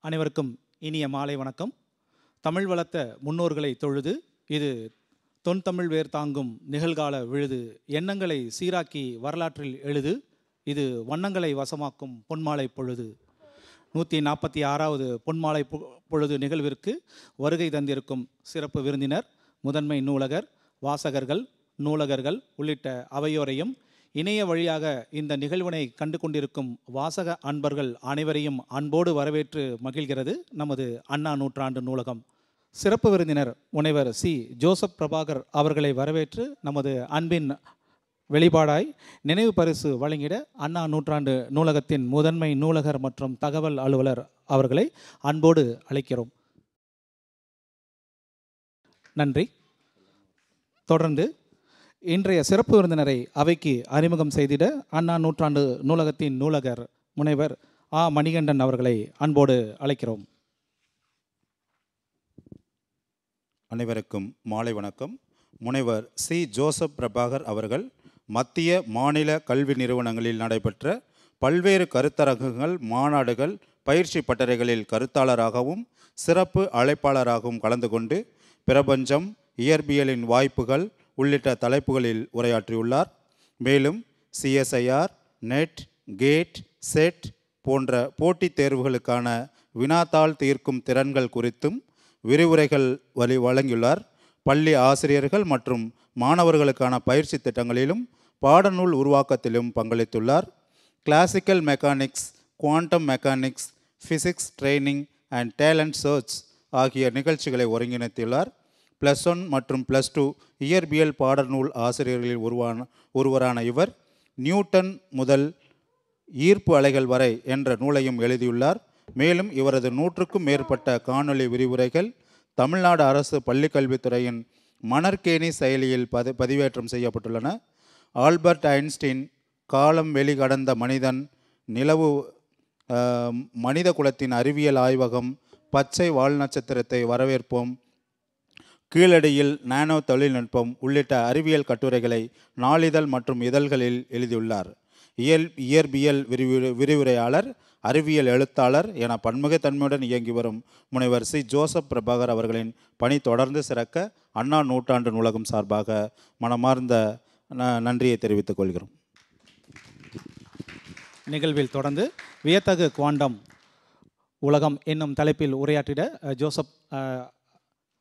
அனைவருக்கும் இனிய மாலை வணக்கம். தமிழ் வளர்த்த முன்னோர்களை தொழுது, இது தொன்தமிழ் வேர் தாங்கும் நிகழ்கால விழுது. எண்ணங்களை சீராக்கி வரலாற்றில் எழுது, இது வண்ணங்களை வசமாக்கும் பொன்மாலை பொழுது. 146வது பொன்மாலை பொழுது நிகழ்விற்கு வருகை தந்திருக்கும் சிறப்பு விருந்தினர், முதன்மை நூலகர், வாசகர்கள், நூலகர்கள் உள்ளிட்ட அவையோரையும், இணைய வழியாக இந்த நிகழ்வினை கண்டு கொண்டிருக்கும் வாசக அன்பர்கள் அனைவரையும் அன்போடு வரவேற்று மகிழ்கிறது நமது அண்ணா நூற்றாண்டு நூலகம். சிறப்பு விருந்தினர் முனைவர் சி. ஜோசப் பிரபாகர் அவர்களை வரவேற்று நமது அன்பின் வெளிப்பாடாய் நினைவு பரிசு வழங்கிட அண்ணா நூற்றாண்டு நூலகத்தின் முதன்மை நூலகர் மற்றும் தகவல் அலுவலர் அவர்களை அன்போடு அழைக்கிறோம். நன்றி. தொடர்ந்து இன்றைய சிறப்பு விருந்தினரை அவைக்கு அறிமுகம் செய்திட அண்ணா நூற்றாண்டு நூலகத்தின் நூலகர் முனைவர் ஆ. மணிகண்டன் அவர்களை அன்போடு அழைக்கிறோம். அனைவருக்கும் மாலை வணக்கம். முனைவர் சி. ஜோசப் பிரபாகர் அவர்கள் மத்திய மாநில கல்வி நிறுவனங்களில் நடைபெற்ற பல்வேறு கருத்தரங்குகள், மாநாடுகள், பயிற்சி பட்டறைகளில் கருத்தாளராகவும் சிறப்பு அழைப்பாளராகவும் கலந்து கொண்டு பிரபஞ்சம், இயற்பியலின் வாய்ப்புகள் உள்ளிட்ட தலைப்புகளில் உரையாற்றியுள்ளார். மேலும் CSIR, நெட், கேட், செட் போன்ற போட்டித் தேர்வுகளுக்கான வினாத்தாள் தீர்க்கும் திறன்கள் குறித்தும் விரிவுரைகள் வழங்கியுள்ளார். பள்ளி ஆசிரியர்கள் மற்றும் மாணவர்களுக்கான பயிற்சி திட்டங்களிலும் பாடநூல் உருவாக்கத்திலும் பங்களித்துள்ளார். Classical mechanics, quantum mechanics, physics training and talent search ஆகிய நிகழ்ச்சிகளை ஒருங்கிணைத்துள்ளார். +1 மற்றும் +2 இயற்பியல் பாடநூல் ஆசிரியர்களில் ஒருவரான இவர் நியூட்டன் முதல் ஈர்ப்பு அலைகள் வரை என்ற நூலையும் எழுதியுள்ளார். மேலும் இவரது 100க்கும் மேற்பட்ட காணொளி விரிவுரைகள் தமிழ்நாடு அரசு பள்ளிக்கல்வித்துறையின் மணற்கேணி செயலியில் பதிவேற்றம் செய்யப்பட்டுள்ளன. ஆல்பர்ட் ஐன்ஸ்டீன், காலம் வெளிகடந்த மனிதன், நிலவு, மனித குலத்தின் அறிவியல் ஆய்வகம், பச்சை வால் நட்சத்திரத்தை வரவேற்போம், கீழடியில் நானோ தொழில்நுட்பம் உள்ளிட்ட அறிவியல் கட்டுரைகளை நாளிதழ் மற்றும் இதழ்களில் எழுதியுள்ளார். இயற்பியல் விரிவுரையாளர், அறிவியல் எழுத்தாளர் என பன்முகத்தன்மையுடன் இயங்கி வரும் முனைவர் சி. ஜோசப் பிரபாகர் அவர்களின் பணி தொடர்ந்து சிறக்க அண்ணா நூற்றாண்டு நூலகம் சார்பாக மனமார்ந்த நன்றியை தெரிவித்துக் கொள்கிறோம். நிகழ்வில் தொடர்ந்து வியத்தகு குவாண்டம் உலகம் என்னும் தலைப்பில் உரையாற்றிட ஜோசப்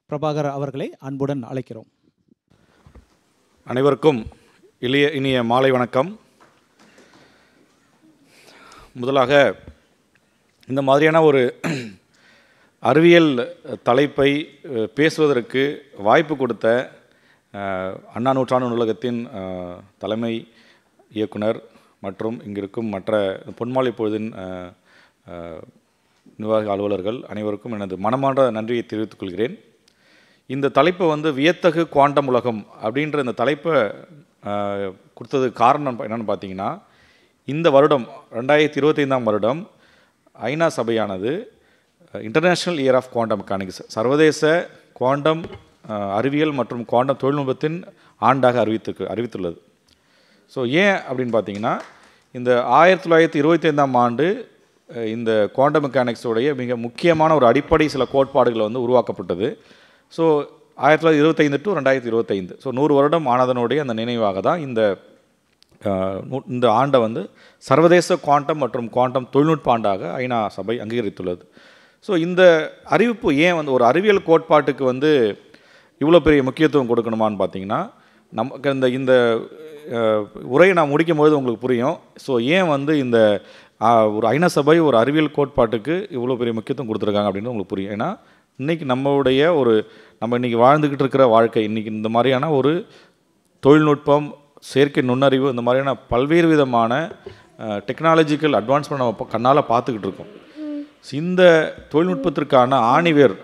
பிரபாகர் அவர்களை அன்புடன் அழைக்கிறோம். அனைவருக்கும் இனிய மாலை வணக்கம். முதலாக இந்த மாதிரியான ஒரு அறிவியல் தலைப்பை பேசுவதற்கு வாய்ப்பு கொடுத்த அண்ணா நூற்றாண்டு நூலகத்தின் தலைமை இயக்குனர் மற்றும் இங்கிருக்கும் மற்ற பொன்மாலை பொழுதின் நிர்வாக அலுவலர்கள் அனைவருக்கும் எனது மனமார்ந்த நன்றியை தெரிவித்துக் கொள்கிறேன். இந்த தலைப்பை வியத்தகு குவாண்டம் உலகம் அப்படின்ற இந்த தலைப்பை கொடுத்ததுக்கு காரணம் என்னென்னு பார்த்தீங்கன்னா, இந்த வருடம் 2025ஆம் வருடம் ஐநா சபையானது international year of quantum mechanics, சர்வதேச குவாண்டம் அறிவியல் மற்றும் குவாண்டம் தொழில்நுட்பத்தின் ஆண்டாக அறிவித்துள்ளது. ஸோ ஏன் அப்படின்னு பார்த்தீங்கன்னா, இந்த 1925ஆம் ஆண்டு இந்த குவாண்டம் மெக்கானிக்ஸோடைய மிக முக்கியமான ஒரு அடிப்படை சில கோட்பாடுகளை உருவாக்கப்பட்டது. ஸோ 1925 to 2025, ஸோ 100 வருடம் ஆனதனுடைய அந்த நினைவாக தான் இந்த ஆண்டை சர்வதேச குவாண்டம் மற்றும் குவாண்டம் தொழில்நுட்ப ஆண்டாக ஐநா சபை அங்கீகரித்துள்ளது. ஸோ இந்த அறிவிப்பு ஏன் ஒரு அறிவியல் கோட்பாட்டுக்கு இவ்வளோ பெரிய முக்கியத்துவம் கொடுக்கணுமான்னு பார்த்தீங்கன்னா, நமக்கு இந்த உரையை நான் முடிக்கும்போது உங்களுக்கு புரியும். ஸோ ஏன் இந்த ஒரு ஐநா சபை ஒரு அறிவியல் கோட்பாட்டுக்கு இவ்வளோ பெரிய முக்கியத்துவம் கொடுத்துருக்காங்க அப்படின்னு உங்களுக்கு புரியும். ஏன்னா இன்றைக்கி நம்ம இன்றைக்கி வாழ்ந்துக்கிட்டு இருக்கிற வாழ்க்கை, இன்றைக்கி இந்த மாதிரியான ஒரு தொழில்நுட்பம், செயற்கை நுண்ணறிவு, இந்த மாதிரியான பல்வேறு விதமான டெக்னாலஜிக்கல் அட்வான்ஸ்மெண்ட் நம்ம கண்ணால் பார்த்துக்கிட்டு இருக்கோம். இந்த தொழில்நுட்பத்திற்கான ஆணிவேர்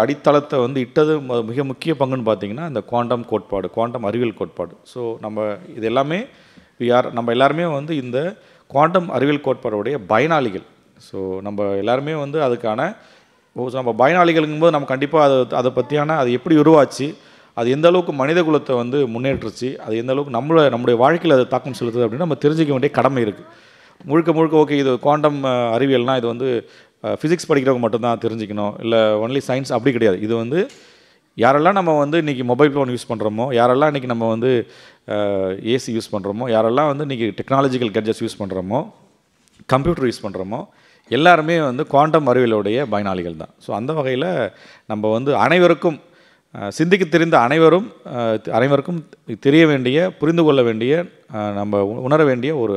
அடித்தளத்தை இட்டது மிக முக்கிய பங்குன்னு பார்த்திங்கன்னா இந்த குவாண்டம் கோட்பாடு, குவாண்டம் அறிவியல் கோட்பாடு. ஸோ இது எல்லாமே நம்ம எல்லாருமே இந்த குவாண்டம் அறிவியல் கோட்பாடுடைய பயனாளிகள். ஸோ நம்ம எல்லாருமே அதுக்கான நம்ம பயனாளிகளுங்கும்போது நம்ம கண்டிப்பாக அதை பற்றியான அது எப்படி உருவாச்சு, அது எந்த அளவுக்கு மனித குலத்தை முன்னேற்றுச்சு, அது எந்த அளவுக்கு நம்முடைய வாழ்க்கையில் அது தாக்கம் செலுத்துது அப்படின்னு நம்ம தெரிஞ்சிக்க வேண்டிய கடமை இருக்குது. முழுக்க ஓகே இது குவாண்டம் அறிவியல்னால் இது ஃபிசிக்ஸ் படிக்கிறவங்க மட்டும்தான் தெரிஞ்சுக்கணும், இல்லை ஒன்லி சயின்ஸ், அப்படி கிடையாது. இது வந்து யாரெல்லாம் நம்ம வந்து இன்றைக்கி மொபைல் ஃபோன் யூஸ் பண்ணுறோமோ, யாரெல்லாம் இன்றைக்கி நம்ம வந்து ஏசி யூஸ் பண்ணுறோமோ, யாரெல்லாம் வந்து இன்றைக்கி டெக்னாலஜிக்கல் கெட்ஜெட்ஸ் யூஸ் பண்ணுறோமோ, கம்ப்யூட்டர் யூஸ் பண்ணுறோமோ, எல்லாருமே வந்து குவாண்டம் அறிவியலுடைய பயனாளிகள் தான். ஸோ அந்த வகையில் நம்ம வந்து அனைவருக்கும் சிந்திக்க தெரிந்த அனைவருக்கும் தெரிய வேண்டிய, புரிந்து கொள்ள வேண்டிய, நம்ம உணர வேண்டிய ஒரு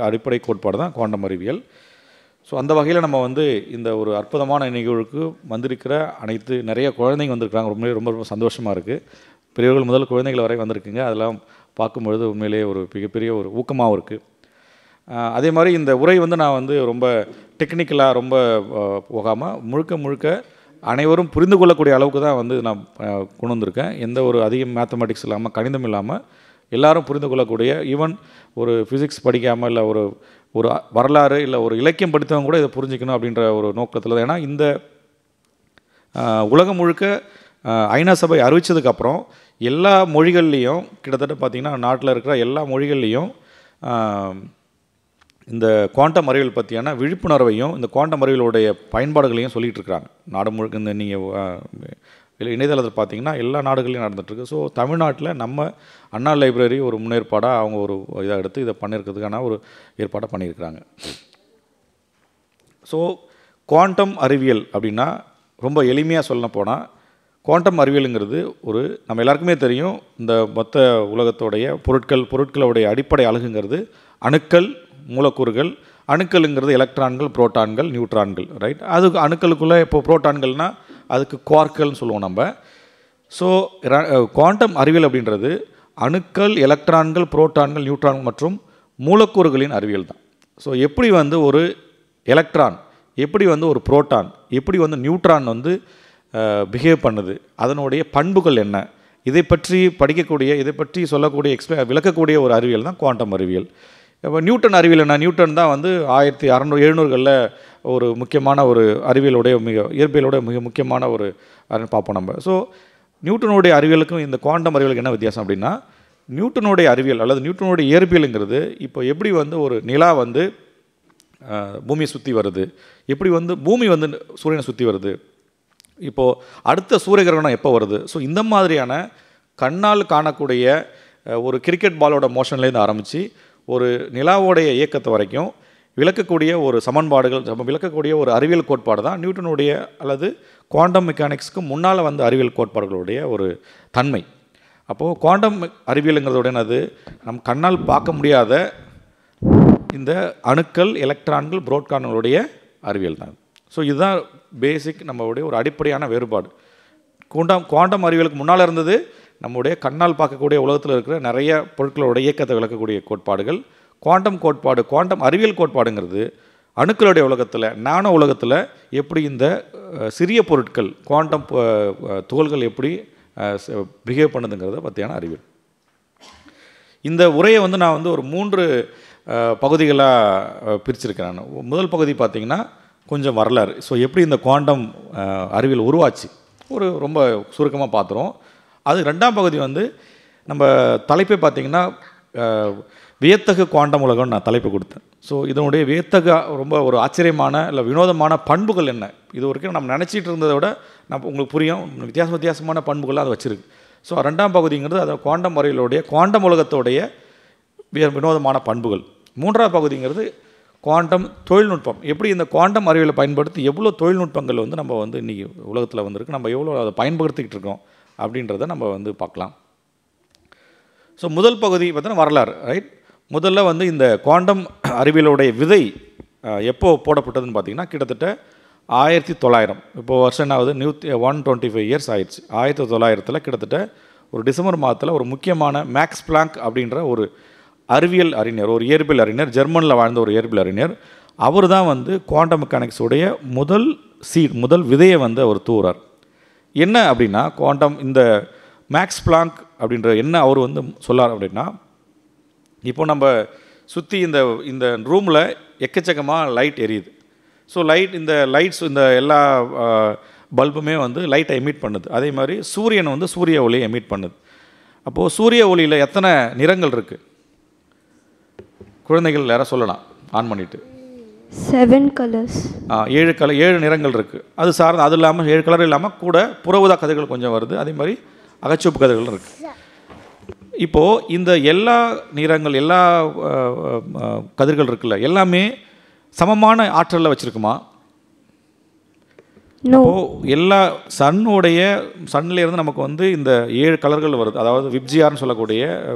அடிப்படை கோட்பாடு தான் குவாண்டம் அறிவியல். ஸோ அந்த வகையில் நம்ம வந்து இந்த ஒரு அற்புதமான நிகழ்வுக்கு வந்திருக்கிற நிறைய குழந்தைங்க வந்திருக்கிறாங்க. ரொம்ப ரொம்ப சந்தோஷமாக இருக்குது. பெரியவர்கள் முதல் குழந்தைகள் வரை வந்திருக்குங்க. அதெல்லாம் பார்க்கும்பொழுது உண்மையிலேயே ஒரு மிகப்பெரிய ஒரு ஊக்கமாகவும் இருக்குது. அதே மாதிரி இந்த உரை வந்து நான் வந்து ரொம்ப டெக்னிக்கலாக ரொம்ப போகாமல் முழுக்க அனைவரும் புரிந்து கொள்ளக்கூடிய அளவுக்கு தான் வந்து நான் கொண்டு வந்திருக்கேன். எந்த ஒரு அதிக மேத்தமெட்டிக்ஸ் இல்லாமல், கணிதம் இல்லாமல் எல்லாரும் புரிந்து கொள்ளக்கூடிய, ஈவன் ஒரு ஃபிசிக்ஸ் படிக்காமல் இல்லை ஒரு வரலாறு இல்லை ஒரு இலக்கியம் படித்தவங்க கூட இதை புரிஞ்சிக்கணும் அப்படின்ற ஒரு நோக்கத்தில். ஏன்னா இந்த உலகம் முழுக்க ஐநா சபை அறிவித்ததுக்கப்புறம் எல்லா மொழிகள்லேயும் கிட்டத்தட்ட பார்த்திங்கன்னா நாட்டில் இருக்கிற எல்லா மொழிகள்லேயும் இந்த குவாண்டம் அறிவியல் பற்றியான விழிப்புணர்வையும் இந்த குவாண்டம் அறிவியலுடைய பயன்பாடுகளையும் சொல்லிகிட்டு இருக்கிறாங்க நாடு முழுக்க. இந்த நீங்கள் இணையதளத்தில் பார்த்தீங்கன்னா எல்லா நாடுகளையும் நடந்துகிட்ருக்கு. ஸோ தமிழ்நாட்டில் நம்ம அண்ணா லைப்ரரி ஒரு முன்னேற்பாடாக அவங்க ஒரு இதாக எடுத்து இதை பண்ணியிருக்கிறதுக்கான ஒரு ஏற்பாடாக பண்ணியிருக்கிறாங்க. ஸோ குவாண்டம் அறிவியல் அப்படின்னா ரொம்ப எளிமையாக சொல்ல போனால், குவாண்டம் அறிவியலுங்கிறது நம்ம எல்லாருக்குமே தெரியும், இந்த மொத்த உலகத்தோடைய பொருட்களுடைய அடிப்படை அலகுங்கிறது அணுக்கள், மூலக்கூறுகள். அணுக்கள்ங்கிறது எலக்ட்ரான்கள், புரோட்டான்கள், நியூட்ரான்கள், ரைட்? அதுக்கு அணுக்களுக்குள்ளே இப்போ புரோட்டான்கள்னால் அதுக்கு குவார்க்கள்னு சொல்லுவோம் நம்ம. ஸோ குவாண்டம் அறிவியல் அப்படின்றது அணுக்கள், எலக்ட்ரான்கள், புரோட்டான்கள், நியூட்ரான்கள் மற்றும் மூலக்கூறுகளின் அறிவியல் தான். ஸோ எப்படி வந்து ஒரு எலக்ட்ரான், எப்படி வந்து ஒரு புரோட்டான், எப்படி வந்து நியூட்ரான் வந்து பிஹேவ் பண்ணுது, அதனுடைய பண்புகள் என்ன, இதை பற்றி படிக்கக்கூடிய, இதை பற்றி சொல்லக்கூடிய விளக்கக்கூடிய ஒரு அறிவியல் தான் குவாண்டம் அறிவியல். இப்போ நியூட்டன் அறிவியல் என்ன? நியூட்டன் தான் வந்து 1600-1700களில் ஒரு முக்கியமான ஒரு அறிவியலுடைய இயற்பியலோட மிக முக்கியமான ஒரு பார்ப்போம் நம்ம. ஸோ நியூட்டனுடைய அறிவியலுக்கும் இந்த குவாண்டம் அறிவியலுக்கு என்ன வித்தியாசம் அப்படின்னா, நியூட்டனுடைய அறிவியல் அல்லது நியூட்டனுடைய இயற்பியலுங்கிறது இப்போ எப்படி வந்து ஒரு நிலா வந்து பூமியை சுற்றி வருது, எப்படி வந்து பூமி வந்து சூரியனை சுற்றி வருது, இப்போது அடுத்த சூரிய கிரகணம் எப்போ வருது, ஸோ இந்த மாதிரியான கண்ணால் காணக்கூடிய ஒரு கிரிக்கெட் பாலோட மோஷன்லேருந்து ஆரம்பித்து ஒரு நிலாவோடைய இயக்கத்தை வரைக்கும் விளக்கக்கூடிய ஒரு விளக்கக்கூடிய ஒரு அறிவியல் கோட்பாடு தான் நியூட்டனுடைய அல்லது குவாண்டம் மெக்கானிக்ஸ்க்கு முன்னால் வந்த அறிவியல் கோட்பாடுகளுடைய ஒரு தன்மை. அப்போது குவாண்டம் அறிவியலுங்கிறதோட அது நம் கண்ணால் பார்க்க முடியாத இந்த அணுக்கள், எலக்ட்ரான்கள், புரோட்டான்களுடைய அறிவியல் தான். ஸோ இதுதான் பேசிக் நம்மளுடைய ஒரு அடிப்படையான வேறுபாடு. குவாண்டம் அறிவியலுக்கு முன்னால் இருந்தது நம்முடைய கண்ணால் பார்க்கக்கூடிய உலகத்தில் இருக்கிற நிறைய பொருட்களோட இயக்கத்தை விளக்கக்கூடிய கோட்பாடுகள். குவாண்டம் அறிவியல் கோட்பாடுங்கிறது அணுக்களுடைய உலகத்தில், நானோ உலகத்தில் எப்படி இந்த சிறிய பொருட்கள், குவாண்டம் துகள்கள் எப்படி பிஹேவ் பண்ணுதுங்கிறத பற்றியான அறிவியல். இந்த உரையை வந்து நான் வந்து ஒரு 3 பகுதிகளாக பிரிச்சிருக்கிறேன். முதல் பகுதி பார்த்திங்கன்னா கொஞ்சம் வரலாறு. ஸோ எப்படி இந்த குவாண்டம் அறிவியல் உருவாச்சு ரொம்ப சுருக்கமாக பார்த்துருவோம். அது 2ஆம் பகுதி வந்து நம்ம தலைப்பை பார்த்திங்கன்னா வியத்தகு குவாண்டம் உலகம்னு நான் தலைப்பு கொடுத்தேன். ஸோ இதனுடைய வியத்தகு ரொம்ப ஒரு ஆச்சரியமான இல்லை வினோதமான பண்புகள் என்ன, இது வரைக்கும் நம்ம நினச்சிட்டு இருந்ததை விட நம்ம உங்களுக்கு புரியும், வித்தியாசமான பண்புகள்லாம் அது வச்சுருக்கு. ஸோ 2ஆம் பகுதிங்கிறது அது குவாண்டம் அறிவியலுடைய குவாண்டம் உலகத்தோடைய வினோதமான பண்புகள். 3ஆம் பகுதிங்கிறது குவாண்டம் தொழில்நுட்பம், எப்படி இந்த குவாண்டம் அறிவியலை பயன்படுத்தி எவ்வளோ தொழில்நுட்பங்கள் வந்து நம்ம வந்து இன்றைக்கி உலகத்தில் வந்திருக்கு, நம்ம எவ்வளோ அதை பயன்படுத்திக்கிட்டு இருக்கோம் அப்படின்றத நம்ம வந்து பார்க்கலாம். ஸோ முதல் பகுதி பார்த்தீங்கன்னா வரலாறு, ரைட்? முதல்ல வந்து இந்த குவாண்டம் அறிவியலுடைய விதை எப்போ போடப்பட்டதுன்னு பார்த்தீங்கன்னா கிட்டத்தட்ட 1900. இப்போது வருஷம் என்னாவது 125 இயர்ஸ் ஆயிடுச்சு. 1900 கிட்டத்தட்ட ஒரு டிசம்பர் மாதத்தில் ஒரு முக்கியமான மேக்ஸ் பிளாங்க் அப்படின்ற ஒரு அறிவியல் அறிஞர், ஒரு இயற்பியல் அறிஞர், ஜெர்மனில் வாழ்ந்த ஒரு இயற்பியல் அறிஞர், அவர் தான் வந்து குவாண்டம் மெக்கானிக்ஸுடைய முதல் விதையை வந்து அவர் தூவுறார். என்ன அப்படின்னா இந்த மேக்ஸ் பிளாங்க் அப்படின்ற என்ன அவர் வந்து சொல்லார் அப்படின்னா, இப்போ நம்ம சுற்றி இந்த ரூமில் எக்கச்சக்கமாக லைட் எரியுது. ஸோ இந்த எல்லா பல்புமே வந்து லைட்டை எமிட் பண்ணுது. அதே மாதிரி சூரியன் வந்து சூரிய ஒளியை எமிட் பண்ணுது. அப்போது சூரிய ஒளியில் எத்தனை நிறங்கள் இருக்குது? குழந்தைகள் யாராவது சொல்லலாம், ஆன் பண்ணிவிட்டு. 7 colors. 7 நிறங்கள் இருக்குது. அது சார்ந்து அது இல்லாமல் 7 கலர் இல்லாமல் கூட புறஊதா கதிர்கள் கொஞ்சம் வருது. அதே மாதிரி அகச்சிவப்பு கதிர்கள் இருக்குது. இப்போது இந்த எல்லா நிறங்கள் எல்லா கதிர்கள் இருக்குல்ல எல்லாமே சமமான ஆற்றலில் வச்சுருக்குமா? இப்போது எல்லா சன்னிலேருந்து நமக்கு வந்து இந்த 7 கலர்கள் வருது. அதாவது விப்ஜிஆர்னு சொல்லக்கூடிய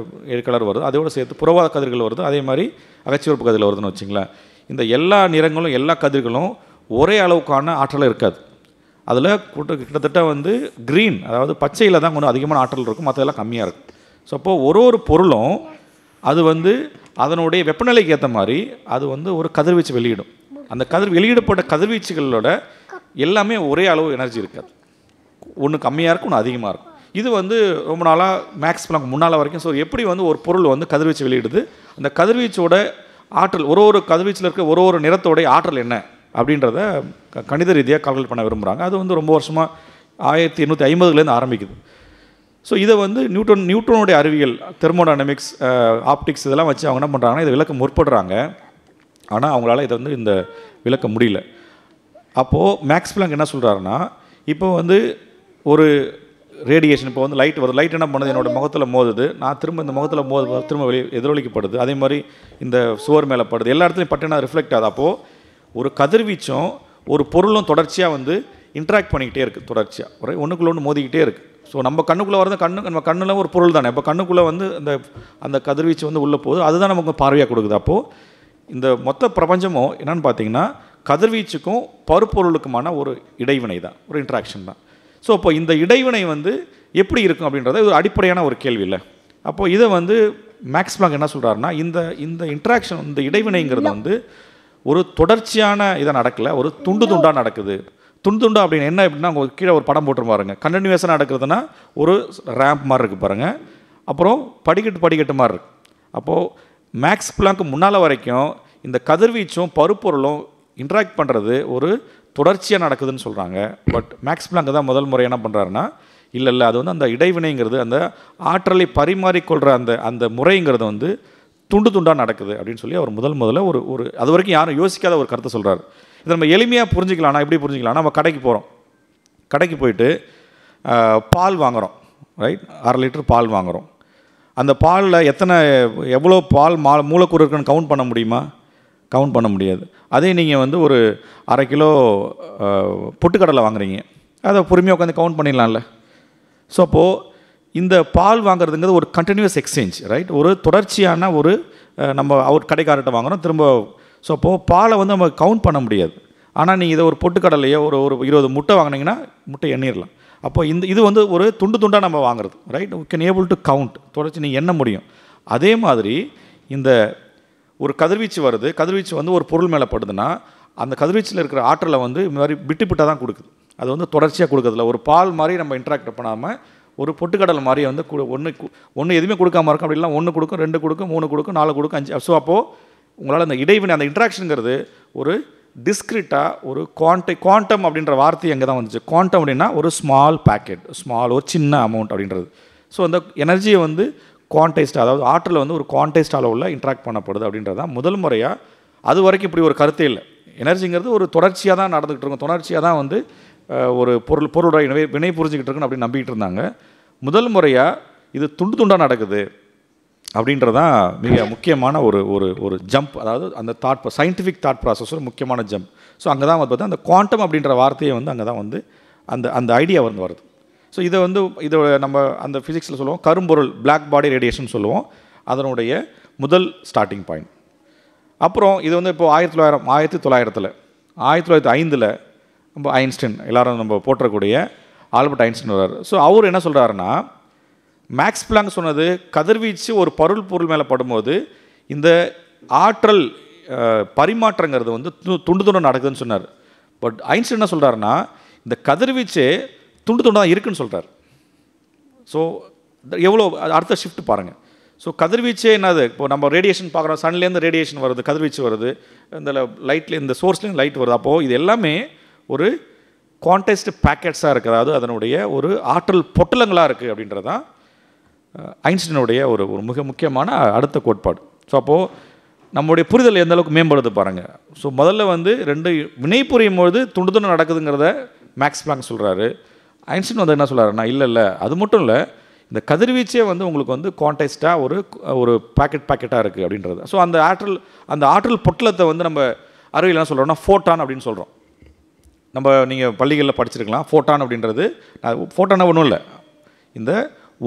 7 கலர் வருது. அதோடு சேர்த்து புறவாத கதிர்கள் வருது. அதே மாதிரி அகச்சிவப்பு கதிர்கள் வருதுன்னு வச்சுங்களேன். இந்த எல்லா நிறங்களும் எல்லா கதிர்களும் ஒரே அளவுக்கான ஆற்றல் இருக்காது. அதில் கிட்டத்தட்ட வந்து க்ரீன், அதாவது பச்சையில் தான் கொஞ்சம் அதிகமான ஆற்றல் இருக்கும், மற்றதெல்லாம் கம்மியாக இருக்கும். ஸோ அப்போது ஒரு பொருளும் அது வந்து அதனுடைய வெப்பநிலைக்கு ஏற்ற மாதிரி அது வந்து ஒரு கதிர்வீச்சு வெளியிடும். அந்த வெளியிடப்பட்ட கதிர்வீச்சுகளோட எல்லாமே ஒரே அளவு எனர்ஜி இருக்காது. ஒன்று கம்மியாக இருக்கும், ஒன்று அதிகமாக இருக்கும். இது வந்து ரொம்ப நாளாக மேக்ஸ் பிளாங்க் முன்னால் வரைக்கும். ஸோ எப்படி வந்து ஒரு பொருள் வந்து கதிர்வீச்சு வெளியிடுது, அந்த கதிர்வீச்சோட ஆற்றல் ஒரு கதிர்வீச்சில் இருக்க ஒரு நிறத்தோடைய ஆற்றல் என்ன அப்படின்றத கணித ரீதியாக கால்குலேட் பண்ண விரும்புகிறாங்க. அது வந்து ரொம்ப வருஷமாக 1850லேருந்து ஆரம்பிக்குது. ஸோ இதை வந்து நியூட்டனுடைய அறிவியல், தெர்மோடைனமிக்ஸ், ஆப்டிக்ஸ் இதெல்லாம் வச்சு அவங்க என்ன பண்ணுறாங்கன்னா இதை விளக்க முற்படுறாங்க. ஆனால் அவங்களால இதை வந்து இந்த விளக்க முடியல. அப்போது மேக்ஸ் பிளாங்க் என்ன சொல்கிறாருன்னா, இப்போ வந்து ஒரு ரேடியேஷன், இப்போ வந்து லைட் வருது, லைட் என்ன பண்ணுது, என்னோடய முகத்தில் மோதுது, நான் திரும்ப இந்த முகத்தில் திரும்ப வெளியே எதிரொலிக்கப்படுது, அதே மாதிரி இந்த சுவர் மேலே படுது, எல்லா இடத்துலையும் பட்டுனா ரிஃப்ளெக்ட் ஆகுது. அப்போது ஒரு கதிர்வீச்சும் ஒரு பொருளும் தொடர்ச்சியாக வந்து இன்ட்ராக்ட் பண்ணிக்கிட்டே இருக்குது, தொடர்ச்சியாக ஒன்றுக்குள்ள ஒன்று மோதிக்கிட்டே இருக்குது. ஸோ நம்ம கண்ணுக்குள்ளே வரது நம்ம கண்ணில் ஒரு பொருள் தானே, இப்போ கண்ணுக்குள்ளே வந்து அந்த கதிர்வீச்சு வந்து உள்ளே போகுது, அதுதான் நமக்கு பார்வையாக கொடுக்குது. அப்போது இந்த மொத்த பிரபஞ்சமும் என்னென்னு பார்த்தீங்கன்னா கதிர்வீச்சுக்கும் பருப்பொருளுக்குமான ஒரு இடைவினை தான், ஒரு இன்ட்ராக்ஷன் தான். ஸோ அப்போ இந்த இடைவினை வந்து எப்படி இருக்கும் அப்படின்றத இது அடிப்படையான ஒரு கேள்வி இல்லை. அப்போது இதை வந்து மேக்ஸ் பிளாங்க் என்ன சொல்கிறாருன்னா, இந்த இன்ட்ராக்ஷன், இந்த இடைவினைங்கிறது வந்து ஒரு தொடர்ச்சியான இதை நடக்கலை, ஒரு துண்டாக நடக்குது. துண்டா அப்படின்னு என்ன அப்படின்னா, அவங்க கீழே ஒரு படம் போட்டு பாருங்க. கண்டினியூஸாக நடக்கிறதுனா ஒரு ரேம்ப் மாதிரி இருக்குது பாருங்கள், அப்புறம் படிக்கட்டு மாதிரி இருக்குது. அப்போது மேக்ஸ் பிளாங்க்கு முன்னால் வரைக்கும் இந்த கதிர்வீச்சும் பருப்பொருளும் இன்ட்ராக்ட் பண்ணுறது ஒரு தொடர்ச்சியாக நடக்குதுன்னு சொல்கிறாங்க. பட் மேக்ஸ் பிளாங்க் தான் முதல் முறை என்ன பண்ணுறாருன்னா, இல்லை அது வந்து அந்த இடைவினைங்கிறது, அந்த ஆற்றலை பரிமாறிக்கொள்கிற அந்த முறைங்கிறது வந்து துண்டாக நடக்குது அப்படின்னு சொல்லி அவர் முதல்ல ஒரு அது வரைக்கும் யாரும் யோசிக்காத ஒரு கருத்தை சொல்கிறார். இதை நம்ம எளிமையாக புரிஞ்சிக்கலாம்னா எப்படி புரிஞ்சிக்கலாம்னா, நம்ம கடைக்கு போகிறோம், கடைக்கு போயிட்டு பால் வாங்குகிறோம், ரைட், 1/2 லிட்டர் பால் வாங்குகிறோம். அந்த பாலில் எவ்வளோ பால் மூலக்கூறு இருக்குன்னு கவுண்ட் பண்ண முடியுமா? கவுண்ட் பண்ண முடியாது. அதே நீங்கள் வந்து ஒரு 1/2 கிலோ பொட்டுக்கடலை வாங்குறீங்க, அதை பொறுமையாக உட்காந்து கவுண்ட் பண்ணிடலாம்ல. ஸோ அப்போது இந்த பால் வாங்குறதுங்கிறது ஒரு கண்டினியூஸ் எக்ஸ்சேஞ்ச், ரைட், ஒரு தொடர்ச்சியான ஒரு நம்ம கடைக்காரர்கிட்ட வாங்குகிறோம் திரும்ப. ஸோ அப்போது பாலை வந்து நம்ம கவுண்ட் பண்ண முடியாது. ஆனால் நீங்கள் இதை ஒரு பொட்டுக்கடலையோ ஒரு 20 முட்டை வாங்கினீங்கன்னா முட்டை எண்ணிடலாம். அப்போ இது வந்து ஒரு துண்டாக நம்ம வாங்குறது, right, we can able to count, தொடர்ச்சி நீங்கள் எண்ண முடியும். அதே மாதிரி இந்த ஒரு கதிர்வீச்சு வருது, கதிர்வீச்சு வந்து ஒரு பொருள் மேலே படுதுன்னா அந்த கதிர்வீச்சில் இருக்கிற ஆற்றலை வந்து இந்த மாதிரி விட்டு தான் கொடுக்குது. அது வந்து தொடர்ச்சியாக கொடுக்குறதில்ல. ஒரு பால் மாதிரி நம்ம இன்ட்ராக்ட் பண்ணாமல் ஒரு பொட்டுக்கடலை மாதிரி வந்து ஒன்று எதுவுமே கொடுக்காம இருக்கும். அப்படிலாம் 1 கொடுக்கும், 2 கொடுக்கும், 3 கொடுக்கும், 4 கொடுக்கும், 5. ஸோ அப்போது உங்களால் அந்த இடைவினை, அந்த இன்ட்ராக்ஷனுங்கிறது ஒரு டிஸ்கிரிட்டாக ஒரு குவாண்டம் அப்படின்ற வார்த்தை அங்கே தான் வந்துச்சு. குவாண்டம் அப்படின்னா ஒரு ஸ்மால் பேக்கெட், ஒரு சின்ன அமௌண்ட் அப்படின்றது. ஸோ அந்த எனர்ஜியை வந்து குவான்டைஸ்ட், அதாவது ஆற்றல் வந்து ஒரு குவான்டைஸ்ட் அளவில் இன்ட்ராக்ட் பண்ணப்படுது அப்படின்றது தான் முதல் முறையாக. அது வரைக்கும் இப்படி ஒரு கருத்தே இல்லை. எனர்ஜிங்கிறது ஒரு தொடர்ச்சியாக தான் நடந்துகிட்டு இருக்கும், தொடர்ச்சியாக தான் வந்து ஒரு பொருளோட வினை புரிஞ்சுக்கிட்டு இருக்குன்னு அப்படி நம்பிக்கிட்டு இருந்தாங்க. முதல் முறையாக இது துண்டாக நடக்குது அப்படின்றதான் மிக முக்கியமான ஒரு ஜம்ப், அதாவது அந்த சயின்டிஃபிக் தாட் ப்ராசஸ் ஒரு முக்கியமான ஜம்ப். ஸோ அங்கே தான் வந்து பார்த்தா அந்த குவாண்டம் அப்படின்ற வார்த்தையை வந்து அங்கே தான் வந்து அந்த ஐடியா வந்து வருது. ஸோ இதை நம்ம அந்த ஃபிசிக்ஸில் சொல்லுவோம் கரும்பொருள், பிளாக் பாடி ரேடியேஷன் சொல்லுவோம், அதனுடைய முதல் ஸ்டார்டிங் பாயிண்ட். அப்புறம் இது வந்து இப்போது 1905 நம்ம ஐன்ஸ்டைன், எல்லாரும் நம்ம போற்றக்கூடிய ஆல்பர்ட் ஐன்ஸ்டைன் வர்றாரு. ஸோ அவர் என்ன சொல்கிறாருன்னா, மேக்ஸ் பிளாங்க் சொன்னது கதிர்வீச்சு ஒரு பொருள் மேலே படும்போது இந்த ஆற்றல் பரிமாற்றங்கிறது வந்து துண்டு நடக்குதுன்னு சொன்னார். பட் ஐன்ஸ்டைன் என்ன சொல்கிறாருன்னா, இந்த கதிர்வீச்சு துண்டாக தான் இருக்குன்னு சொல்கிறார். ஸோ எவ்வளோ அடுத்த ஷிஃப்ட் பாருங்கள். ஸோ கதிர்வீச்சே என்னது, இப்போ நம்ம ரேடியேஷன் பார்க்குறோம், சன்லேருந்து ரேடியேஷன் வருது, கதிர்வீச்சு வருது, இந்த லைட்லேருந்து, இந்த சோர்ஸ்லேருந்து லைட் வருது. அப்போது இது எல்லாமே ஒரு குவான்டைஸ்டு பேக்கெட்ஸாக இருக்குது, அதாவது அதனுடைய ஒரு ஆற்றல் பொட்டலங்களாக இருக்குது அப்படின்றதான் ஐன்ஸ்டைனுடைய ஒரு மிக முக்கியமான அடுத்த கோட்பாடு. ஸோ அப்போது நம்மளுடைய புரிதல் எந்த அளவுக்கு மேம்படுது பாருங்கள். ஸோ முதல்ல வந்து ரெண்டு வினை புரியும் பொழுது துண்டு துண்டு நடக்குதுங்கிறத மேக்ஸ் பிளாங்க் சொல்கிறாரு. ஐன்ஸ்டீன் வந்து என்ன சொல்கிறாருன்னா, இல்லை அது மட்டும் இல்லை, இந்த கதிர்வீச்சே வந்து உங்களுக்கு வந்து குவான்டைஸ்டாக ஒரு பாக்கெட்டாக இருக்குது அப்படின்றது. ஸோ அந்த ஆற்றல் பொட்டலத்தை வந்து நம்ம அறிவியல் என்ன சொல்கிறோம்னா ஃபோட்டான் அப்படின்னு சொல்கிறோம். நீங்கள் பள்ளிகளில் படிச்சிருக்கலாம். ஃபோட்டான் அப்படின்றது, ஃபோட்டானா ஒன்றும் இல்லை, இந்த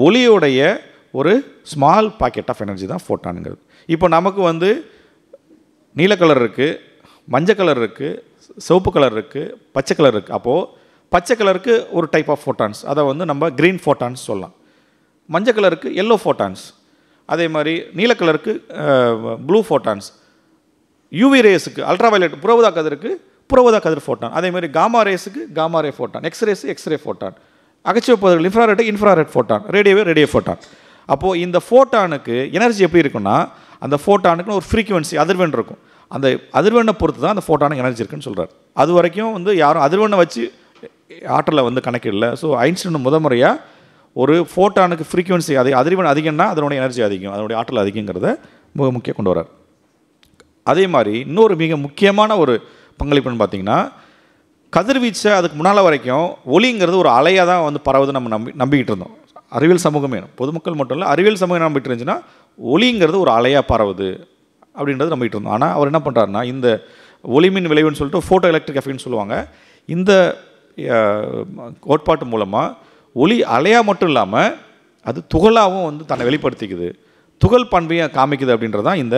ஒளியோடைய ஒரு ஸ்மால் பாக்கெட் ஆஃப் எனர்ஜி தான் ஃபோட்டானுங்கிறது. இப்போ நமக்கு வந்து நீல கலர் இருக்குது, மஞ்சள் கலர் இருக்குது, சிவப்பு கலர் இருக்குது, பச்சை கலர் இருக்குது. அப்போது பச்சை கலருக்கு ஒரு டைப் ஆஃப் ஃபோட்டான்ஸ், அதை வந்து நம்ம க்ரீன் ஃபோட்டான்ஸ் சொல்லலாம். மஞ்சள் கலருக்கு எல்லோ ஃபோட்டான்ஸ், அதே மாதிரி நீல கலருக்கு ப்ளூ ஃபோட்டான்ஸ், யூவி ரேஸுக்கு அல்ட்ராவயலட் புறஊதா கதிருக்கு புறஊதா கதிர் ஃபோட்டான், அதே மாதிரி காமா ரேஸுக்கு gamma ray photon, X rays X ray photon, அகச்சிவப்பதில் இன்ஃப்ராரெட் ஃபோட்டான், ரேடியோ ஃபோட்டான். அப்போது இந்த ஃபோட்டானுக்கு எனர்ஜி எப்படி இருக்குன்னா, அந்த ஃபோட்டானுக்குன்னு ஒரு ஃப்ரீக்குவென்சி அதிர்வெண் இருக்கும். அந்த அதிர்வெண்ணை பொறுத்து தான் அந்த ஃபோட்டானுக்கு எனர்ஜி இருக்குன்னு சொல்கிறார். அது வரைக்கும் வந்து யாரும் அதிர்வெண்ணை வச்சு ஆற்றலை வந்து கணக்கிடல. ஸோ ஐன்ஸ்டீன் முறையாக ஒரு ஃபோட்டானுக்கு ஃப்ரீக்குவென்சி அதிர்வெண் அதிகம்னா அதனுடைய எனர்ஜி அதிகம், அதனுடைய ஆற்றல் அதிகங்கிறத முக்கியம் கொண்டு வரார். அதே மாதிரி இன்னொரு மிக முக்கியமான ஒரு பங்களிப்புன்னு பார்த்தீங்கன்னா, கதிர்வீச்சை அதுக்கு முன்னால் வரைக்கும் ஒளிங்கிறது ஒரு அலையாக தான் வந்து பரவுது நம்ம நம்பிக்கிட்டு இருந்தோம். அறிவியல் சமூகமே, பொதுமக்கள் மட்டும் இல்லை, அறிவியல் சமூகம் நம்பிட்டு இருந்துச்சுன்னா ஒளிங்கிறது ஒரு அலையாக பரவுது அப்படின்றது நம்பிட்டு இருந்தோம். ஆனால் அவர் என்ன பண்ணுறாருன்னா, இந்த ஒளிமின் விளைவுன்னு சொல்லிட்டு ஃபோட்டோ எலக்ட்ரிக் எஃபெக்ட்னு சொல்லுவாங்க. இந்த கோட்பாட்டு மூலமாக ஒளி அலையாக மட்டும் இல்லாமல் அது துகளாகவும் வந்து தன்னை வெளிப்படுத்திக்குது, துகள் பண்பையும் காமிக்குது அப்படின்றது தான் இந்த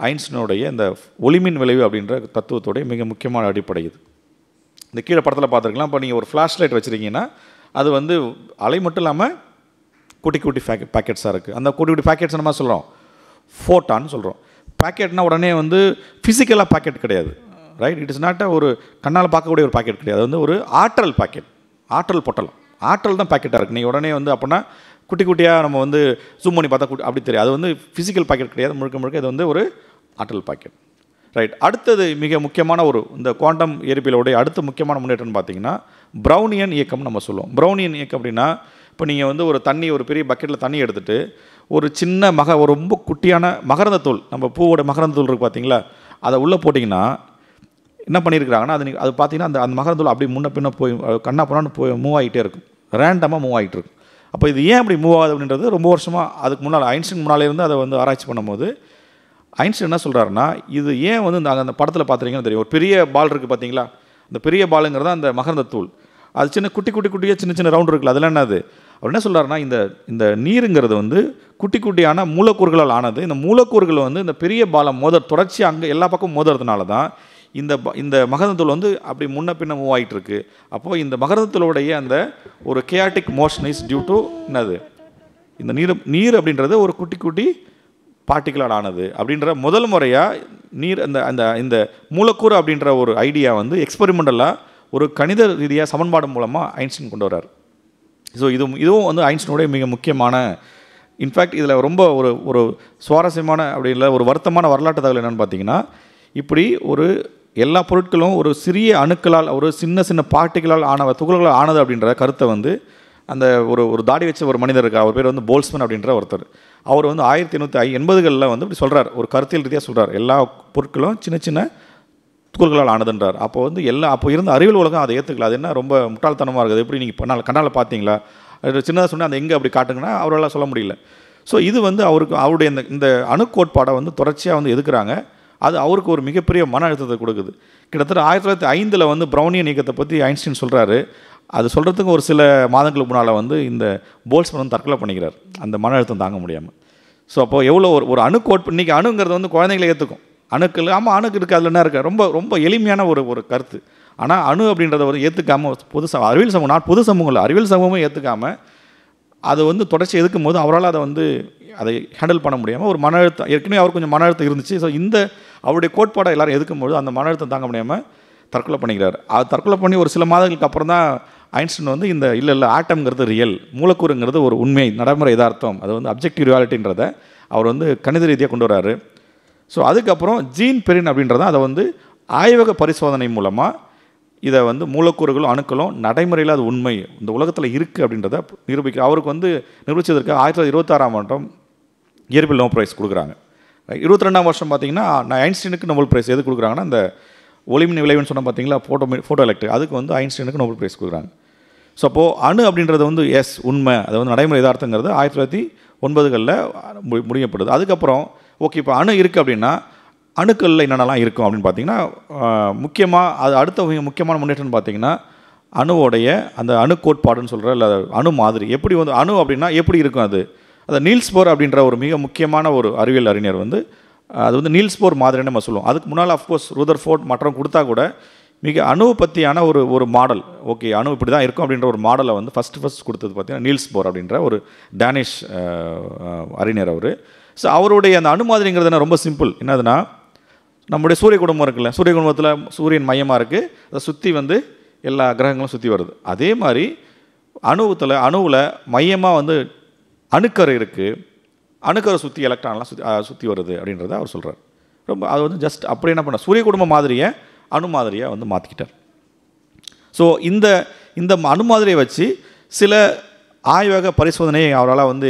ஐன்ஸ்டீனுடைய இந்த ஒளிமின் விளைவு அப்படின்ற தத்துவத்தோடைய மிக முக்கியமான அடிப்படை இது. இந்த கீழே படத்தில் பார்த்துருக்கலாம். இப்போ நீங்கள் ஒரு ஃப்ளாஷ் லைட் வச்சுருக்கீங்கன்னா அது வந்து அலை மட்டும் இல்லாமல் குட்டி குட்டி பேக்கெட்ஸாக இருக்குது. அந்த குட்டி குட்டி பேக்கெட்ஸ் நம்ம சொல்கிறோம் ஃபோட்டான்னு சொல்கிறோம். பேக்கெட்னால் உடனே வந்து ஃபிசிக்கலாக பேக்கெட் கிடையாது, ரைட்? இட் இஸ் நாட் ஒரு கண்ணால் பார்க்கக்கூடிய ஒரு பேக்கெட் கிடையாது. அது வந்து ஒரு ஆற்றல் பேக்கெட், ஆற்றல் பொட்டலம், ஆற்றல் தான் பேக்கெட்டாக இருக்குது. நீங்கள் உடனே வந்து அப்படின்னா குட்டி குட்டியாக நம்ம வந்து ஜூம் பண்ணி பார்த்தா அப்படி தெரியும். அது வந்து ஃபிசிக்கல் பேக்கெட் கிடையாது, முழுக்க இது வந்து ஒரு ஆற்றல் பேக்கெட், ரைட்? அடுத்தது மிக முக்கியமான இந்த குவாண்டம் இயற்பியலுடைய அடுத்த முக்கியமான முன்னேற்றம்னு பார்த்தீங்கன்னா ப்ரௌனியன் இயக்கம் நம்ம சொல்லுவோம். ப்ரௌனியன் இயக்கம் அப்படின்னா, இப்போ நீங்கள் வந்து ஒரு பெரிய பக்கெட்டில் தண்ணி எடுத்துகிட்டு ஒரு சின்ன ஒரு ரொம்ப குட்டியான மகரந்தத்தூள், நம்ம பூவோட மகரந்தத்தூள் இருக்குது பார்த்தீங்களா, அதை உள்ளே போட்டிங்கன்னா என்ன பண்ணியிருக்கிறாங்கன்னா, அது பார்த்தீங்கன்னா அந்த மகரந்தூள் அப்படி முன்ன பின்ன போய் கண்ணா போனான்னு மூவ் ஆகிட்டே இருக்கும், ரேண்டமாக மூவ் ஆகிட்டு இருக்கும். அப்போ இது ஏன் அப்படி மூவ் ஆகுது அப்படின்றது ரொம்ப வருஷமாக அதுக்கு முன்னால் ஐன்ஸ்டீன் முன்னாலே இருந்து அதை வந்து ஆராய்ச்சி பண்ணும்போது ஐன்ஸ்டீன் என்ன சொல்கிறாருன்னா, இது ஏன் வந்து அந்த படத்தில் பார்த்துருக்கீங்கன்னு தெரியும், ஒரு பெரிய பால் இருக்குது பார்த்தீங்களா, அந்த பெரிய பாலுங்கிறது அந்த மகரந்தத்தூள், அது சின்ன குட்டியாக சின்ன ரவுண்ட் இருக்குல்ல, அதெல்லாம் என்னது அவர் என்ன சொல்கிறாருன்னா, இந்த நீருங்கிறது வந்து குட்டி குட்டியான மூலக்கூறுகளால் ஆனது. இந்த மூலக்கூறுகள் வந்து இந்த பெரிய பாலம் தொடர்ச்சி அங்கே எல்லா பக்கமும் மோதுறதுனால தான் இந்த மகரந்தத்தூள் வந்து அப்படி முன்ன பின்ன மூவ் ஆகிட்டு இருக்கு. அப்போது இந்த மகரந்தத்தூளுடைய அந்த ஒரு chaotic motion is due to என்னது, இந்த நீர் அப்படின்றது ஒரு குட்டி பார்ட்டிகளால் ஆனது அப்படின்ற முதல் முறையாக நீர் இந்த மூலக்கூறு அப்படின்ற ஒரு ஐடியா வந்து எக்ஸ்பெரிமெண்டலாக ஒரு கணித ரீதியாக சமன்பாடு மூலமாக ஐன்ஸ்டீன் கொண்டு வர்றார். ஸோ இதுவும் வந்து ஐன்ஸ்டீனுடைய மிக முக்கியமான, இன்ஃபேக்ட் இதில் ரொம்ப ஒரு சுவாரஸ்யமான அப்படி இல்லை ஒரு வருத்தமான வரலாற்று தகவல் என்னென்னு பார்த்தீங்கன்னா, இப்படி எல்லா பொருட்களும் ஒரு சிறிய அணுக்களால் ஒரு சின்ன பார்ட்டிகளால் துகள்களால் ஆனது அப்படின்ற கருத்தை வந்து அந்த ஒரு தாடி வச்ச ஒரு மனிதர் இருக்கார், அவர் பேர் வந்து போல்ஸ்மேன் அப்படின்ற ஒருத்தர். அவர் வந்து 1880களில் வந்து இப்படி சொல்கிறார், ஒரு கருத்தியல் ரீதியாக சொல்கிறார், எல்லா பொருட்களும் சின்ன துகள்களால் ஆனதுன்றார். அப்போ வந்து அப்போ இருந்த அறிவியல் உலகம் அதை ஏற்றுக்கல. அது என்ன ரொம்ப முட்டாள்தனமாக இருக்குது, எப்படி நீங்கள் கண்ணால் பார்த்தீங்களா, சின்னதாக சொன்னால் அந்த எங்கே அப்படி காட்டுங்கன்னா அவரால் சொல்ல முடியல. ஸோ இது வந்து அவருடைய இந்த அணுக்கோட்பாடை வந்து தொடர்ச்சியாக வந்து எதுக்குறாங்க. அது அவருக்கு ஒரு மிகப்பெரிய மன அழுத்தத்தை கொடுக்குது. கிட்டத்தட்ட 1905 வந்து ப்ரௌனியன் இயக்கத்தை பற்றி ஐன்ஸ்டீன் சொல்கிறாரு. அது சொல்கிறதுக்கு ஒரு சில மாதங்களுக்கு முன்னால் வந்து இந்த போல்ஸ்மேன் வந்து தற்கொலை பண்ணிக்கிறார், அந்த மன அழுத்தம் தாங்க முடியாமல். ஸோ அப்போது எவ்வளோ ஒரு அணுக்கோட்பு, இன்றைக்கி அணுங்கிறது வந்து குழந்தைங்களை ஏற்றுக்கும், அணுக்கள் ஆமாம் அணுக்கு இருக்குது, அதில் என்ன இருக்குது, ரொம்ப எளிமையான ஒரு கருத்து. ஆனால் அணு அப்படின்றத ஒரு ஏற்றுக்காமல் அறிவியல் சமூகம், பொது சமூகங்கள் அறிவியல் சமூகமே ஏற்றுக்காமல் அது வந்து தொடர்ச்சி எதுக்கும் போது அவரால் அதை ஹேண்டில் பண்ண முடியாமல் ஒரு மன அழுத்தம், ஏற்கனவே அவருக்கு கொஞ்சம் மன அழுத்தம் இருந்துச்சு. ஸோ அவருடைய கோட்பாடை எல்லோரும் எதுக்கும்போது அந்த மன அழுத்தம் தாங்க முடியாமல் தற்கொலை பண்ணிக்கிறார். அது தற்கொலை பண்ணி ஒரு சில மாதங்களுக்கு அப்புறம் தான் ஐன்ஸ்டீன் வந்து இல்லை ஆட்டம்ங்கிறது ரியல், மூலக்கூறுங்கிறது ஒரு உண்மை நடைமுறை யதார்த்தம், அது வந்து அப்ஜெக்டிவ் ரியாலிட்டின்றதை அவர் வந்து கணித ரீதியாக கொண்டு வராரு. ஸோ அதுக்கப்புறம் ஜீன் பெரின் அப்படின்றத அதை வந்து ஆய்வக பரிசோதனை மூலமாக இதை வந்து மூலக்கூறுகளும் அணுக்களும் நடைமுறையில் அது உண்மை இந்த உலகத்தில் இருக்குது அப்படின்றத நிரூபிக்க அவருக்கு வந்து நிரூபித்ததற்கு 1926ஆம் இயற்பியல் நோபல் பிரைஸ் கொடுக்குறாங்க. 22ஆம் வருஷம் பார்த்தீங்கன்னா ஐன்ஸ்டீனுக்கு நோபல் பிரைஸ் எது கொடுக்குறாங்கன்னா இந்த ஒளிமின் விளைவுன்னு சொன்னால் பார்த்தீங்களா ஃபோட்டோ எலக்ட்ரிக், அதுக்கு வந்து ஐன்ஸ்டீனுக்கு நோபல் பிரைஸ் கொடுக்குறாங்க. ஸோ அப்போது அணு அப்படின்றது வந்து உண்மை, அது வந்து நடைமுறை யதார்த்தங்கிறது 1990களில் முடியப்படுது. அதுக்கப்புறம் ஓகே இப்போ அணு இருக்குது அப்படின்னா அணுக்களில் என்னென்னலாம் இருக்கும் அப்படின்னு பார்த்தீங்கன்னா முக்கியமாக அது அடுத்த முக்கியமான முன்னேற்றம்னு பார்த்தீங்கன்னா அணுவோடைய அந்த அணு கோட்பாடுன்னு சொல்கிற இல்லை அணு மாதிரி எப்படி வந்து அணு அப்படின்னா எப்படி இருக்கும் அது நீல்ஸ் போர் அப்படின்ற ஒரு மிக முக்கியமான ஒரு அறிவியல் அறிஞர் வந்து அது வந்து நீல்ஸ் போர் மாதிரின்னு நம்ம சொல்லுவோம். அதுக்கு முன்னால் அஃப்கோர்ஸ் ரூதர்ஃபோர்ட் மற்றும் கொடுத்தா கூட மிக அணுவை பற்றியான ஒரு மாடல், ஓகே அணு இப்படி தான் இருக்கும் அப்படின்ற ஒரு மாடலை வந்து ஃபஸ்ட் கொடுத்தது பார்த்தீங்கன்னா நீல்ஸ் போர் அப்படின்ற ஒரு டேனிஷ் அறிஞர் அவர். ஸோ அவருடைய அந்த அணு மாதிரிங்கிறது ரொம்ப சிம்பிள். என்னதுன்னா நம்முடைய சூரிய குடும்பம் இருக்குல்ல, சூரிய குடும்பத்தில் சூரியன் மையமாக இருக்குது, அதை சுற்றி வந்து எல்லா கிரகங்களும் சுற்றி வருது. அதே மாதிரி அணுவில் மையமாக வந்து அணுக்கரு இருக்குது, அணுக்கரை சுற்றி எலக்ட்ரான்லாம் சுற்றி வருது அப்படின்றத அவர் சொல்கிறார். ரொம்ப அது வந்து ஜஸ்ட் அப்படி என்ன பண்ண சூரிய குடும்ப மாதிரியை அணு மாதிரியை வந்து மாற்றிக்கிட்டார். ஸோ இந்த அணு மாதிரியை வச்சு சில ஆய்வக பரிசோதனையை அவரால் வந்து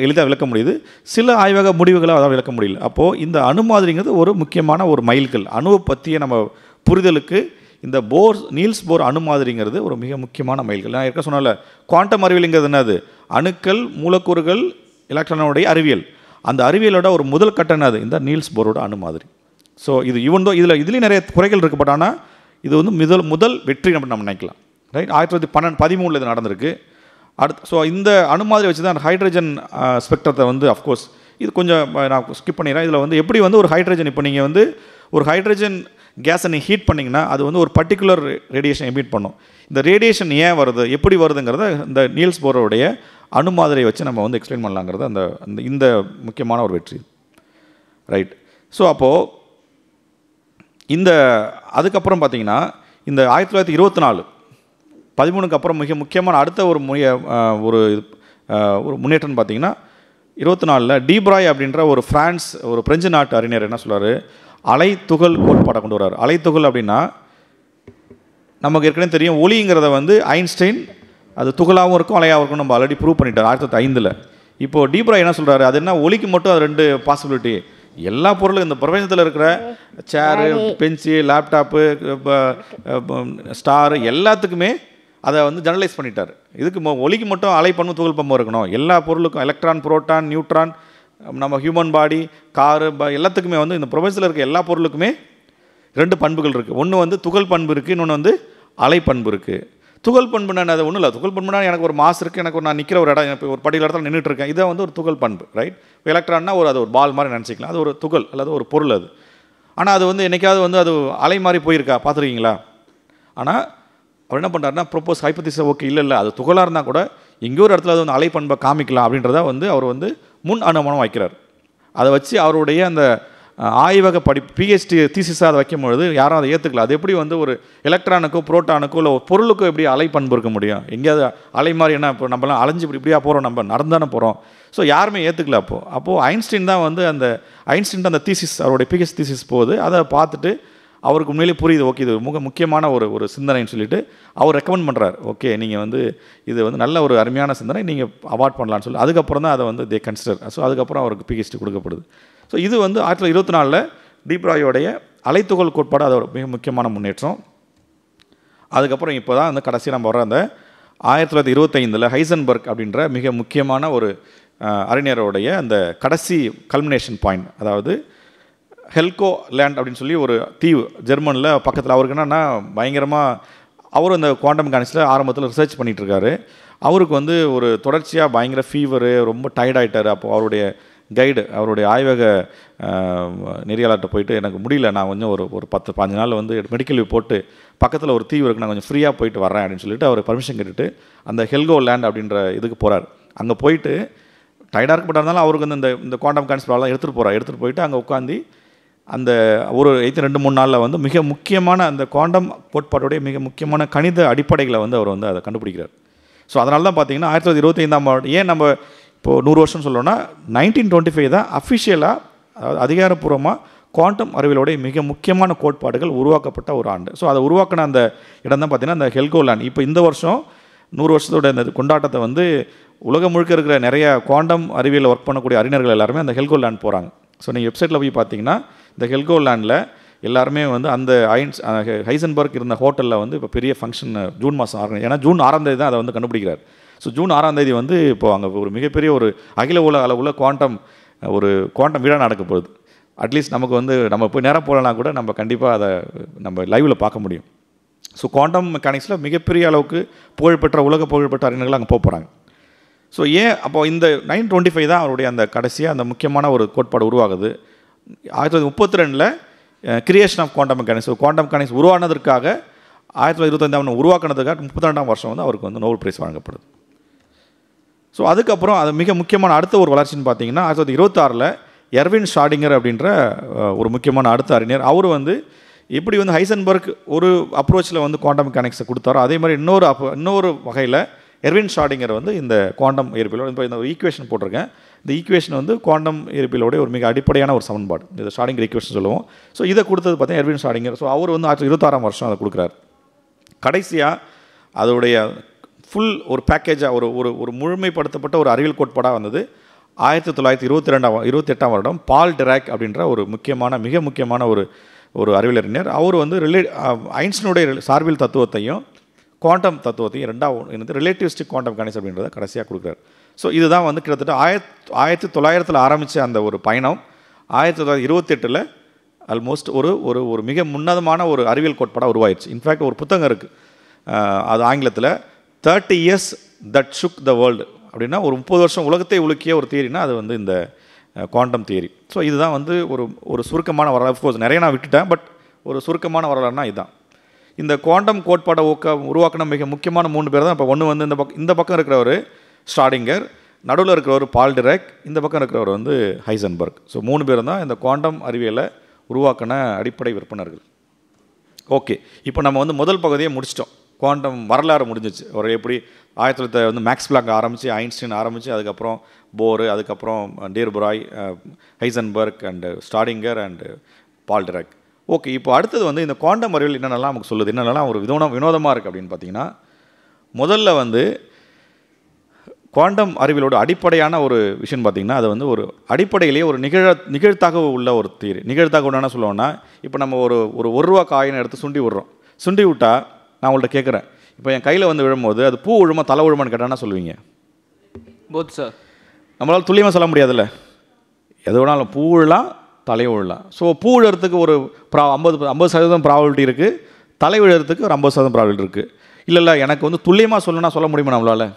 எளிதாக விளக்க முடியுது, சில ஆய்வக முடிவுகளை அவரால் விளக்க முடியல. அப்போது இந்த அணு மாதிரிங்கிறது ஒரு முக்கியமான ஒரு மைல்கல். அணுவை பற்றிய நம்ம புரிதலுக்கு இந்த நீல்ஸ் போர் அணு மாதிரிங்கிறது ஒரு மிக முக்கியமான மைல்கல். நான் ஏற்க சொன்னால குவாண்டம் அறிவியலுங்கிறது என்னது, அணுக்கள் மூலக்கூறுகள் எலக்ட்ரானுடைய அறிவியல். அந்த அறிவியலோட ஒரு முதல் கட்டம் என்னது, இந்த நீல்ஸ் போரோட அணு மாதிரி. ஸோ இது இதுலேயும் நிறைய குறைகள் இருக்குது, பட் ஆனால் இது வந்து முதல் வெற்றி நம்ம நினைக்கலாம். ரைட், 1913 இது நடந்திருக்கு. ஸோ இந்த அணு மாதிரி வச்சு தான் ஹைட்ரஜன் ஸ்பெக்ட்ரத்தை வந்து அஃப்கோர்ஸ் இது கொஞ்சம் நான் ஸ்கிப் பண்ணிடுறேன். இதில் வந்து எப்படி வந்து ஒரு ஹைட்ரஜன், இப்போ நீங்கள் வந்து ஒரு ஹைட்ரஜன் கேஸை நீங்கள் ஹீட் பண்ணிங்கன்னா அது வந்து ஒரு பர்டிகுலர் ரேடியேஷன் எமிட் பண்ணும். இந்த ரேடியேஷன் ஏன் வருது, எப்படி வருதுங்கிறத இந்த நீல்ஸ் போரோடைய அணு மாதிரியை வச்சு நம்ம வந்து எக்ஸ்பிளைன் பண்ணலாங்கிறது இந்த முக்கியமான ஒரு வெற்றி. ரைட். ஸோ அப்போது அதுக்கப்புறம் பார்த்தீங்கன்னா இந்த 1924 அப்புறம் மிக முக்கியமான அடுத்த ஒரு முன்னேற்றம் பார்த்தீங்கன்னா 24 டீப்ராய் அப்படின்ற ஒரு பிரெஞ்சு நாட்டு அறிஞர் என்ன சொல்கிறார், அலைத்துகள் கோட்பாட்டை கொண்டு வர்றார். அலைத்துகள் அப்படின்னா நமக்கு ஏற்கனவே தெரியும், ஒளிங்கிறத வந்து ஐன்ஸ்டைன் அது துகளாகவும் இருக்கும் அலையாகவும் இருக்கும் நம்ம ஆல்ரெடி ப்ரூவ் பண்ணிட்டார் 1905. இப்போது டீப்ராய் என்ன சொல்கிறாரு, அது என்ன ஒளிக்கு மட்டும் அது 2 பாசிபிலிட்டி, எல்லா பொருளும் இந்த பிரபஞ்சத்தில் இருக்கிற சேரு, பெஞ்சு, லேப்டாப்பு, ஸ்டாரு எல்லாத்துக்குமே அதை வந்து ஜெனரலைஸ் பண்ணிட்டார். இதுக்கு ஒளிக்கு மட்டும் அலை பண்பு துகள் பண்பு இருக்கணும், எல்லா பொருளுக்கும் எலக்ட்ரான், புரோட்டான், நியூட்ரான், நம்ம ஹியூமன் பாடி, காரு, எல்லாத்துக்குமே வந்து இந்த பிரபஞ்சத்தில் இருக்க எல்லா பொருளுக்குமே 2 பண்புகள் இருக்குது. ஒன்று வந்து துகள் பண்பு இருக்குது, இன்னொன்று வந்து அலை பண்பு இருக்குது. துகள் பண்புனா அது ஒன்றும் இல்லை, துகள் பண்புனா எனக்கு ஒரு மாஸ் இருக்குது, எனக்கு நான் நிற்கிற ஒரு இடம், இப்போ ஒரு பர்டிகுலர் இடத்துல நின்றுட்டு இருக்கேன், இதை வந்து ஒரு துகள் பண்பு. ரைட். எலக்ட்ரான்னா அது ஒரு பால் மாதிரி நினச்சிக்கலாம், அது ஒரு துகள் அல்லது ஒரு பொருள் அது. ஆனால் அது வந்து என்றைக்காவது வந்து அது அலை மாதிரி போயிருக்கா பார்த்துருக்கீங்களா? ஆனால் அவர் என்ன பண்ணுறாருன்னா ப்ரோப்போஸ் ஹைப்போதீசிஸ், ஓகே இல்லை அது துகளாக இருந்தால் கூட எங்கேயோ ஒரு இடத்துல அது வந்து அலை பண்பை காமிக்கலாம் அப்படின்றத வந்து அவர் வந்து முன் அனுமானம் வைக்கிறார். அதை வச்சு அவருடைய அந்த ஆய்வக பிஹெச்டி தீசிஸாக அதை வைக்கும்பொழுது யாரும் அதை ஏற்றுக்கல. அது எப்படி வந்து ஒரு எலக்ட்ரானுக்கோ புரோட்டானுக்கோ இல்லை ஒரு பொருளுக்கோ எப்படி அலை பண்பு இருக்க முடியும், எங்கேயாவது அலை மாதிரி என்ன, இப்போ நம்மளாம் அலைஞ்சு இப்படியா போகிறோம், நம்ம நடந்தானே போகிறோம். ஸோ யாருமே ஏற்றுக்கல. அப்போது ஐன்ஸ்டீன் தான் வந்து அந்த தீசிஸ், அவருடைய பிஹெச்டி தீசிஸ் போகுது, அதை பார்த்துட்டு அவருக்கு உண்மையிலே புரியுது, ஓகே இது முக்கியமான ஒரு சிந்தனைன்னு சொல்லிட்டு அவர் ரெக்கமெண்ட் பண்ணுறார். ஓகே நீங்கள் வந்து இது வந்து நல்ல ஒரு அருமையான சிந்தனை, நீங்கள் அவார்ட் பண்ணலான்னு சொல்லி அதுக்கப்புறம் தான் அதை வந்து தே கன்சிடர். ஸோ அதுக்கப்புறம் அவருக்கு பிஹெச்டி கொடுக்கப்படுது. ஸோ இது வந்து 1924 டீப்ராயோடைய அலைத்துகள் கோட்பாடு, அது ஒரு மிக முக்கியமான முன்னேற்றம். அதுக்கப்புறம் இப்போ தான் வந்து கடைசி நம்ம வர அந்த 1925 ஹைசன்பர்க் அப்படின்ற மிக முக்கியமான ஒரு அறிஞருடைய அந்த கடைசி கல்மினேஷன் பாயிண்ட், அதாவது ஹெல்கோ லேண்ட் அப்படின்னு சொல்லி ஒரு தீவு ஜெர்மனில் பக்கத்தில். அவருக்கு என்னென்னா பயங்கரமாக அவரும் இந்த குவாண்டம் மெக்கானிக்ஸில் ஆரம்பத்தில் ரிசர்ச் பண்ணிகிட்ருக்காரு. அவருக்கு வந்து ஒரு தொடர்ச்சியாக பயங்கர ஃபீவரு, ரொம்ப டயர்டாயிட்டார். அப்போது அவருடைய கைடு, அவருடைய ஆய்வக நெறியாளர்கிட்ட போயிட்டு எனக்கு முடியல, நான் கொஞ்சம் ஒரு 10-15 நாள் வந்து மெடிக்கல் லீவ் போட்டு பக்கத்தில் ஒரு தீவு இருக்குது, நான் கொஞ்சம் ஃப்ரீயாக போயிட்டு வரேன் அப்படின்னு சொல்லிட்டு அவர் பர்மிஷன் கேட்டுட்டு அந்த ஹெல்கோ லேண்ட் அப்படின்ற இதுக்கு போகிறார். அங்கே போயிட்டு டயர்டாக இருக்கப்பட்டாலும் அவருக்கு வந்து இந்த குவாண்டம் மெக்கானிக்ஸ் ப்ராப்ளம் எடுத்துகிட்டு போயிட்டு அங்கே உட்காந்து அந்த ஒரு 2-3 நாளில் வந்து மிக முக்கியமான அந்த குவாண்டம் கோட்பாட்டுடைய மிக முக்கியமான கணித அடிப்படைகளை வந்து அவர் வந்து அதை கண்டுபிடிக்கிறார். ஸோ அதனால தான் பார்த்தீங்கன்னா 1925 ஏன் நம்ம இப்போது 100 வருஷம் சொல்லணும்னா 1925 தான் அஃபிஷியலாக, அதாவது அதிகாரப்பூர்வமாக குவாண்டம் அறிவியலோடைய மிக முக்கியமான கோட்பாடுகள் உருவாக்கப்பட்ட ஒரு ஆண்டு. ஸோ அதை உருவாக்கின அந்த இடம் தான் பார்த்தீங்கன்னா அந்த ஹெல்கோ லேண்ட். இப்போ இந்த வருஷம் 100 வருஷத்தோட இந்த கொண்டாட்டத்தை வந்து உலகம் முழுக்க இருக்கிற நிறைய குவாண்டம் அறிவியல் ஒர்க் பண்ணக்கூடிய அறிஞர்கள் எல்லாருமே அந்த ஹெல்கோ லேண்ட் போகிறாங்க. ஸோ நீங்கள் வெப்சைட்டில் போய் பார்த்தீங்கன்னா இந்த ஹெல்கோலேண்டில் எல்லாருமே வந்து அந்த ஹைசன்பர்க் இருந்த ஹோட்டலில் வந்து இப்போ பெரிய ஃபங்க்ஷன் ஜூன் மாதம் ஆரம்பி, ஏன்னா ஜூன் 6ஆம் தேதி தான் அதை வந்து கண்டுபிடிக்கிறார். ஸோ ஜூன் 6ஆம் தேதி வந்து இப்போது அங்கே ஒரு மிகப்பெரிய ஒரு அகில உலக அளவில் குவாண்டம் விழா நடக்க போகுது. அட்லீஸ்ட் நமக்கு வந்து நம்ம போய் நேரம் போகலனா கூட நம்ம கண்டிப்பாக அதை நம்ம லைவில் பார்க்க முடியும். ஸோ குவாண்டம் மெக்கானிக்ஸில் மிகப்பெரிய அளவுக்கு உலக புகழ்பெற்ற அறிஞர்கள் அங்கே போகிறாங்க. ஸோ ஏன் அப்போ இந்த 925 தான் அவருடைய அந்த கடைசியாக அந்த முக்கியமான ஒரு கோட்பாடு உருவாகுது. 1932 creation of quantum mechanics. Quantum mechanics உருவானதற்காக 1925 உருவாக்கினதுக்காக 32ஆம் வருஷம் வந்து அவருக்கு வந்து நோபல் பிரைஸ் வழங்கப்படுது. ஸோ அதுக்கப்புறம் அது மிக முக்கியமான அடுத்த ஒரு வளர்ச்சின்னு பார்த்தீங்கன்னா 1926 எர்வின் ஷாடிங்கர் அப்படின்ற ஒரு முக்கியமான அடுத்த அறிஞர். அவர் வந்து எப்படி வந்து ஹைசன்பர்க் ஒரு அப்ரோச்சில் வந்து குவாண்டம் மெக்கானிக்ஸை கொடுத்தாரோ அதே மாதிரி இன்னொரு வகையில் எர்வின் ஷாடிங்கர் வந்து இந்த குவாண்டம் இயற்பியலோட இப்போ இந்த ஈக்குவேஷன் போட்டிருக்கேன். இந்த ஈக்குவேஷன் வந்து குவாண்டம் இயற்பியலோடைய ஒரு மிக அடிப்படையான ஒரு சமன்பாடு, இந்த ஷாடிங்கர் ஈக்குவேஷன் சொல்லுவோம். ஸோ இதை கொடுத்தது பார்த்தீங்கன்னா எர்வின் ஷாடிங்கர். ஸோ அவர் வந்து 1926ஆம் வருஷம் அதை கொடுக்குறாரு. கடைசியாக அதோடைய ஃபுல் ஒரு பேக்கேஜாக ஒரு முழுமைப்படுத்தப்பட்ட ஒரு அறிவியல் கோட்பாடாக வந்தது 1928ஆம் வருடம் பால் டிராக் அப்படின்ற ஒரு மிக முக்கியமான ஒரு அறிவியலறிஞர். அவர் வந்து ஐன்ஸ்டீனுடைய சார்பியல் தத்துவத்தையும் குவாண்டம் தத்துவத்தையும் ரெண்டாவது ரிலேட்டிவிஸ்டிக் குவாண்டம் மெக்கானிக்ஸ் அப்படின்றத கடைசியாக கொடுக்குறாரு. ஸோ இதுதான் வந்து கிட்டத்தட்ட 1900 ஆரம்பித்த அந்த ஒரு பயணம் 1928 ஆல்மோஸ்ட் ஒரு மிக முன்னதமான ஒரு அறிவியல் கோட்பாடாக உருவாயிடுச்சு. இன்ஃபேக்ட் ஒரு புத்தகம் இருக்குது, அது ஆங்கிலத்தில் 30 years that shook the world அப்படின்னா ஒரு 30 வருஷம் உலகத்தை உலுக்கிய ஒரு தியரினா அது வந்து இந்த குவாண்டம் தியரி. ஸோ இதுதான் வந்து ஒரு சுருக்கமான வரலாறு. அஃப்கோர்ஸ் நிறைய நான் விட்டுட்டேன், பட் ஒரு சுருக்கமான வரலாறுனா இதுதான். இந்த குவாண்டம் கோட்பாடை உருவாக்கின மிக முக்கியமான 3 பேர் தான். இப்போ ஒன்று வந்து இந்த பக்கம் இருக்கிறவர் ஷாடிங்கர், நடுவில் இருக்கிறவர் பால் டிராக், இந்த பக்கம் இருக்கிறவர் வந்து ஹைசன்பர்க். ஸோ 3 பேர் தான் இந்த குவாண்டம் அறிவியலை உருவாக்கின அடிப்படை விற்பனர்கள். ஓகே, இப்போ நம்ம வந்து முதல் பகுதியை முடிச்சிட்டோம். குவாண்டம் வரலாறு முடிஞ்சிச்சு. ஒரு எப்படி 1900 வந்து மேக்ஸ் பிளாங்க் ஆரம்பித்து, ஐன்ஸ்டீன் ஆரம்பித்து, அதுக்கப்புறம் போரு, அதுக்கப்புறம் de Broglie, Heisenberg and Schrodinger and Paul Dirac. Okay, இப்போ அடுத்தது வந்து இந்த குவாண்டம் அறிவியல் என்னென்னலாம் நமக்கு சொல்லுது, என்னென்னலாம் ஒரு வினோதமாக இருக்குது அப்படின்னு பார்த்தீங்கன்னா, முதல்ல வந்து குவாண்டம் அறிவியலோட அடிப்படையான ஒரு விஷயம் பார்த்திங்கன்னா, அது வந்து ஒரு அடிப்படையிலேயே ஒரு நிகழ்தகவு உள்ள ஒரு தியரி. நிகழ்தகவு என்ன சொல்லுவோன்னா, இப்போ நம்ம ஒரு ரூபா காயினை எடுத்து சுண்டி விட்டால் நான் உங்கள்கிட்ட கேட்குறேன், இப்போ என் கையில் வந்து விழும்போது அது பூ விழுமா தலை விழுமான்னு கேட்டால் சொல்லுவீங்க? Both sir. நம்மளால் துல்லியமாக சொல்ல முடியாதுல்ல, எது வேணாலும் பூ விழலாம் தலையை விழலாம். ஸோ பூ விழுறதுக்கு ஒரு 50% ப்ராபபிலிட்டி இருக்குது, தலை விழுறதுக்கு ஒரு 50% ப்ராபபிலிட்டி இருக்குது. இல்லை எனக்கு வந்து துல்லியமாக சொல்லணும்னா சொல்ல முடியுமா? நம்மளால்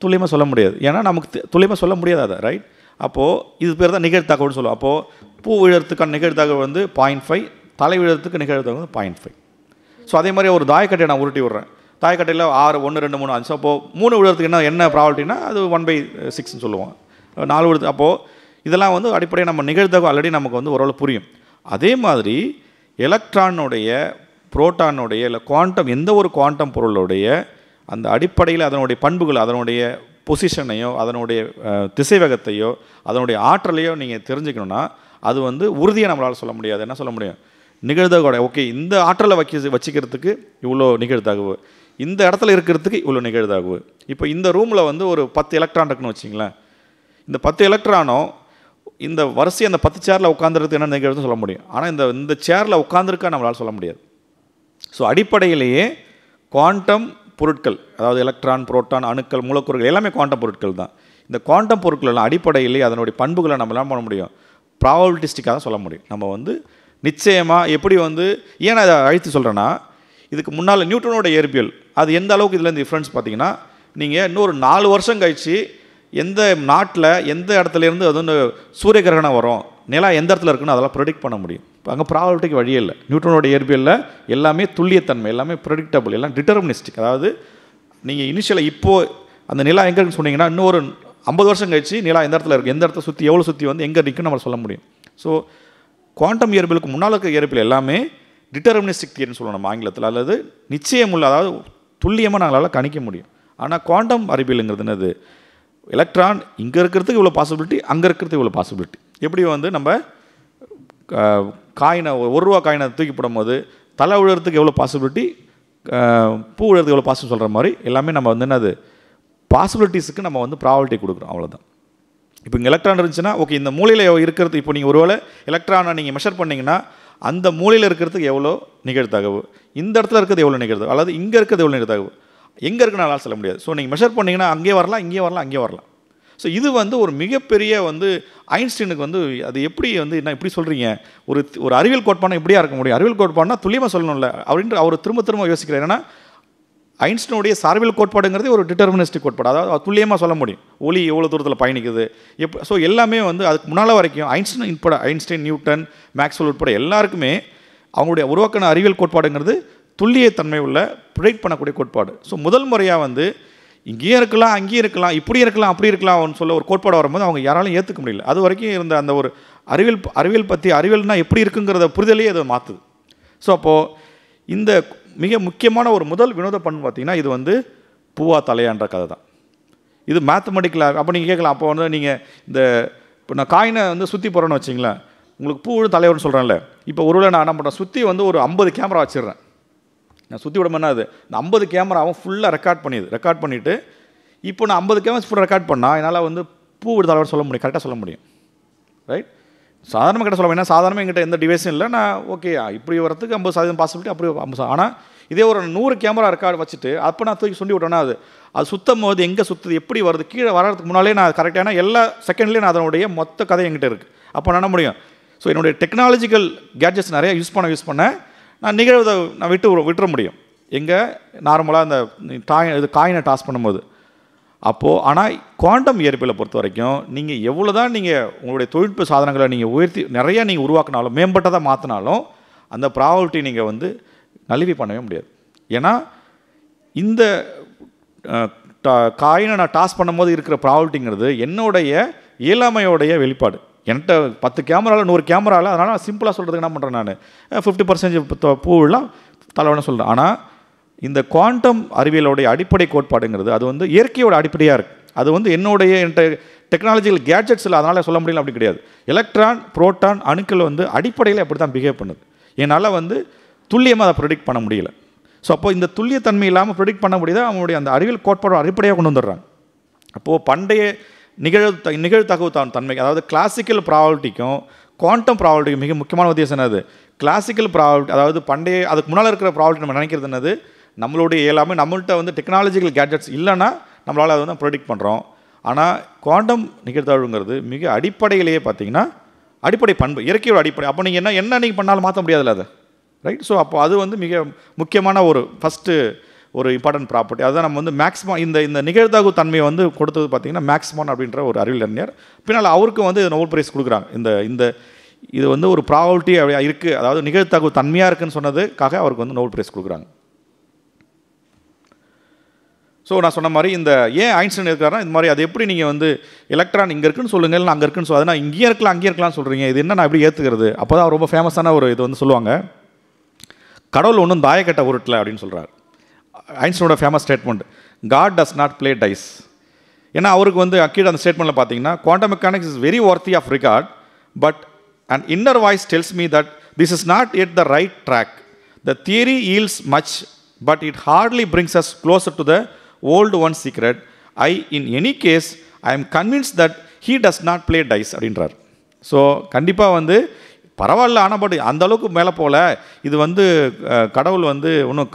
துல்லியமாக சொல்ல முடியாது, ஏன்னா நமக்கு துல்லியமாக சொல்ல முடியாது அதை, ரைட்? அப்போது இது பேர் தான் நிகழ்தகவுன்னு சொல்லுவோம். அப்போது பூ விழுறதுக்கான நிகழ்தகவு வந்து 0.5, தலை விழுறதுக்கு நிகழ்தகவு வந்து 0.5. ஸோ அதே மாதிரி ஒரு தாயக்கட்டையை நான் உருட்டி விட்றேன், தாயக்கட்டையில் 6, 1, 2, 3, 5. அப்போது 3 விழுறதுக்கு என்ன ப்ராபபிலிட்டினா அது 1/6ன்னு சொல்லுவோம். 4 விழுது. அப்போது இதெல்லாம் வந்து அடிப்படையாக நம்ம நிகழ்தகவு ஆல்ரெடி நமக்கு வந்து ஓரளவு புரியும். அதே மாதிரி எலக்ட்ரானுடைய, புரோட்டானுடைய, இல்லை குவாண்டம் எந்த ஒரு குவாண்டம் பொருளுடைய அந்த அடிப்படையில் அதனுடைய பண்புகள், அதனுடைய பொசிஷனையோ, அதனுடைய திசைவேகத்தையோ, அதனுடைய ஆற்றலையோ நீங்கள் தெரிஞ்சுக்கணுன்னா அது வந்து உறுதியாக நம்மளால் சொல்ல முடியாது. என்ன சொல்ல முடியும்? நிகழ்தகவோட ஓகே, இந்த ஆற்றலை வச்சுக்கிறதுக்கு இவ்வளோ நிகழ்தகவு, இந்த இடத்துல இருக்கிறதுக்கு இவ்வளோ நிகழ்தகவு. இப்போ இந்த ரூமில் வந்து ஒரு 10 எலக்ட்ரான் இருக்குன்னு வச்சிங்களேன், இந்த 10 எலக்ட்ரானும் இந்த வரிசை அந்த 10 சேரில் உட்காந்துருக்கு என்ன நிகழ்வுன்னு சொல்ல முடியும். ஆனால் இந்த சேரில் உட்காந்துருக்கா நம்மளால் சொல்ல முடியாது. ஸோ அடிப்படையிலேயே குவாண்டம் பொருட்கள், அதாவது எலக்ட்ரான், புரோட்டான், அணுக்கள், மூலக்கூறுகள் எல்லாமே குவாண்டம் பொருட்கள் தான். இந்த குவாண்டம் பொருட்கள் எல்லாம் அடிப்படையிலேயே அதனுடைய பண்புகளை நம்ம என்ன பண்ண முடியும்? ப்ராபபிலிட்டிஸ்டிக்காக தான் சொல்ல முடியும். நம்ம வந்து நிச்சயமாக எப்படி வந்து ஏன் அதை அழைத்து சொல்கிறேன்னா, இதுக்கு முன்னால் நியூட்டனோட இயற்பியல் அது எந்த அளவுக்கு இதில் டிஃப்ரென்ஸ் பார்த்தீங்கன்னா, நீங்கள் இன்னொரு 4 வருஷம் கழித்து எந்த நாட்டில் எந்த இடத்துலேருந்து அது வந்து சூரிய கிரகணம் வரும், நிலா எந்த இடத்துல இருக்குன்னு அதெல்லாம் ப்ரெடிக்ட் பண்ண முடியும். இப்போ அங்கே ப்ராபபிலிட்டிக்கு வழியே இல்லை. நியூட்டனோட இயற்பியலில் எல்லாமே துல்லியத்தன்மை, எல்லாமே ப்ரெடிக்டபிள், எல்லாம் டிட்டர்மினிஸ்டிக். அதாவது நீங்கள் இனிஷியலாக இப்போது அந்த நிலா எங்கே இருக்குன்னு சொன்னீங்கன்னா, இன்னொரு 50 வருஷம் கழிச்சு நிலா எந்த இடத்துல இருக்குது, எந்த இடத்த சுற்றி எவ்வளோ சுற்றி வந்து எங்கே இருக்குன்னு நம்ம சொல்ல முடியும். ஸோ குவாண்டம் இயற்பியலுக்கு முன்னால் இருக்க இயற்பியல் எல்லாமே டிட்டர்மினிஸ்டிக் தியரின்னு சொல்லணும் நம்ம ஆங்கிலத்தில், அல்லது நிச்சயமுள்ள, அதாவது துல்லியமாக நாங்களால் கணிக்க முடியும். ஆனால் குவாண்டம் அறிவியலுங்கிறது என்னது? எலக்ட்ரான் இங்கே இருக்கிறதுக்கு இவ்வளோ பாசிபிலிட்டி, அங்கே இருக்கிறதுக்கு இவ்வளோ பாசிபிலிட்டி. எப்படி வந்து நம்ம காயினை, 1 ரூபா காயினை தூக்கி போடும்போது தலை விழுறதுக்கு எவ்வளோ பாசிபிலிட்டி, பூ விழுறதுக்கு எவ்வளோ பாசிபிலிட்டி சொல்கிற மாதிரி எல்லாமே நம்ம வந்து என்னது பாசிபிலிட்டிஸுக்கு நம்ம வந்து ப்ராபபிலிட்டி கொடுக்குறோம், அவ்வளோதான். இப்போ இங்கே எலக்ட்ரான் இருந்துச்சுன்னா ஓகே, இந்த மூலையில் இருக்கிறது, இப்போ நீங்கள் ஒருவேளை எலக்ட்ரானை நீங்கள் மெஷர் பண்ணிங்கன்னா அந்த மூலையில் இருக்கிறதுக்கு எவ்வளோ நிகழ்தகவு, இந்த இடத்துல இருக்கிறது எவ்வளோ நிகழ்தகவு, அல்லது இங்கே இருக்கிறது எவ்வளோ நிகழ்தகவு, எங்கே இருக்குன்னு சொல்ல முடியாது. ஸோ நீங்கள் மெஷர் பண்ணிங்கன்னா அங்கேயே வரலாம், இங்கே வரலாம், அங்கே வரலாம். ஸோ இது வந்து ஒரு மிகப்பெரிய வந்து ஐன்ஸ்டீனுக்கு வந்து அது எப்படி வந்து என்ன இப்படி சொல்கிறீங்க, ஒரு அறிவியல் கோட்பாடு எப்படியா இருக்க முடியும், அறிவியல் கோட்பாடுனா துல்லியமாக சொல்லணும்ல அப்படின்ட்டு அவர் திரும்ப யோசிக்கிறார். ஏன்னா ஐன்ஸ்டீனுடைய சார்பியல் கோட்பாடுங்கிறது ஒரு டிட்டர்மினிஸ்டிக் கோட்பாடு, அதாவது துல்லியமாக சொல்ல முடியும் ஒளி எவ்வளோ தூரத்தில் பயணிக்குது ஸோ எல்லாமே வந்து அதுக்கு முன்னால் வரைக்கும் ஐன்ஸ்டைன், நியூட்டன், மேக்ஸ்வெல் உட்பட எல்லாருக்குமே அவங்களுடைய உருவாக்கின அறிவியல் கோட்பாடுங்கிறது துல்லியத்தன்மை உள்ள ப்ரிடிக்ட் பண்ணக்கூடிய கோட்பாடு. ஸோ முதல் முறையாக வந்து இங்கேயும் இருக்கலாம், அங்கேயும் இருக்கலாம், இப்படி இருக்கலாம், அப்படி இருக்கலாம்னு சொல்ல ஒரு கோட்பாடு வரும்போது அவங்க யாராலும் ஏற்றுக்க முடியல. அது வரைக்கும் இருந்த அந்த ஒரு அறிவியல்னா எப்படி இருக்குங்கிறத புரிதலையே அதை மாற்றுது. ஸோ அப்போது இந்த மிக முக்கியமான ஒரு முதல் வினோத பண்பு பார்த்திங்கன்னா இது வந்து பூவா தலையான்ற கதை தான். இது மேத்தமெட்டிக்கலாக அப்போ நீங்கள் கேட்கலாம், அப்போ வந்து நீங்கள் இப்போ நான் காயினை வந்து சுற்றி போகிறேன்னு வச்சிங்களேன், உங்களுக்கு பூ தலைவர்னு சொல்கிறேன்ல, இப்போ ஒருவேளை நான் என்ன பண்ணுறேன், சுற்றி வந்து ஒரு 50 கேமரா வச்சிடுறேன். நான் சுற்றி விடமாதிரி அது இந்த 50 கேமராவும் ஃபுல்லாக ரெக்கார்ட் பண்ணிவிட்டு இப்போ நான் 50 கேமரா ஃபுல்லாக ரெக்கார்ட் பண்ணால் என்னால் வந்து பூ விடு தலைவர் சொல்ல முடியும், கரெக்டாக சொல்ல முடியும், ரைட்? சாதாரணமாக கரெக்டாக சொல்ல முடியும். ஏன்னா சாதாரணமாக எங்கிட்ட எந்த டிவைஸும் இல்லை, நான் ஓகே இப்படி வரத்துக்கு 50% பாசிபிலிட்டி, அப்படி 50. ஆனால் இதே ஒரு 100 கேமரா ரெக்கார்டு வச்சுட்டு அப்போ நான் தூக்கி சொல்லி விட்டேன்னா அது சுத்தம் போது எங்கே சுற்றுது, எப்படி வருது, கீழே வர்றதுக்கு முன்னாலே நான் கரெக்டான எல்லா செகண்ட்லேயும் நான் அதனுடைய மொத்த கதை எங்கிட்ட இருக்குது. அப்போ நான் என்ன முடியும், ஸோ என்னுடைய டெக்னாலஜிக்கல் கேட்ஜெட்ஸ் நிறையா யூஸ் பண்ண நான் நிகழ்வதை நான் விட்டுற முடியும். எங்கே நார்மலாக இந்த காயினை டாஸ் பண்ணும்போது அப்போது. ஆனால் குவாண்டம் இயற்பியலை பொறுத்த வரைக்கும் நீங்கள் எவ்வளோ தான் நீங்கள் உங்களுடைய தொழில்நுட்ப சாதனங்களை நீங்கள் உயர்த்தி நிறையா நீங்கள் உருவாக்கினாலும் மேம்பட்டதாக மாற்றினாலும் அந்த ப்ராபபிலிட்டி நீங்கள் வந்து நலிவி பண்ணவே முடியாது. ஏன்னா இந்த காயினை நான் டாஸ் பண்ணும்போது இருக்கிற ப்ராபபிலிட்டிங்கிறது என்னுடைய இயலாமையோடைய வெளிப்பாடு. என்கிட்ட 10 கேமராவில் 100 கேமராவில், அதனால் நான் சிம்பிளாக சொல்கிறதுக்கு என்ன பண்ணுறேன், நான் 50% பூவெல்லாம் தலைவன்னு சொல்கிறேன். ஆனால் இந்த குவாண்டம் அறிவியலோடைய அடிப்படை கோட்பாடுங்கிறது அது வந்து இயற்கையோட அடிப்படையாக இருக்குது. அது வந்து என்கிட்ட டெக்னாலஜிக்கல் கேட்ஜெட்ஸில் அதனால் சொல்ல முடியல, அப்படி கிடையாது. எலக்ட்ரான், புரோட்டான், அணுக்கள் வந்து அடிப்படையில் அப்படி தான் பிஹேவ் பண்ணுது. என்னால் வந்து துல்லியமாக அதை ப்ரெடிக்ட் பண்ண முடியல. ஸோ அப்போது இந்த துல்லியத்தன்மை இல்லாமல் ப்ரெடிக்ட் பண்ண முடியுது அவங்களுடைய அந்த அறிவியல் கோட்பாடு அடிப்படையாக கொண்டு வந்துடுறாங்க. அப்போது பண்டைய நிகழ்தகவு தன்மை, அதாவது கிளாசிக்கல் ப்ராபபிலிட்டிக்கும் குவாண்டம் ப்ராபபிலிட்டிக்கும் மிக முக்கியமான வித்தியாசம் என்னது, கிளாசிக்கல் ப்ராபபிலிட்டி அதாவது அதுக்கு முன்னால் இருக்கிற ப்ராபபிலிட்டி நம்ம நினைக்கிறது என்னது, நம்மளுடைய எல்லாமே நம்மள்கிட்ட வந்து டெக்னாலஜிக்கல் கேட்ஜெட்ஸ் இல்லைன்னா நம்மளால் அதை வந்து ப்ரெடிக்ட் பண்ணுறோம். ஆனால் குவாண்டம் நிகழ்தகவுங்கிறது மிக அடிப்படையிலேயே பார்த்தீங்கன்னா அடிப்படை பண்பு, இயற்கையோட அடிப்படை. அப்போ நீங்கள் என்ன நீங்கள் பண்ணாலும் மாற்ற முடியாதுல்ல அது, ரைட்? ஸோ அப்போ அது வந்து மிக முக்கியமான ஃபஸ்ட்டு ஒரு இம்பார்ட்டன்ட் ப்ராப்பர்ட்டி. அதுதான் நம்ம வந்து மேக்ஸிமம் இந்த நிகழ்தகவு தன்மையை வந்து கொடுத்தது பார்த்திங்கன்னா மேக்ஸிமான் அப்படின்ற ஒரு அறிவியல் அறிஞர். பின்னால் அவருக்கு வந்து நோபல் பிரைஸ் கொடுக்குறாங்க. இது வந்து ஒரு ப்ராபபிலிட்டி இருக்குது, அதாவது நிகழ்தகவு தன்மையாக இருக்குன்னு சொன்னதுக்காக அவருக்கு வந்து நோபல் பிரைஸ் கொடுக்குறாங்க. ஸோ நான் சொன்ன மாதிரி ஏன் ஐன்ஸ்டைன் இருக்காருன்னா இந்த மாதிரி அது எப்படி நீங்கள் வந்து எலக்ட்ரான் இங்கே இருக்குன்னு சொல்லுங்கள், இல்லை அங்கே இருக்குன்னு சொல்லுங்கள், நான் இங்கேயே இருக்கலாம் அங்கேயே இருக்கலாம்னு சொல்கிறீங்க, இது என்ன நான் எப்படி ஏற்றுக்கிறது? அப்போ தான் ரொம்ப ஃபேமஸான ஒரு இது வந்து சொல்லுவாங்க, கடவுள் ஒன்றும் தாயக்கட்டை உருட்டலை அப்படின்னு சொல்கிறார். ஐன்ஸ்டைனோட famous statement, God does not play dice. ஏன்னா அவருக்கு வந்து கீழே அந்த ஸ்டேட்மெண்ட்டில் பார்த்தீங்கன்னா quantum mechanics is very worthy of regard but an inner voice tells me that this is not yet the right track. The theory yields much but it hardly brings us closer to the old one's secret. In any case I am convinced that he does not play dice அப்படின்றார். So கண்டிப்பாக வந்து பரவாயில்ல, ஆனால் but அந்த அளவுக்கு மேலே போகல, இது வந்து கடவுள் வந்து ஒன்றும்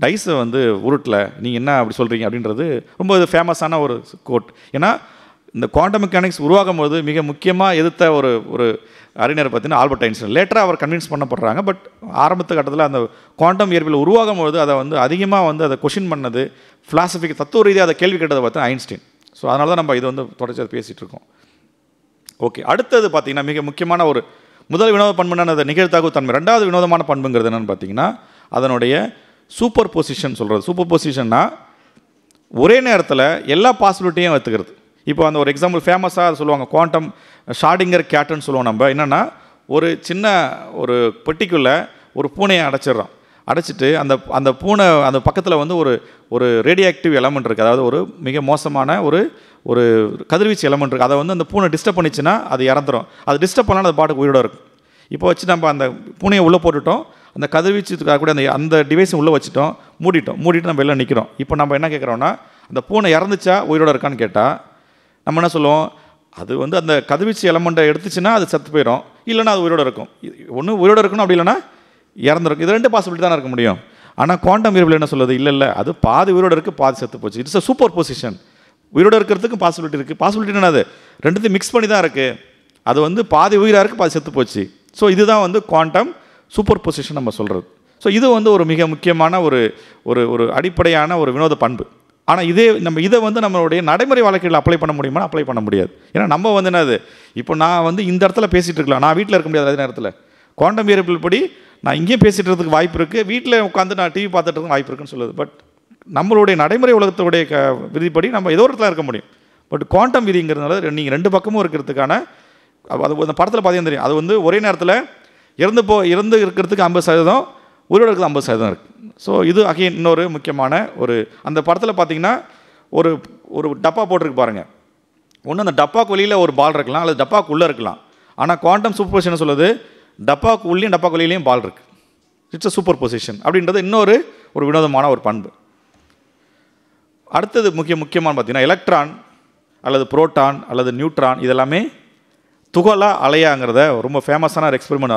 டைஸை வந்து உருட்டலை, நீங்கள் என்ன அப்படி சொல்கிறீங்க அப்படின்றது ரொம்ப ஃபேமஸான ஒரு கோட். ஏன்னா இந்த குவாண்டம் மெக்கானிக்ஸ் உருவாகும் போது மிக முக்கியமாக எதிர்த்த ஒரு அறிஞர் பார்த்தீங்கன்னா ஆல்பர்ட் ஐன்ஸ்டைன். லேட்டராக அவர் கன்வின்ஸ் பண்ணப்படுறாங்க. பட் ஆரம்பத்து கட்டத்தில் அந்த குவாண்டம் இயற்பியல் உருவாகும் போது அதை வந்து அதிகமாக வந்து அதை கொஷின் பண்ணது, ஃபிலாசபிக் தத்துவ ரீதியாக அதை கேள்வி கேட்டதை பார்த்தா ஐன்ஸ்டைன். ஸோ அதனால தான் நம்ம இது வந்து தொடர்ச்சியாக பேசிகிட்டு இருக்கோம். ஓகே, அடுத்தது பார்த்திங்கன்னா மிக முக்கியமான முதல் வினோத பண்புனா அந்த நிகழ்தகவு தன்மை. ரெண்டாவது வினோதமான பண்புங்கிறது என்னென்னு பார்த்தீங்கன்னா அதனுடைய சூப்பர் பொசிஷன் சொல்கிறது. சூப்பர் பொசிஷன்னா ஒரே நேரத்தில் எல்லா பாசிபிலிட்டியும் எடுத்துக்கிறது. இப்போ அந்த ஒரு எக்ஸாம்பிள் ஃபேமஸாக அதை சொல்லுவாங்க, குவாண்டம் ஷார்டிங்கர் கேட்டுன்னு சொல்லுவோம். நம்ம என்னென்னா ஒரு சின்ன ஒரு பெட்டிக்குள்ளே ஒரு பூனையை அடைச்சிட்டு அந்த பூனை அந்த பக்கத்தில் வந்து ஒரு ரேடியோ ஆக்டிவ் எலமெண்ட் இருக்குது, அதாவது ஒரு மிக மோசமான ஒரு கதிர்வீச்சு எலமெண்ட் இருக்குது. அதை வந்து அந்த பூனை டிஸ்டர்ப் பண்ணிச்சுன்னா அது இறந்துடும். அது டிஸ்டர்ப் பண்ணாலும் அது பாட்டுக்கு உயிரோடு இருக்கும். இப்போ வச்சு நம்ம அந்த பூனையை உள்ளே போட்டுட்டோம், அந்த கதிர்வீச்சுக்காக கூட அந்த டிவைஸை உள்ளே வச்சுட்டோம், மூடிட்டு நம்ம வெளில நிற்கிறோம். இப்போ நம்ம என்ன கேட்குறோன்னா அந்த பூனை இறந்துச்சா உயிரோடு இருக்கான்னு கேட்டால் நம்ம என்ன சொல்லுவோம், அது வந்து அந்த கதிர்வீச்சு எலமெண்ட்டை எடுத்துச்சுன்னா அது செத்து போயிடும், இல்லைன்னா அது உயிரோடு இருக்கும். ஒன்று உயிரோடு இருக்கணும், அப்படி இல்லைன்னா இறந்துருக்கும். இது 2 பாசிபிலிட்டி தான் இருக்க முடியும். ஆனால் குவாண்டம் இயற்பியல் என்ன சொல்லுது, இல்லை அது பாதி உயிரோடு இருக்குது, பாதி செத்து போச்சு. It's a super position. உயிரோடு இருக்கிறதுக்கு பாசிபிலிட்டி இருக்குது. பாசிபிலிட்டி என்னது, ரெண்டுத்தையும் மிக்ஸ் பண்ணி தான் இருக்குது. அது வந்து பாதி உயிராக இருக்குது, பாதி செத்து போச்சு. ஸோ இதுதான் வந்து குவாண்டம் சூப்பர் பொசிஷன் நம்ம சொல்கிறது. ஸோ இது வந்து ஒரு மிக முக்கியமான ஒரு ஒரு ஒரு அடிப்படையான ஒரு வினோத பண்பு. ஆனால் இதை வந்து நம்மளுடைய நடைமுறை வாழ்க்கையில் அப்ளை பண்ண முடியுமா, அப்ளை பண்ண முடியாது. ஏன்னா நம்ம வந்து என்னது, இப்போ நான் வந்து இந்த இடத்துல பேசிகிட்டு இருக்கலாம், நான் வீட்டில் இருக்க முடியாது. அதே நேரத்தில் குவாண்டம் இயற்பியல் படி நான் இங்கேயும் பேசிகிட்டு இருக்கிறதுக்கு வாய்ப்பு இருக்குது, வீட்டில் உட்காந்து நான் டிவி பார்த்துட்டு இருக்க வாய்ப்பு இருக்குன்னு சொல்லுது. பட் நம்மளுடைய நடைமுறை உலகத்துடைய விதிப்படி நம்ம ஏதோ ஒரு இடத்துல இருக்க முடியும். பட் குவாண்டம் விதிங்கிறதுனால நீங்கள் 2 பக்கமும் இருக்கிறதுக்கான, அது அந்த படத்தில் பார்த்தீங்கன்னா தெரியும், அது வந்து ஒரே நேரத்தில் இறந்து இருக்கிறதுக்கு 50%, உயிரோடு இருக்கிறது 50% இருக்குது. ஸோ இது அகைன் இன்னொரு முக்கியமான அந்த படத்தில் பார்த்தீங்கன்னா ஒரு டப்பா போட்டிருக்கு பாருங்கள். ஒன்று அந்த டப்பாக்கு வெளியில் ஒரு பால் இருக்கலாம், அல்லது டப்பாக்கு உள்ளே இருக்கலாம். ஆனால் குவாண்டம் சூப்பர் பொசிஷன் சொல்லுது டப்பாக்கு உள்ளேயும் டப்பாக்கு வெளியிலையும் பால் இருக்குது. இட்ஸ் அ சூப்பர் பொசிஷன் அப்படின்றது இன்னொரு வினோதமான ஒரு பண்பு. அடுத்தது முக்கியமான பார்த்தீங்கன்னா எலக்ட்ரான் அல்லது புரோட்டான் அல்லது நியூட்ரான் இதெல்லாமே துகளா அலையாங்கிறத ரொம்ப ஃபேமஸான ஒரு எக்ஸ்பெரிமெண்ட்.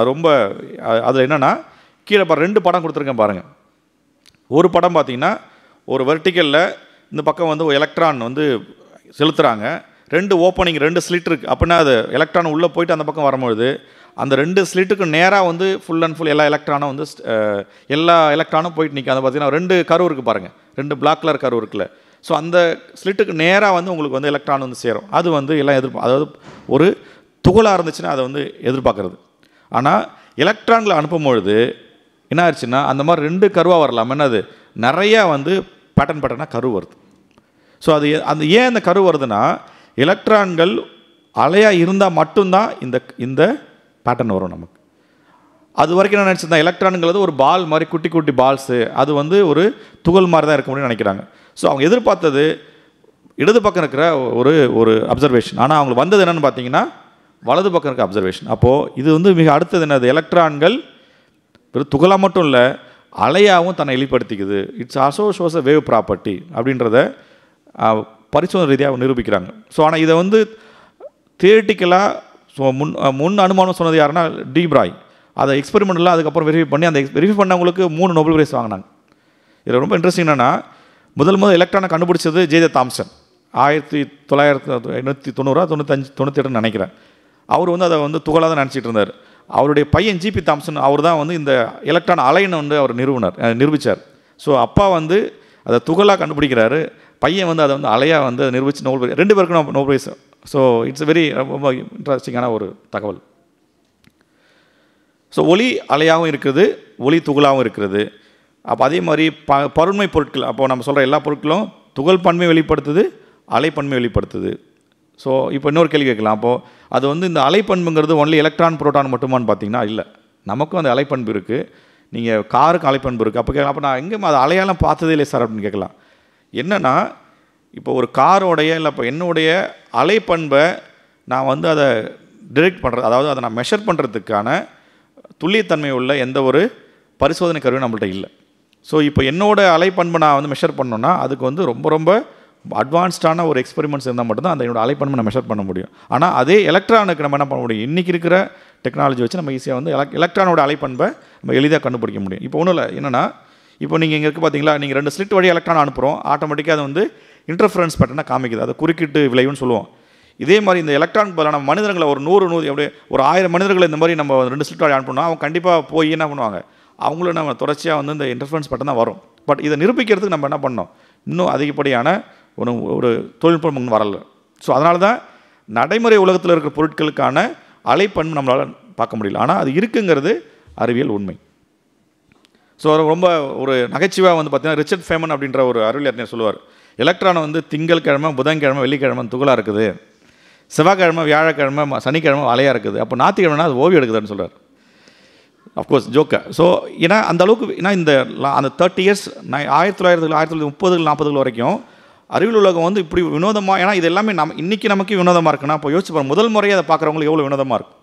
அது என்னென்னா, கீழே 2 படம் கொடுத்துருக்கேன் பாருங்கள். ஒரு படம் பார்த்தீங்கன்னா ஒரு வெர்டிக்கலில் இந்த பக்கம் வந்து ஒரு எலக்ட்ரான் வந்து செலுத்துகிறாங்க. 2 ஓப்பனிங் 2 ஸ்லிட் இருக்குது. அப்படின்னா அது எலக்ட்ரான் உள்ளே போயிட்டு அந்த பக்கம் வரும்பொழுது அந்த 2 ஸ்லிட்டுக்கு நேராக வந்து ஃபுல் அண்ட் ஃபுல் எல்லா எலக்ட்ரானும் போயிட்டு நிற்கும். அதை பார்த்தீங்கன்னா 2 கர்வ் இருக்குது பாருங்கள், 2 பிளாக் கலர் கர்வ் இருக்குல்ல. ஸோ அந்த ஸ்லிட்டுக்கு நேராக வந்து உங்களுக்கு வந்து எலக்ட்ரான் வந்து சேரும். அது வந்து எல்லாம் அதாவது ஒரு துகளாக இருந்துச்சுன்னா அதை வந்து எதிர்பார்க்குறது. ஆனால் எலக்ட்ரான்களை அனுப்பும்பொழுது என்ன ஆயிடுச்சுன்னா அந்த மாதிரி 2 கருவாக வரலாம். என்னது, நிறையா வந்து பேட்டர்னாக கரு வருது. ஸோ அது ஏன் அந்த கரு வருதுன்னா, எலக்ட்ரான்கள் அலையாக இருந்தால் மட்டும்தான் இந்த பேட்டர்ன் வரும் நமக்கு. அது வரைக்கும் என்ன நினச்சிருந்தா, எலக்ட்ரானுங்கிறது ஒரு பால் மாதிரி குட்டி குட்டி பால்ஸு, அது வந்து ஒரு துகள் மாதிரி தான் இருக்க முடியும்னு நினைக்கிறாங்க. ஸோ அவங்க எதிர்பார்த்தது இடது பக்கம் இருக்கிற ஒரு அப்சர்வேஷன். ஆனால் அவங்களுக்கு வந்தது என்னென்னு பார்த்தீங்கன்னா வலது பக்கம் இருக்க அப்சர்வேஷன். அப்போது இது வந்து மிக அடுத்தது என்னது, எலக்ட்ரான்கள் வெறும் துகளாக மட்டும் இல்லை அலையாகவும் தன்னை வெளிப்படுத்திக்குது. It's also shows a wave property அப்படின்றத பரிசோதனை ரீதியாக நிரூபிக்கிறாங்க. ஸோ ஆனால் இதை வந்து தியரிட்டிக்கலாக முன் அனுமானம் சொன்னது யாருன்னா டி பிராய். அதை எக்ஸ்பெரிமெண்ட்லாம் அதுக்கப்புறம் வெரிஃபை பண்ணி அந்த வெரிஃபை பண்ணவங்களுக்கு 3 நோபல் பிரைஸ் வாங்கினாங்க. இதில் ரொம்ப இன்ட்ரெஸ்டிங் என்னென்னா, முதல் எலக்ட்ரானை கண்டுபிடிச்சது ஜே தாம்சன் 1990 நினைக்கிறேன். அவர் வந்து அதை வந்து துகளாக தான் நினச்சிட்டு இருந்தார். அவருடைய பையன் ஜிபி தாம்சன் அவர் தான் வந்து இந்த எலக்ட்ரான் அலைனை வந்து அவர் நிரூபித்தார். ஸோ அப்பா வந்து அதை துகளாக கண்டுபிடிக்கிறாரு, பையன் வந்து அதை வந்து அலையாக வந்து நிரூபித்து நோபல் பிரைஸ் 2 பேருக்கும் Nobel prize. So it's very ரொம்ப இன்ட்ரெஸ்டிங்கான ஒரு தகவல். ஸோ ஒளி அலையாகவும் இருக்குது, ஒளி துகளாகவும் இருக்கிறது. அப்போ அதே மாதிரி பருண்மை பொருட்கள், அப்போது நம்ம சொல்கிற எல்லா பொருட்களும் துகள் பன்மை வெளிப்படுத்துது, அலைப்பன்மை வெளிப்படுத்துது. ஸோ இப்போ இன்னொரு கேள்வி கேட்கலாம், அப்போது அது வந்து இந்த அலைப்பண்புங்கிறது ஒன்லி எலக்ட்ரான் புரோட்டான் மட்டுமான்னு பார்த்தீங்கன்னா இல்லை, நமக்கும் அந்த அலைப்பண்பு இருக்குது. நீங்கள் காருக்கு அலைப்பண்பு இருக்குது. அப்போ கேட்கலாம், அப்போ நான் எங்கே அது அலையாலாம் பார்த்ததே இல்லை சார் அப்படின்னு கேட்கலாம். என்னென்னா, இப்போ ஒரு காரோடைய இல்லை இப்போ என்னுடைய அலைப்பண்பை நான் வந்து அதை டிரெக்ட் பண்ணுறது, அதாவது அதை நான் மெஷர் பண்ணுறதுக்கான துல்லியத்தன்மை உள்ள எந்த ஒரு பரிசோதனை கருவியும் நம்மள்ட்ட இல்லை. ஸோ இப்போ என்னோட அலைப்பண்பை நான் வந்து மெஷர் பண்ணோன்னா அதுக்கு வந்து ரொம்ப ரொம்ப அட்வான்ஸ்டான ஒரு எக்ஸ்பெரிமெண்ட்ஸ் இருந்தால் மட்டும்தான் அந்த என்னோட அலைப்பண்பை நான் மெஷர் பண்ண முடியும். ஆனால் அதே எலக்ட்ரானுக்கு நம்ம என்ன பண்ண முடியும், இன்றைக்கி இருக்கிற டெக்னாலஜி வச்சு நம்ம ஈஸியாக வந்து எலக்ட்ரானோட அலைப்பண்பை நம்ம எளிதாக கண்டுபிடிக்க முடியும். இப்போ ஒன்றும் இல்லை, என்னென்னா இப்போ நீங்கள் இங்கே இருக்குது பார்த்தீங்களா, நீங்கள் 2 ஸ்லிட் வழி எலக்ட்ரான் அனுப்புகிறோம், ஆட்டோமேட்டிக்காக அது வந்து இன்டர்ஃபரன்ஸ் பேட்டர்னாக காமிக்குது, அதை குறுக்கிட்டு விளைவுன்னு சொல்லுவோம். இதே மாதிரி இந்த எலக்ட்ரான் பதிலாக நம்ம மனிதர்களை ஒரு 100 அப்படியே ஒரு 1000 மனிதர்களை இந்த மாதிரி நம்ம 2 ஸ்லிட் வழி அனுப்பணும், அவங்க கண்டிப்பாக போய் என்ன பண்ணுவாங்க, அவங்களும் நம்ம தொடர்ச்சியாக வந்து இந்த இன்டர்ஃபரன்ஸ் பேட்டர்ன் தான் வரும். பட் இதை நிரூபிக்கிறதுக்கு நம்ம என்ன பண்ணோம், இன்னும் அதிகப்படியான ஒரு தொழில்நுட்பம் இன்னும் வரல. ஸோ அதனால தான் நடைமுறை உலகத்தில் இருக்கிற பொருட்களுக்கான அலைப்பண்பு நம்மளால் பார்க்க முடியல. ஆனால் அது இருக்குங்கிறது அறிவியல் உண்மை. ஸோ ரொம்ப ஒரு நகைச்சுவாக வந்து பார்த்தீங்கன்னா ரிச்சர்ட் ஃபேமன் அப்படின்ற ஒரு அறிவியல் அறிஞர் சொல்லுவார், எலக்ட்ரான் வந்து திங்கள்கிழமை, புதன்கிழமை, வெள்ளிக்கிழமை துகளாக இருக்குது, செவ்வாய்க்கிழமை, வியாழக்கிழமை, சனிக்கிழமை அலையாக இருக்குது, அப்போ ஞாயிற்றுக்கிழமைனா அது ஓவியம் எடுக்குதுன்னு சொல்கிறார். அஃப்கோர்ஸ் ஜோக்கா. ஸோ ஏன்னா அந்த அளவுக்கு, ஏன்னா அந்த 30 இயர்ஸ் 1930 40 வரைக்கும் அறிவியல் உலகம் வந்து இப்படி வினோதமாக, ஏன்னா இது எல்லாமே இன்றைக்கி நமக்கு வினோதமாக இருக்குன்னா அப்போ யோசிச்சு பாருங்கள், முதல் முறையை அதை பார்க்குறவங்களுக்கு எவ்வளோ வினோதமாக இருக்கும்.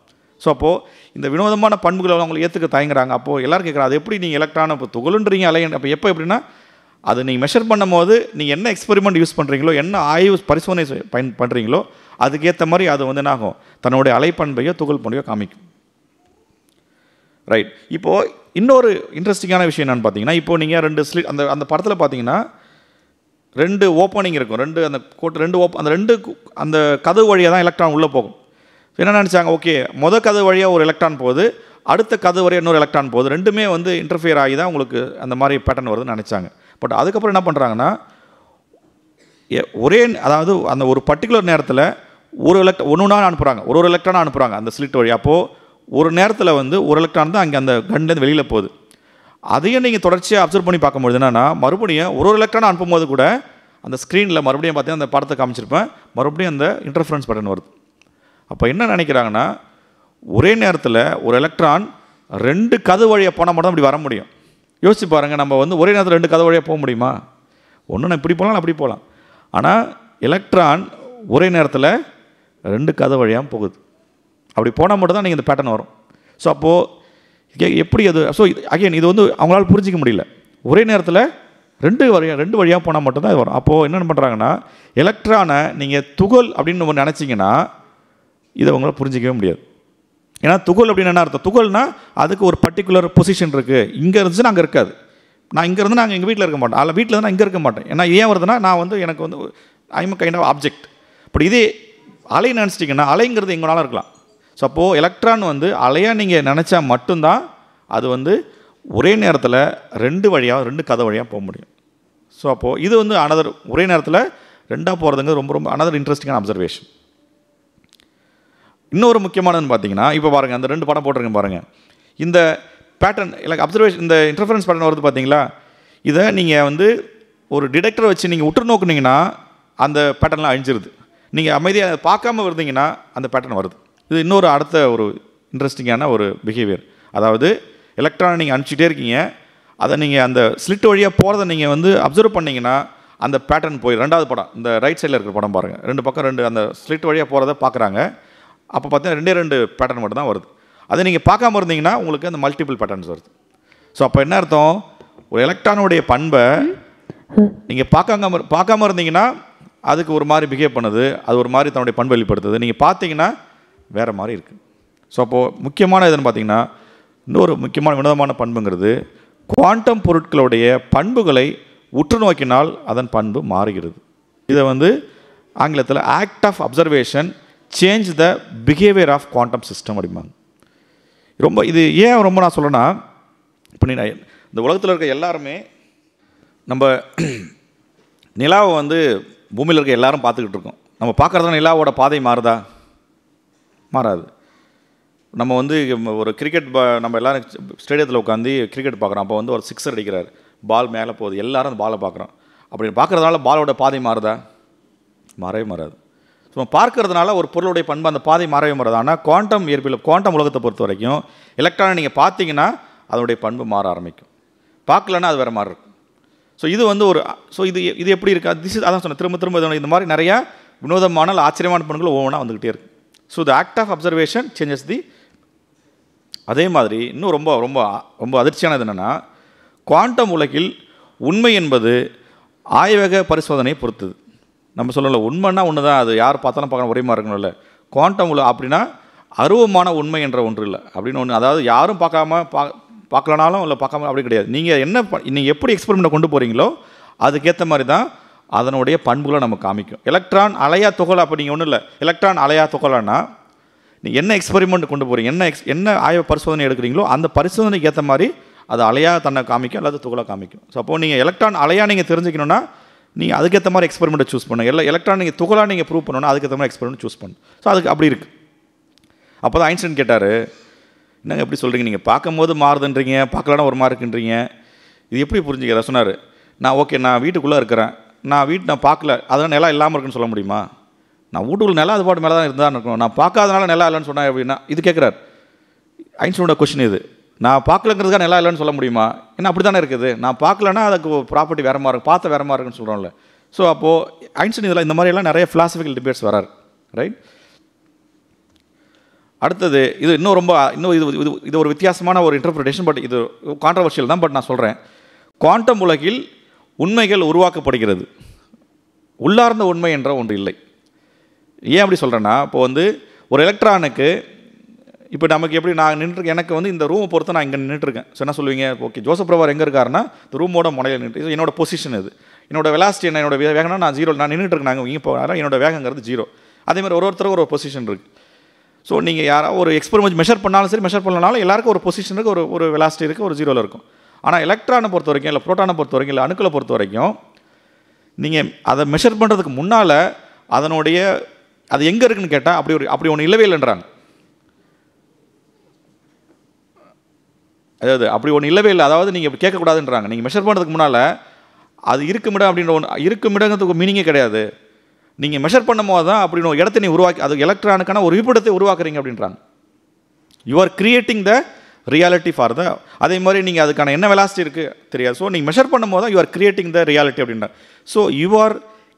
ஸோ அப்போது இந்த வினோதமான பண்புகளை அவங்களை ஏற்றுக்க தயங்குறாங்க. அப்போது எல்லோரும் கேட்குறாங்க, அது எப்படி நீங்கள் எலக்ட்ரானை இப்போ துகள்ன்றீங்க அலையன், அப்போ எப்படின்னா அது நீங்கள் மெஷர் பண்ணும் போது நீங்கள் என்ன எக்ஸ்பெரிமெண்ட் யூஸ் பண்ணுறீங்களோ, என்ன ஆய்வு பரிசோதனை பண்ணுறீங்களோ அதுக்கேற்ற மாதிரி அது வந்து என்ன ஆகும், தன்னுடைய அலைப்பண்பையோ துகள் பண்பையோ காமிக்கும். ரைட். இப்போது இன்னொரு இன்ட்ரெஸ்டிங்கான விஷயம் என்னென்னு பார்த்தீங்கன்னா, இப்போது நீங்கள் 2 ஸ்லிட் அந்த அந்த படத்தில் பார்த்தீங்கன்னா 2 ஓப்பனிங் இருக்கும், 2 அந்த கோட்டு 2 அந்த 2 அந்த கதவு வழியாக தான் எலக்ட்ரான் உள்ளே போகும். என்ன நினச்சாங்க, ஓகே கதவு வழியாக ஒரு எலக்ட்ரான் போகுது, அடுத்த கதவு வழியாக இன்னொரு எலக்ட்ரான் போகுது, ரெண்டுமே வந்து இன்டர்ஃபியர் ஆகி தான் உங்களுக்கு அந்த மாதிரி பேட்டர்ன் வருதுன்னு நினச்சாங்க. பட் அதுக்கப்புறம் என்ன பண்ணுறாங்கன்னா, அதாவது அந்த ஒரு பர்டிகுலர் நேரத்தில் ஒரு ஒன்றுனா அனுப்புகிறாங்க, ஒரு எலக்ட்ரானாக அனுப்புகிறாங்க அந்த ஸ்லிட் வழி. அப்போது ஒரு நேரத்தில் வந்து ஒரு எலக்ட்ரான் தான் அங்கே அந்த கன்லேருந்து வெளியில் போகுது. அதையும் நீங்கள் தொடர்ச்சியாக அப்சர்வ் பண்ணி பார்க்கும்போது என்னென்னா, மறுபடியும் ஒரு எலக்ட்ரான் அனுப்பும்போது கூட அந்த ஸ்க்ரீனில் மறுபடியும் பார்த்தீங்கன்னா அந்த படத்தை காமிச்சிருப்பேன், மறுபடியும் அந்த இன்டர்ஃபரன்ஸ் பேட்டர்ன் வருது. அப்போ என்ன நினைக்கிறாங்கன்னா, ஒரே நேரத்தில் ஒரு எலக்ட்ரான் 2 கதவு வழியாக போனால் மட்டும் அப்படி வர முடியும். யோசிச்சு பாருங்கள், நம்ம வந்து ஒரே நேரத்தில் 2 கதவு வழியாக போக முடியுமா? ஒன்று நான் இப்படி போகலாம், அப்படி போகலாம். ஆனால் எலக்ட்ரான் ஒரே நேரத்தில் 2 கதவு வழியாக போகுது. அப்படி போனால் மட்டும் தான் நீங்கள் இந்த பேட்டர்ன் வரும். ஸோ அப்போது எப்படி அது, ஸோ அகைன் இது வந்து அவங்களால புரிஞ்சிக்க முடியல. ஒரே நேரத்தில் 2 வழியாக போனால் மட்டும்தான் இது வரும். அப்போது என்னென்ன பண்ணுறாங்கன்னா, எலக்ட்ரானை நீங்கள் துகள் அப்படின்னு ஒன்று நினச்சிங்கன்னா இதை அவங்களால புரிஞ்சிக்கவே முடியாது. ஏன்னா துகள் அப்படின்னு என்ன அர்த்தம், துகள்னால் அதுக்கு ஒரு பர்டிகுலர் பொசிஷன் இருக்குது, இங்கே இருந்துச்சுன்னா அங்கே இருக்காது. நான் இங்கே இருந்து நாங்கள் எங்கள் வீட்டில் இருக்க மாட்டோம், அதில் வீட்டில் இருந்து நான் இங்கே இருக்க மாட்டேன். ஏன்னா ஏன் வருதுன்னா, நான் வந்து எனக்கு வந்து I'm kind of object. But இதே அலை நினச்சிட்டிங்கன்னா அலைங்கிறது எங்கனாலும் இருக்கலாம். ஸோ அப்போது எலக்ட்ரான் வந்து அலையாக நீங்கள் நினச்சா மட்டும்தான் அது வந்து ஒரே நேரத்தில் 2 கதவு வழியாக போக முடியும். ஸோ அப்போது இது வந்து அனதர் ஒரே நேரத்தில் 2 போகிறதுங்க ரொம்ப ரொம்ப அனதர் இன்ட்ரெஸ்டிங்கான அப்சர்வேஷன். இன்னொரு முக்கியமானதுன்னு பார்த்தீங்கன்னா, இப்போ பாருங்கள் அந்த 2 படம் போட்டிருக்கேன் பாருங்கள், இந்த பேட்டர்ன் அப்சர்வேஷன், இந்த இன்டர்ஃபரன்ஸ் பேட்டர்ன் வருது பார்த்தீங்களா, இதை நீங்கள் வந்து ஒரு டிடெக்டரை வச்சு நீங்கள் உற்று நோக்குனீங்கன்னா அந்த பேட்டர்ன்லாம் அழிஞ்சிருது. நீங்கள் அமைதியாக பார்க்காம இருந்தீங்கன்னா அந்த பேட்டர்ன் வருது. இது இன்னொரு அடுத்த ஒரு இன்ட்ரெஸ்டிங்கான ஒரு பிஹேவியர். அதாவது எலக்ட்ரானை நீங்கள் அனுப்பிச்சிட்டே இருக்கீங்க, அதை நீங்கள் அந்த ஸ்லிட் வழியாக போகிறத நீங்கள் வந்து அப்சர்வ் பண்ணிங்கன்னா அந்த பேட்டர்ன் போய் 2வது படம், இந்த ரைட் சைடில் இருக்கிற படம் பாருங்கள், 2 பக்கம் 2 அந்த ஸ்லிட் வழியாக போகிறத பார்க்குறாங்க. அப்போ பார்த்தீங்கன்னா 2 பேட்டர்ன் மட்டும் தான் வருது. அதை நீங்கள் பார்க்காம இருந்தீங்கன்னா உங்களுக்கு அந்த மல்டிபிள் பேட்டர்ன்ஸ் வருது. ஸோ அப்போ என்ன அர்த்தம், ஒரு எலக்ட்ரானுடைய பண்பை நீங்கள் பார்க்காம இருந்தீங்கன்னா அதுக்கு ஒரு மாதிரி பிஹேவ் பண்ணுது, அது ஒரு மாதிரி தன்னுடைய பண்பை வெளிப்படுத்துது. நீங்கள் பார்த்தீங்கன்னா வேறு மாதிரி இருக்குது. ஸோ அப்போது முக்கியமான எதுன்னு பார்த்தீங்கன்னா, இன்னொரு முக்கியமான வினோதமான பண்புங்கிறது, குவாண்டம் பொருட்களுடைய பண்புகளை உற்று நோக்கினால் அதன் பண்பு மாறுகிறது. இதை வந்து ஆங்கிலத்தில் act of observation change the behaviour of quantum system அப்படிம்பாங்க. ரொம்ப இது ஏன் ரொம்ப நான் சொல்கிறேன்னா, இப்போ நீ இந்த உலகத்தில் இருக்க எல்லாருமே நம்ம நிலாவை வந்து பூமியில் இருக்க எல்லாரும் பார்த்துக்கிட்டு இருக்கோம். நம்ம பார்க்குறதுனா நிலாவோட பாதை மாறுதா? மாறாது. நம்ம வந்து ஒரு கிரிக்கெட் நம்ம எல்லோரும் ஸ்டேடியத்தில் உட்காந்து கிரிக்கெட் பார்க்குறோம், அப்போ வந்து ஒரு 6 அடிக்கிறார், பால் மேலே போகுது, எல்லோரும் அந்த பாலை பார்க்குறோம். அப்படி பார்க்குறதுனால பாலோட பாதை மாறுதா? மாறவே மாறாது. ஸோ பார்க்கறதுனால ஒரு பொருளுடைய பண்பு அந்த பாதை மாறவே மாறாது. ஆனால் குவாண்டம் இயற்பியல், குவாண்டம் உலகத்தை பொறுத்த வரைக்கும் எலக்ட்ரானை நீங்கள் பார்த்தீங்கன்னா அதனுடைய பண்பு மாற ஆரம்பிக்கும், பார்க்கலன்னா அது வேறு மாதிரி இருக்கும். ஸோ இது வந்து ஒரு இது எப்படி இருக்கா, அதான் சொன்னேன், திரும்ப இந்த மாதிரி நிறையா வினோதமான ஆச்சரியமான பண்புகள் ஒவ்வொன்றா வந்துக்கிட்டே இருக்குது. So the act of observation changes the. அதே மாதிரி இன்னும் ரொம்ப ரொம்ப ரொம்ப அதிர்ச்சியானது என்னென்னா, குவாண்டம் உலகில் உண்மை என்பது ஆய்வக பரிசோதனையை பொறுத்தது. நம்ம சொல்லல உண்மைன்னா ஒன்று தான், அது யார் பார்த்தாலும் பார்க்கணும் ஒரே மாதிரி இருக்கணும்ல. குவாண்டம் உலகம் அப்படின்னா அருவமான உண்மை என்ற ஒன்று இல்லை அப்படின்னு ஒன்று. அதாவது யாரும் பார்க்கலனாலும் இல்லை பார்க்காம அப்படி கிடையாது. நீங்கள் எப்படி எக்ஸ்பெரிமெண்ட்டை கொண்டு போகிறீங்களோ அதுக்கேற்ற மாதிரி தான் அதனுடைய பண்புகளை நம்ம காமிக்கும். எலக்ட்ரான் அலையா துகள் அப்படி நீங்கள் ஒன்றும் இல்லை, எலக்ட்ரான் அலையா துகளானா நீங்கள் என்ன எக்ஸ்பெரிமெண்ட் கொண்டு போகிறீங்க, என்ன ஆய்வு பரிசோதனை எடுக்கிறீங்களோ அந்த பரிசோதனைக்கு ஏற்ற மாதிரி அது அலையாக தன்னை காமிக்கும், அல்லது துகளாக காமிக்கும். ஸோ அப்போது நீங்கள் எலக்ட்ரான் அலையாக நீங்கள் தெரிஞ்சுக்கணுன்னா நீங்கள் அதுக்கேற்ற மாதிரி எக்ஸ்பெரிமெண்ட்டை சூஸ் பண்ணுங்கள். எலக்ட்ரான் நீங்கள் துகளாக நீங்கள் ப்ரூவ் பண்ணணும்னா அதுக்கேற்ற மாதிரி எக்ஸ்பெரிமெண்ட் சூஸ் பண்ணணும். ஸோ அதுக்கு அப்படி இருக்குது. அப்போ தான் ஐன்ஸ்டைன் கேட்டார், என்னங்க எப்படி சொல்கிறீங்க, நீங்கள் பார்க்கும்போது மாறுதுன்றீங்க, பார்க்கலன்னா ஒரு மாதிரி இருக்குன்றீங்க, இது எப்படி புரிஞ்சுக்கிறத சொன்னார். நான் வீட்டுக்குள்ளே இருக்கிறேன், நான் பார்க்கல அதனால் நிலம் இல்லாமல் இருக்குன்னு சொல்ல முடியுமா? நான் வீட்டுக்குள்ள நிலம் அது பாட்டு மேலே தான் இருந்தால் இருக்கணும், நான் பார்க்காதனால நிலம் இல்லைன்னு சொன்னேன் அப்படின்னா இது கேட்குறாரு. ஐன்ஸ்டைனோட கொஸ்டின் இது. நான் பார்க்கலங்கிறதுக்காக நிலம் இல்லைன்னு சொல்ல முடியுமா? ஏன்னா அப்படி தானே இருக்குது, நான் பார்க்கலன்னா அதுக்கு ப்ராப்பர்ட்டி வேறு மாதிரி இருக்கும், பார்த்த வேறு மாதிரி இருக்குன்னு சொல்கிறோம்ல. ஸோ அப்போது ஐன்ஸ்டைன் இதில் இந்த மாதிரியெல்லாம் நிறைய ஃபிலாசபிக்கல் டிபேட்ஸ் வராரு, ரைட். அடுத்தது இது இது ஒரு வித்தியாசமான ஒரு இன்டர்பிரிட்டேஷன், பட் இது கான்ட்ரவர்ஷியல் தான். பட் நான் சொல்கிறேன், குவாண்டம் உலகில் உண்மைகள் உருவாக்கப்படுகிறது, உள்ளார்ந்த உண்மை என்ற ஒன்று இல்லை. ஏன் அப்படி சொல்கிறேன்னா, இப்போ வந்து ஒரு எலக்ட்ரானுக்கு இப்போ நமக்கு எப்படி நான் நின்றுருக்கேன், எனக்கு வந்து இந்த ரூமை பொறுத்து நான் இங்கே நின்றுட்டுருக்கேன். ஸோ என்ன சொல்லுவீங்க, ஓகே ஜோசப் பிரபாகர் எங்கே இருக்காருன்னா இந்த ரூமோட முனையில் நின்று, என்னோட பொசிஷன் இது, என்னோட வெலாசிட்டி என்ன, என்னோட வேகம்னா நான் 0 நான் நின்றுட்டுருக்கேன், நாங்கள் இங்கே போகிறோம், என்னோட வேகங்கிறது 0. அதேமாதிரி ஒருத்தருக்கு ஒரு பொசிஷன் இருக்குது. ஸோ நீங்கள் யாராவது ஒரு எக்ஸ்பெரிமெண்ட் மெஷர் பண்ணாலும் சரி, மெஷர் பண்ணனாலும் எல்லாருக்கும் ஒரு பொசிஷன் இருக்குது, ஒரு வெலாசிட்டி இருக்குது, ஒரு 0ல் இருக்கும். ஆனால் எலக்ட்ரானை பொறுத்த வரைக்கும், இல்லை புரோட்டானை பொறுத்த வரைக்கும், இல்லை அணுக்களை பொறுத்த வரைக்கும், நீங்கள் அதை மெஷர் பண்ணுறதுக்கு முன்னால் அதனுடைய அது எங்கே இருக்குன்னு கேட்டால் அப்படி ஒன்று இல்லவே இல்லைன்றாங்க. அதாவது அப்படி ஒன்று இல்லவே இல்லை, அதாவது நீங்கள் இப்படி கேட்கக்கூடாதுன்றாங்க. நீங்கள் மெஷர் பண்ணுறதுக்கு முன்னால் அது இருக்குமிடம் அப்படின்ற ஒன்று இருக்குமிடங்கிறதுக்கு மீனிங்கே கிடையாது. நீங்கள் மெஷர் பண்ணும் போது தான் அப்படின்னு ஒரு இடத்தை உருவாக்கி, அது எலக்ட்ரானுக்கான ஒரு இருப்பிடத்தை உருவாக்குறீங்க அப்படின்றாங்க. You are creating the reality for the, அதே மாதிரி நீங்கள் அதுக்கான என்ன வெலாசிட்டி இருக்குது தெரியாது. ஸோ நீங்கள் மெஷர் பண்ணும் போது தான் you are creating the reality அப்படின்றாங்க. So you are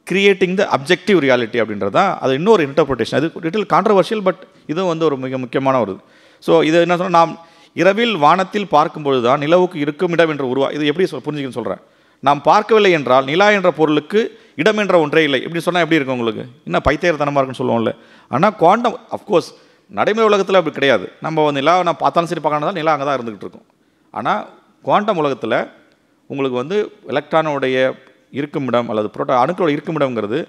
creating the objective reality அப்படின்றதா அது இன்னொரு இன்டர்பிரிட்டேஷன். அது லிட்டில் கான்ட்ரவர்ஷியல், பட் இதுவும் வந்து ஒரு மிக முக்கியமான ஒரு இது. ஸோ இது என்ன சொன்னால், நாம் இரவில் வானத்தில் பார்க்கும்பொழுது தான் நிலவுக்கு இருக்கும் இடம் என்று இது எப்படி புரிஞ்சுக்கன்னு சொல்கிறேன். நாம் பார்க்கவில்லை என்றால் நிலா என்ற பொருளுக்கு இடம் என்ற ஒன்றே இல்லை. இப்படி சொன்னால் எப்படி இருக்கும் உங்களுக்கு, இன்னும் பைத்தியத்தனமாக இருக்குன்னு சொல்லுவோம்ல. ஆனால் குவாண்டம் அஃப்கோர்ஸ் நடைமுறை உலகத்தில் அப்படி கிடையாது. நம்ம வந்து நிலா நான் பார்த்தாலும் சரி பார்க்கணும், நிலா அங்கே தான் இருந்துகிட்டு இருக்கும். ஆனால் குவாண்டம் உலகத்தில் உங்களுக்கு வந்து எலக்ட்ரானோடைய இருக்குமிடம் அல்லது அணுக்களோட இருக்குமிடம்ங்கிறது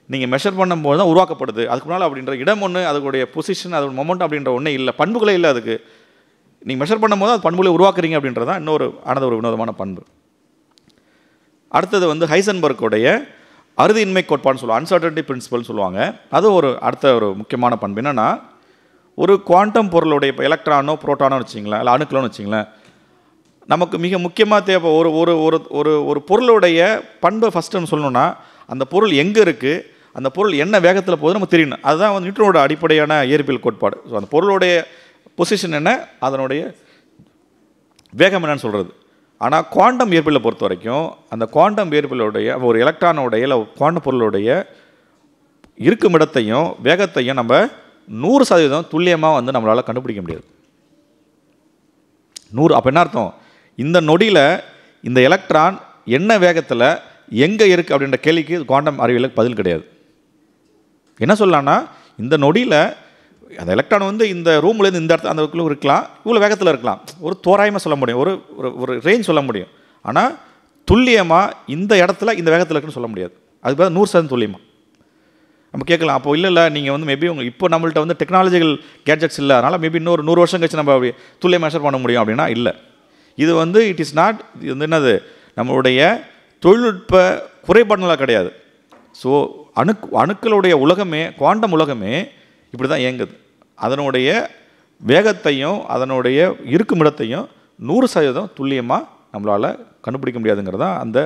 நீங்கள் மெஷர் பண்ணும்போது தான் உருவாக்கப்படுது. அதுக்கு முன்னால் அப்படின்ற இடம் ஒன்று, அதோடைய பொசிஷன், அதோட மொமெண்ட் அப்படின்ற ஒன்றே இல்லை, பண்புகளே இல்லை. அதுக்கு நீங்கள் மெஷர் பண்ணும்போது அது பண்புகளை உருவாக்குறீங்க அப்படின்றது தான் இன்னொரு ஒரு வினோதமான பண்பு. அடுத்தது வந்து ஹைசன்பர்க்குடைய அறுதியின்மை கோட்பாடுன்னு சொல்லுவாங்க, அன்சர்டனிட்டி பிரின்சிபல்னு சொல்லுவாங்க. அது அடுத்த ஒரு முக்கியமான பண்பு என்னென்னா, ஒரு குவாண்டம் பொருளுடைய இப்போ எலக்ட்ரானோ புரோட்டானோ வச்சிங்களேன், இல்லை அணுக்களோன்னு வச்சிங்களேன், நமக்கு மிக முக்கியமாக தேவை ஒரு ஒரு ஒரு ஒரு பொருளுடைய பண்பை ஃபஸ்ட்டுன்னு சொல்லணும்னா, அந்த பொருள் எங்கே இருக்குது, அந்த பொருள் என்ன வேகத்தில் போகுது நமக்கு தெரியணும். அதுதான் வந்து நியூட்டனோட அடிப்படையான இயற்பியல் கோட்பாடு. ஸோ அந்த பொருளுடைய பொசிஷன் என்ன, அதனுடைய வேகம் என்னன்னு சொல்கிறது. ஆனால் குவாண்டம் இயற்பியலை பொறுத்த வரைக்கும் அந்த குவாண்டம் இயற்பியலுடைய ஒரு எலக்ட்ரானோடைய இல்லை குவாண்டம் பொருளுடைய இருக்கும் இடத்தையும் வேகத்தையும் நம்ம 100% துல்லியமாக வந்து நம்மளால் கண்டுபிடிக்க முடியாது. 100 அப்போ என்ன அர்த்தம், இந்த நொடியில் இந்த எலக்ட்ரான் என்ன வேகத்தில் எங்கே இருக்குது அப்படின்ற கேள்விக்கு குவாண்டம் அறிவியலுக்கு பதில் கிடையாது. என்ன சொல்லலாம்னா, இந்த நொடியில் அந்த எலக்ட்ரான் வந்து இந்த ரூம்லேருந்து இந்த இடத்துல அந்த இருக்கலாம், இவ்வளோ வேகத்தில் இருக்கலாம், ஒரு தோராயமாக சொல்ல முடியும், ஒரு ஒரு ரேஞ்ச் சொல்ல முடியும். ஆனால் துல்லியமாக இந்த இடத்துல இந்த வேகத்தில் இருக்குன்னு சொல்ல முடியாது. அதுக்கு பதில் 100% துல்லியமாக நம்ம கேட்கலாம். அப்போ இல்லை நீங்கள் வந்து மேபி இப்போ நம்மள்ட்ட வந்து டெக்னாலஜிக்கல் கேட்ஜெட்ஸ் இல்லை, அதனால் மேபி இன்னொரு 100 வருஷம் கழிச்சு நம்ம துல்லியம் மெஷர் பண்ண முடியும் அப்படின்னா இல்லை. இது வந்து இட் இஸ் நாட், இது வந்து என்னது, நம்மளுடைய தொழில்நுட்ப குறைபாடுகளாக கிடையாது. ஸோ அணுக்களுடைய உலகமே, குவாண்டம் உலகமே இப்படி தான் இயங்குது. அதனுடைய வேகத்தையும் அதனுடைய இருக்குமிடத்தையும் 100% துல்லியமாக நம்மளால் கண்டுபிடிக்க முடியாதுங்கிறது தான் அந்த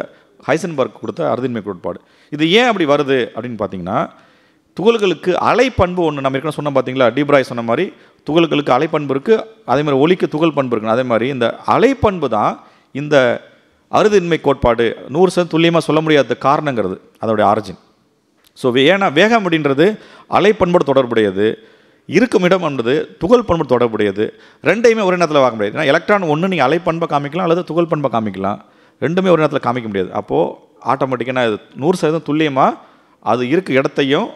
ஹைசன்பர்க் கொடுத்த அறுதியின்மை கோட்பாடு. இது ஏன் அப்படி வருது அப்படின்னு பார்த்தீங்கன்னா, துகள்களுக்கு அலைப்பண்பு ஒன்று நம்ம ஏற்கனவே சொன்னோம் பார்த்தீங்களா, டீப்ராய் சொன்ன மாதிரி துகள்களுக்கு அலைப்பண்பு இருக்குது, அதே மாதிரி ஒலிக்கு துகள் பண்பு இருக்குது. அதே மாதிரி இந்த அலைப்பண்பு தான் இந்த அறுதியின்மை கோட்பாடு 100% துல்லியமாக சொல்ல முடியாத காரணங்கிறது அதோடைய ஆரிஜின். ஸோ ஏன்னா வேகம் அப்படின்றது அலைப்பண்போடு தொடர்புடையது, இருக்கும் இடம் என்பது துகள் பண்போடு தொடர்புடையது. ரெண்டையுமே ஒரே நேரத்தில் பார்க்க முடியாது. ஏன்னா எலக்ட்ரான் ஒன்று நீங்கள் அலைப்பண்பை காமிக்கலாம் அல்லது துகள் பண்பை காமிக்கலாம், ரெண்டுமே ஒரு நேரத்தில் காமிக்க முடியாது. அப்போது ஆட்டோமேட்டிக்காக இது 100% துல்லியமாக அது இருக்க இடத்தையும்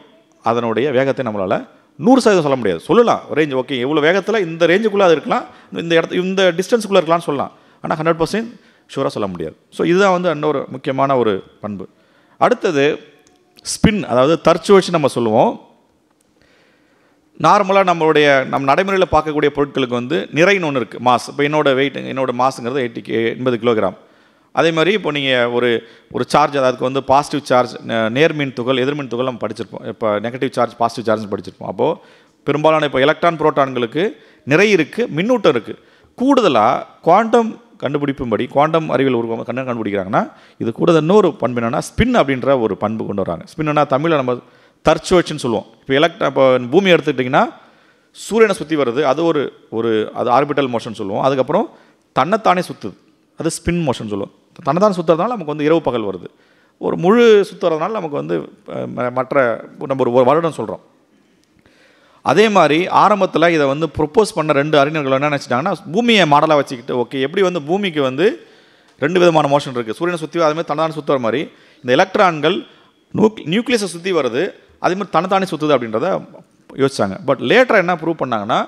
அதனுடைய வேகத்தை நம்மளால் 100% சொல்ல முடியாது. சொல்லலாம் ரேஞ்ச், ஓகே எவ்வளோ வேகத்தில் இந்த ரேஞ்சுக்குள்ளே அது இருக்கலாம், இந்த இந்த டிஸ்டன்ஸுக்குள்ளே இருக்கலாம்னு சொல்லலாம். ஆனால் 100% ஷூராக சொல்ல முடியாது. ஸோ இதுதான் வந்து இன்னொரு முக்கியமான ஒரு பண்பு. அடுத்தது ஸ்பின், அதாவது தற்சுழற்சி நம்ம சொல்லுவோம். நார்மலாக நம்ம நடைமுறையில் பார்க்கக்கூடிய பொருட்களுக்கு வந்து நிறைன்னு ஒன்று இருக்குது, மாஸ். இப்போ என்னோட மாஸுங்கிறது 80 கிலோகிராம். அதே மாதிரி இப்போ நீங்கள் ஒரு சார்ஜ், அதுக்கு வந்து பாசிட்டிவ் சார்ஜ், நேர்மின் துகள், எதிர்மின் துகள் நம்ம படிச்சிருப்போம். இப்போ நெகட்டிவ் சார்ஜ், பாசிட்டிவ் சார்ஜ் படிச்சிருப்போம். அப்போது பெரும்பாலான இப்போ எலக்ட்ரான் புரோட்டான்களுக்கு நிறை இருக்குது, மின்னூட்டம் இருக்குது. கூடுதலாக குவாண்டம் கண்டுபிடிப்பும்படி, குவாண்டம் அறிவியல் கண்டுபிடிக்கிறாங்கன்னா, இது கூட இன்னொரு பண்பு என்னென்னா ஸ்பின் அப்படின்ற ஒரு பண்பு கொண்டு வராங்க. ஸ்பின்னா தமிழில் நம்ம தற்சுழற்சின்னு சொல்லுவோம். இப்போ பூமி எடுத்துக்கிட்டிங்கன்னா சூரியனை சுற்றி வருது, அது அது ஆர்பிட்டல் மோஷன் சொல்லுவோம். அதுக்கப்புறம் தன்னைத்தானே சுற்றுது, அது ஸ்பின் மோஷன் சொல்லுவோம். தன்னைத்தானே சுற்றுறதுனால நமக்கு வந்து இரவு பகல் வருது. ஒரு முழு சுற்றுறதுனால நமக்கு வந்து மற்ற நம்ம ஒரு வருடம் சொல்கிறோம். அதே மாதிரி ஆரம்பத்தில் இதை வந்து ப்ரொப்போஸ் பண்ண 2 அறிஞர்கள் என்ன நினச்சிட்டாங்கன்னா, பூமியை மாடலாக வச்சுக்கிட்டு, ஓகே எப்படி வந்து பூமிக்கு வந்து 2 விதமான மோஷன் இருக்குது, சூரியனை சுற்றி அதே மாதிரி தன்னைத்தானே சுற்றுற மாதிரி இந்த எலக்ட்ரான்கள் நியூக்ளியஸை சுற்றி வருது, அதே மாதிரி தன்னைத்தானே சுற்றுது அப்படின்றத யோசிச்சாங்க. பட் லேட்டராக என்ன ப்ரூவ் பண்ணாங்கன்னா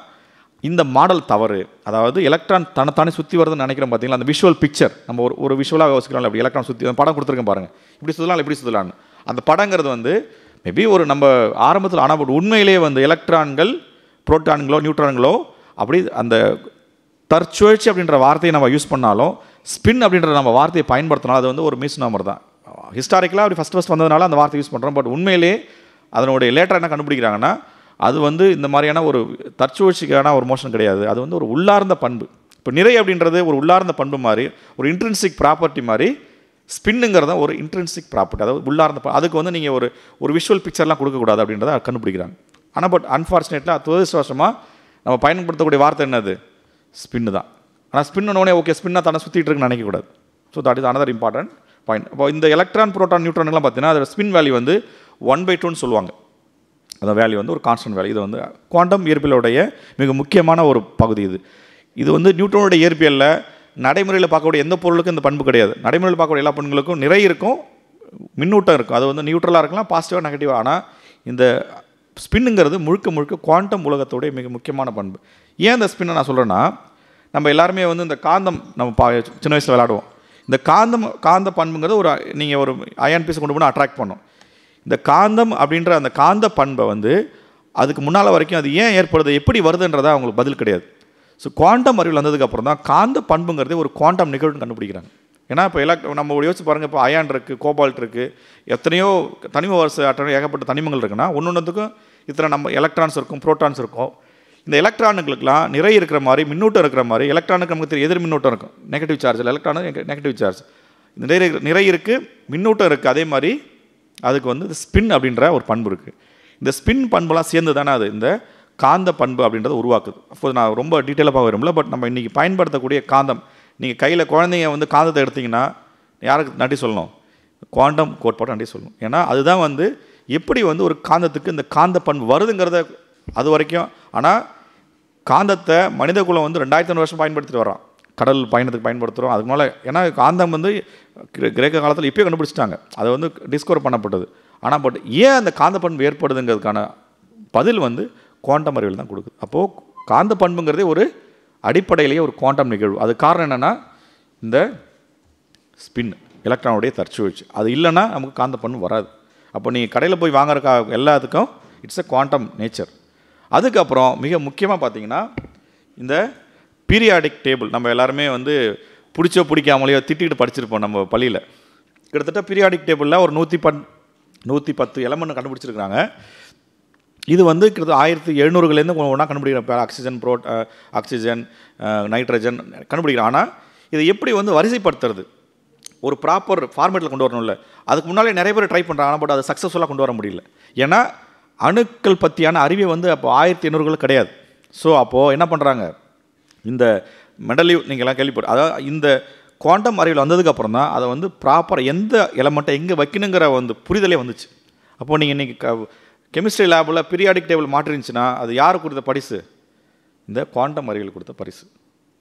இந்த மாடல் தவறு. அதாவது எலக்ட்ரான் தன்னைத்தானே சுற்றி வருதுன்னு நினைக்கிறோம் பார்த்தீங்களா, அந்த விஷுவல் பிக்சர் நம்ம ஒரு விஷுவலாக யோசிக்கிறோம்ல, அப்படி எலக்ட்ரான் சுற்றி படம் கொடுத்துருக்கேன் பாருங்கள், இப்படி சுற்றலாம் இப்படி சுற்றலான்னு. அந்த படங்கிறது வந்து மேபி ஒரு நம்ம ஆரம்பத்தில் ஆனால் பட் உண்மையிலேயே வந்து எலக்ட்ரான்கள் புரோட்டான்களோ நியூட்ரான்களோ அப்படி அந்த தற்சுழற்சி அப்படின்ற வார்த்தையை நம்ம யூஸ் பண்ணாலும் ஸ்பின் அப்படின்ற நம்ம வார்த்தையை பயன்படுத்தினாலும் அது வந்து ஒரு மிஸ்நாமர் தான். ஹிஸ்டாரிக்கலாக அப்படி ஃபஸ்ட் வந்ததுனால அந்த வார்த்தை யூஸ் பண்ணுறோம். பட் உண்மையிலே அதனுடைய லேட்டராக என்ன கண்டுபிடிக்கிறாங்கன்னா அது வந்து இந்த மாதிரியான ஒரு தற்சுழற்சிக்கான ஒரு மோஷன் கிடையாது, அது வந்து ஒரு உள்ளார்ந்த பண்பு. இப்போ நிறை அப்படின்றது ஒரு உள்ளார்ந்த பண்பு மாதிரி, ஒரு இன்ட்ரின்சிக் ப்ராப்பர்ட்டி மாதிரி ஸ்பின்னுங்கிறத ஒரு இன்ட்ரின்சிக் ப்ராப்பர்ட்டி, அதாவது உள்ளார்ந்த அதுக்கு வந்து நீங்கள் ஒரு விஷுவல் பிக்சர்லாம் கொடுக்கக்கூடாது அப்படின்றத கண்டுபிடிக்கிறாங்க. ஆனால் பட் அன்ஃபார்ச்சுனேட்லி துரதிர்ஷ்டவசமாக நம்ம பயன்படுத்தக்கூடிய வார்த்தை என்னது, ஸ்பின்னு தான். ஆனால் ஸ்பின்னோடனே ஓகே ஸ்பின்னாக தானே சுற்றிட்டு இருக்குன்னு நினைக்கக்கூடாது. So that is another important point. இப்போ இந்த எலக்ட்ரான் புரோட்டான் நியூட்ரான்லாம் பார்த்தீங்கன்னா அதோட ஸ்பின் வேல்யூ வந்து 1/2 சொல்லுவாங்க. அந்த வேல்யூ வந்து ஒரு கான்ஸ்டன்ட் வேல்யூ. இது வந்து குவாண்டம் இயற்பியலுடைய மிக முக்கியமான ஒரு பகுதி. இது வந்து நியூட்டனுடைய இயற்பியலில் நடைமுறையில் பார்க்கக்கூடிய எந்த பொருளுக்கும் இந்த பண்பு கிடையாது. நடைமுறையில் பார்க்கக்கூடிய எல்லா பண்புகளுக்கும் நிறை இருக்கும், மின்னூட்டம் இருக்கும். அது வந்து நியூட்ரலாக இருக்கலாம், பாசிட்டிவாக நெகட்டிவாக. ஆனால் இந்த ஸ்பின்னுங்கிறது முழுக்க குவாண்டம் உலகத்தோடைய மிக முக்கியமான பண்பு. ஏன் இந்த ஸ்பின்னை நான் சொல்கிறேன்னா, நம்ம எல்லாருமே வந்து இந்த காந்தம் நம்ம சின்ன வயசில் விளையாடுவோம். இந்த காந்த பண்புங்கிறது நீங்கள் ஒரு அயன் பீஸை கொண்டு போனால் அட்ராக்ட் பண்ணும். இந்த காந்தம் அப்படின்ற அந்த காந்த பண்பை வந்து அதுக்கு முன்னால் வரைக்கும் அது ஏன் ஏற்படுது எப்படி வருதுன்றதா அவங்களுக்கு பதில் கிடையாது. ஸோ குவாண்டம் அறிவியல் வந்ததுக்கப்புறம் தான் காந்த பண்புங்கிறதே ஒரு குவாண்டம் நிகழ்வுன்னு கண்டுபிடிக்கிறாங்க. ஏன்னா இப்போ நம்ம யோசிச்சு பாருங்கள், இப்போ அயான் இருக்குது, கோபால்ட் இருக்குது, எத்தனையோ தனிம வரிசை ஏகப்பட்ட தனிமங்கள் இருக்குன்னா ஒன்றுத்துக்கும் இத்தனை நம்ம எலக்ட்ரான்ஸ் இருக்கும், புரோட்டான்ஸ் இருக்கும். இந்த எலக்ட்ரானுங்களுக்குலாம் நிறை இருக்கிற மாதிரி மின்னூட்டம் இருக்கிற மாதிரி எலக்ட்ரானுக்கு நமக்கு தெரியும் எதிர் மின்னூட்டம் இருக்கும், negative charge. Electron negative charge. இந்த நிறை இருக்குது, மின்னூட்டம் இருக்குது. அதே மாதிரி அதுக்கு வந்து இந்த ஸ்பின் அப்படின்ற ஒரு பண்பு இருக்குது. இந்த ஸ்பின் பண்புலாம் சேர்ந்து தானே அது இந்த காந்த பண்பு அப்படின்றத உருவாக்குது. அப்போது நான் ரொம்ப டீட்டெயிலாக பார்க்க விரும்பல. பட் நம்ம இன்றைக்கி பயன்படுத்தக்கூடிய காந்தம், நீங்கள் கையில் குழந்தைங்க வந்து காந்தத்தை எடுத்திங்கன்னா யாருக்கு நன்றி சொல்லணும், குவாண்டம் கோட்பாடு நன்றி சொல்லணும். ஏன்னா அதுதான் வந்து எப்படி வந்து ஒரு காந்தத்துக்கு இந்த காந்த பண்பு வருதுங்கிறத அது வரைக்கும். ஆனால் காந்தத்தை மனித குலம் வந்து 2500 வருஷம் பயன்படுத்திட்டு வரோம், கடல் பயணத்துக்கு பயன்படுத்துகிறோம். அதுக்கு மேலே ஏன்னா காந்தம் வந்து கிரேக்க காலத்தில் இப்போயே கண்டுபிடிச்சிட்டாங்க, அது வந்து டிஸ்கவர் பண்ணப்பட்டது. ஆனால் பட் ஏன் அந்த காந்த பண்பு ஏற்படுதுங்கிறதுக்கான பதில் வந்து குவாண்டம் அறிவியல் தான் கொடுக்குது. அப்போது காந்த பண்புங்கிறதே ஒரு அடிப்படையிலேயே ஒரு குவாண்டம் நிகழ்வு. அது காரணம் என்னென்னா இந்த ஸ்பின், எலக்ட்ரானுடைய தற்சுழற்சி. அது இல்லைன்னா நமக்கு காந்த பண்பு வராது. அப்போ நீங்கள் கடையில் போய் வாங்குற எல்லாத்துக்கும் இட்ஸ் எ குவாண்டம் நேச்சர். அதுக்கப்புறம் மிக முக்கியமாக பார்த்தீங்கன்னா இந்த பீரியாடிக் டேபிள் நம்ம எல்லாருமே வந்து பிடிச்சோ பிடிக்காமலையோ திட்டிகிட்டு படிச்சிருப்போம் நம்ம பள்ளியில். கிட்டத்தட்ட பீரியாடிக் டேபிளில் ஒரு 110 எலமெண்ட் கண்டுபிடிச்சிருக்காங்க. இது வந்து கிட்டத்தட்ட 1700லேருந்து ஒன்றா கண்டுபிடிக்கிற ஆக்சிஜன் நைட்ரஜன் கண்டுபிடிக்கிறோம். ஆனால் இதை எப்படி வந்து வரிசைப்படுத்துறது, ஒரு ப்ராப்பர் ஃபார்மேட்டில் கொண்டு வரணும்ல. அதுக்கு முன்னாலே நிறைய பேர் ட்ரை பண்ணுறாங்க, பட் அதை சக்ஸஸ்ஃபுல்லாக கொண்டு வர முடியல. ஏன்னா அணுக்கள் பற்றியான அறிவை வந்து அப்போ 1800 கிடையாது. ஸோ அப்போது என்ன பண்ணுறாங்க, இந்த மெடலிவ் நீங்கள்லாம் கேள்விப்பட்டு, அதாவது இந்த குவாண்டம் அறிவியல் வந்ததுக்கப்புறம் தான் அதை வந்து ப்ராப்பராக எந்த எலமெண்ட்டை எங்கே வைக்கணுங்கிற வந்து புரிதலே வந்துச்சு. அப்போது நீங்கள் இன்றைக்கி கெமிஸ்ட்ரி லேபில் பீரியாடிக் டேபிள் மாற்றிருந்துச்சுன்னா அது யார் கொடுத்த பரிசு, இந்த குவாண்டம் அறிவியல் கொடுத்த பரிசு.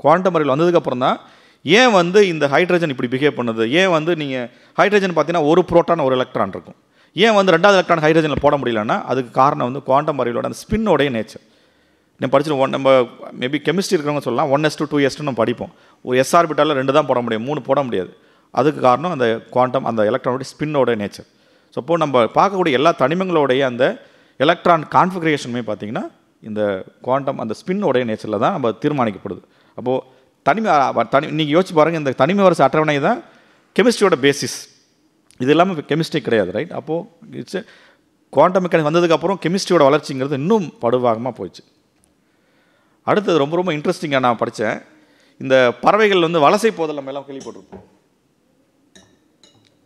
குவாண்டம் அறிவியல் வந்ததுக்கப்புறம் தான் ஏன் வந்து இந்த ஹைட்ரஜன் இப்படி பிஹேவ் பண்ணுது, ஏன் வந்து நீங்கள் ஹைட்ரஜன் பார்த்தீங்கன்னா ஒரு புரோட்டான் ஒரு எலக்ட்ரான் இருக்கும், ஏன் வந்து 2வது எலக்ட்ரான் ஹைட்ரஜனில் போட முடியலன்னா அதுக்கு காரணம் வந்து குவாண்டம் அறிவியலோட அந்த ஸ்பின்னோடைய நேச்சர். நம்ம படிச்சிருக்கோம், நம்ம மேபி கெமிஸ்ட்ரி இருக்கிறவங்க சொல்லலாம் 1s2 2s2 நம்ம படிப்போம். ஒரு s ஆர்பிட்டாலில் 2 தான் போட முடியும், 3 போட முடியாது. அதுக்கு காரணம் அந்த குவாண்டம் அந்த எலக்ட்ரானோட ஸ்பின்னோட நேச்சர். ஸோ அப்போது நம்ம பார்க்கக்கூடிய எல்லா தனிமங்களோடைய அந்த எலக்ட்ரான் கான்ஃபிகரேஷனுமே பார்த்திங்கன்னா இந்த குவாண்டம் அந்த ஸ்பின்னோடைய நேச்சரில் தான் நம்ம தீர்மானிக்கப்படுது. அப்போது நீங்கள் யோசிச்சு பாருங்கள், இந்த தனிம வரிசை அட்டவணை தான் கெமிஸ்ட்ரியோட பேசிஸ். இது இல்லாமல் கெமிஸ்ட்ரி கிடையாது, ரைட்? அப்போது இட்ஸ் குவாண்டம் மெக்கானிக்ஸ் வந்ததுக்கப்புறம் கெமிஸ்ட்ரியோட வளர்ச்சிங்கிறது இன்னும் படுவாகமாக போயிடுச்சு. அடுத்தது ரொம்ப ரொம்ப இன்ட்ரெஸ்டிங்காக நான் படித்தேன், இந்த பறவைகள் வந்து வலசை போதல் நம்ம எல்லாம் கேள்விப்பட்டிருப்போம்.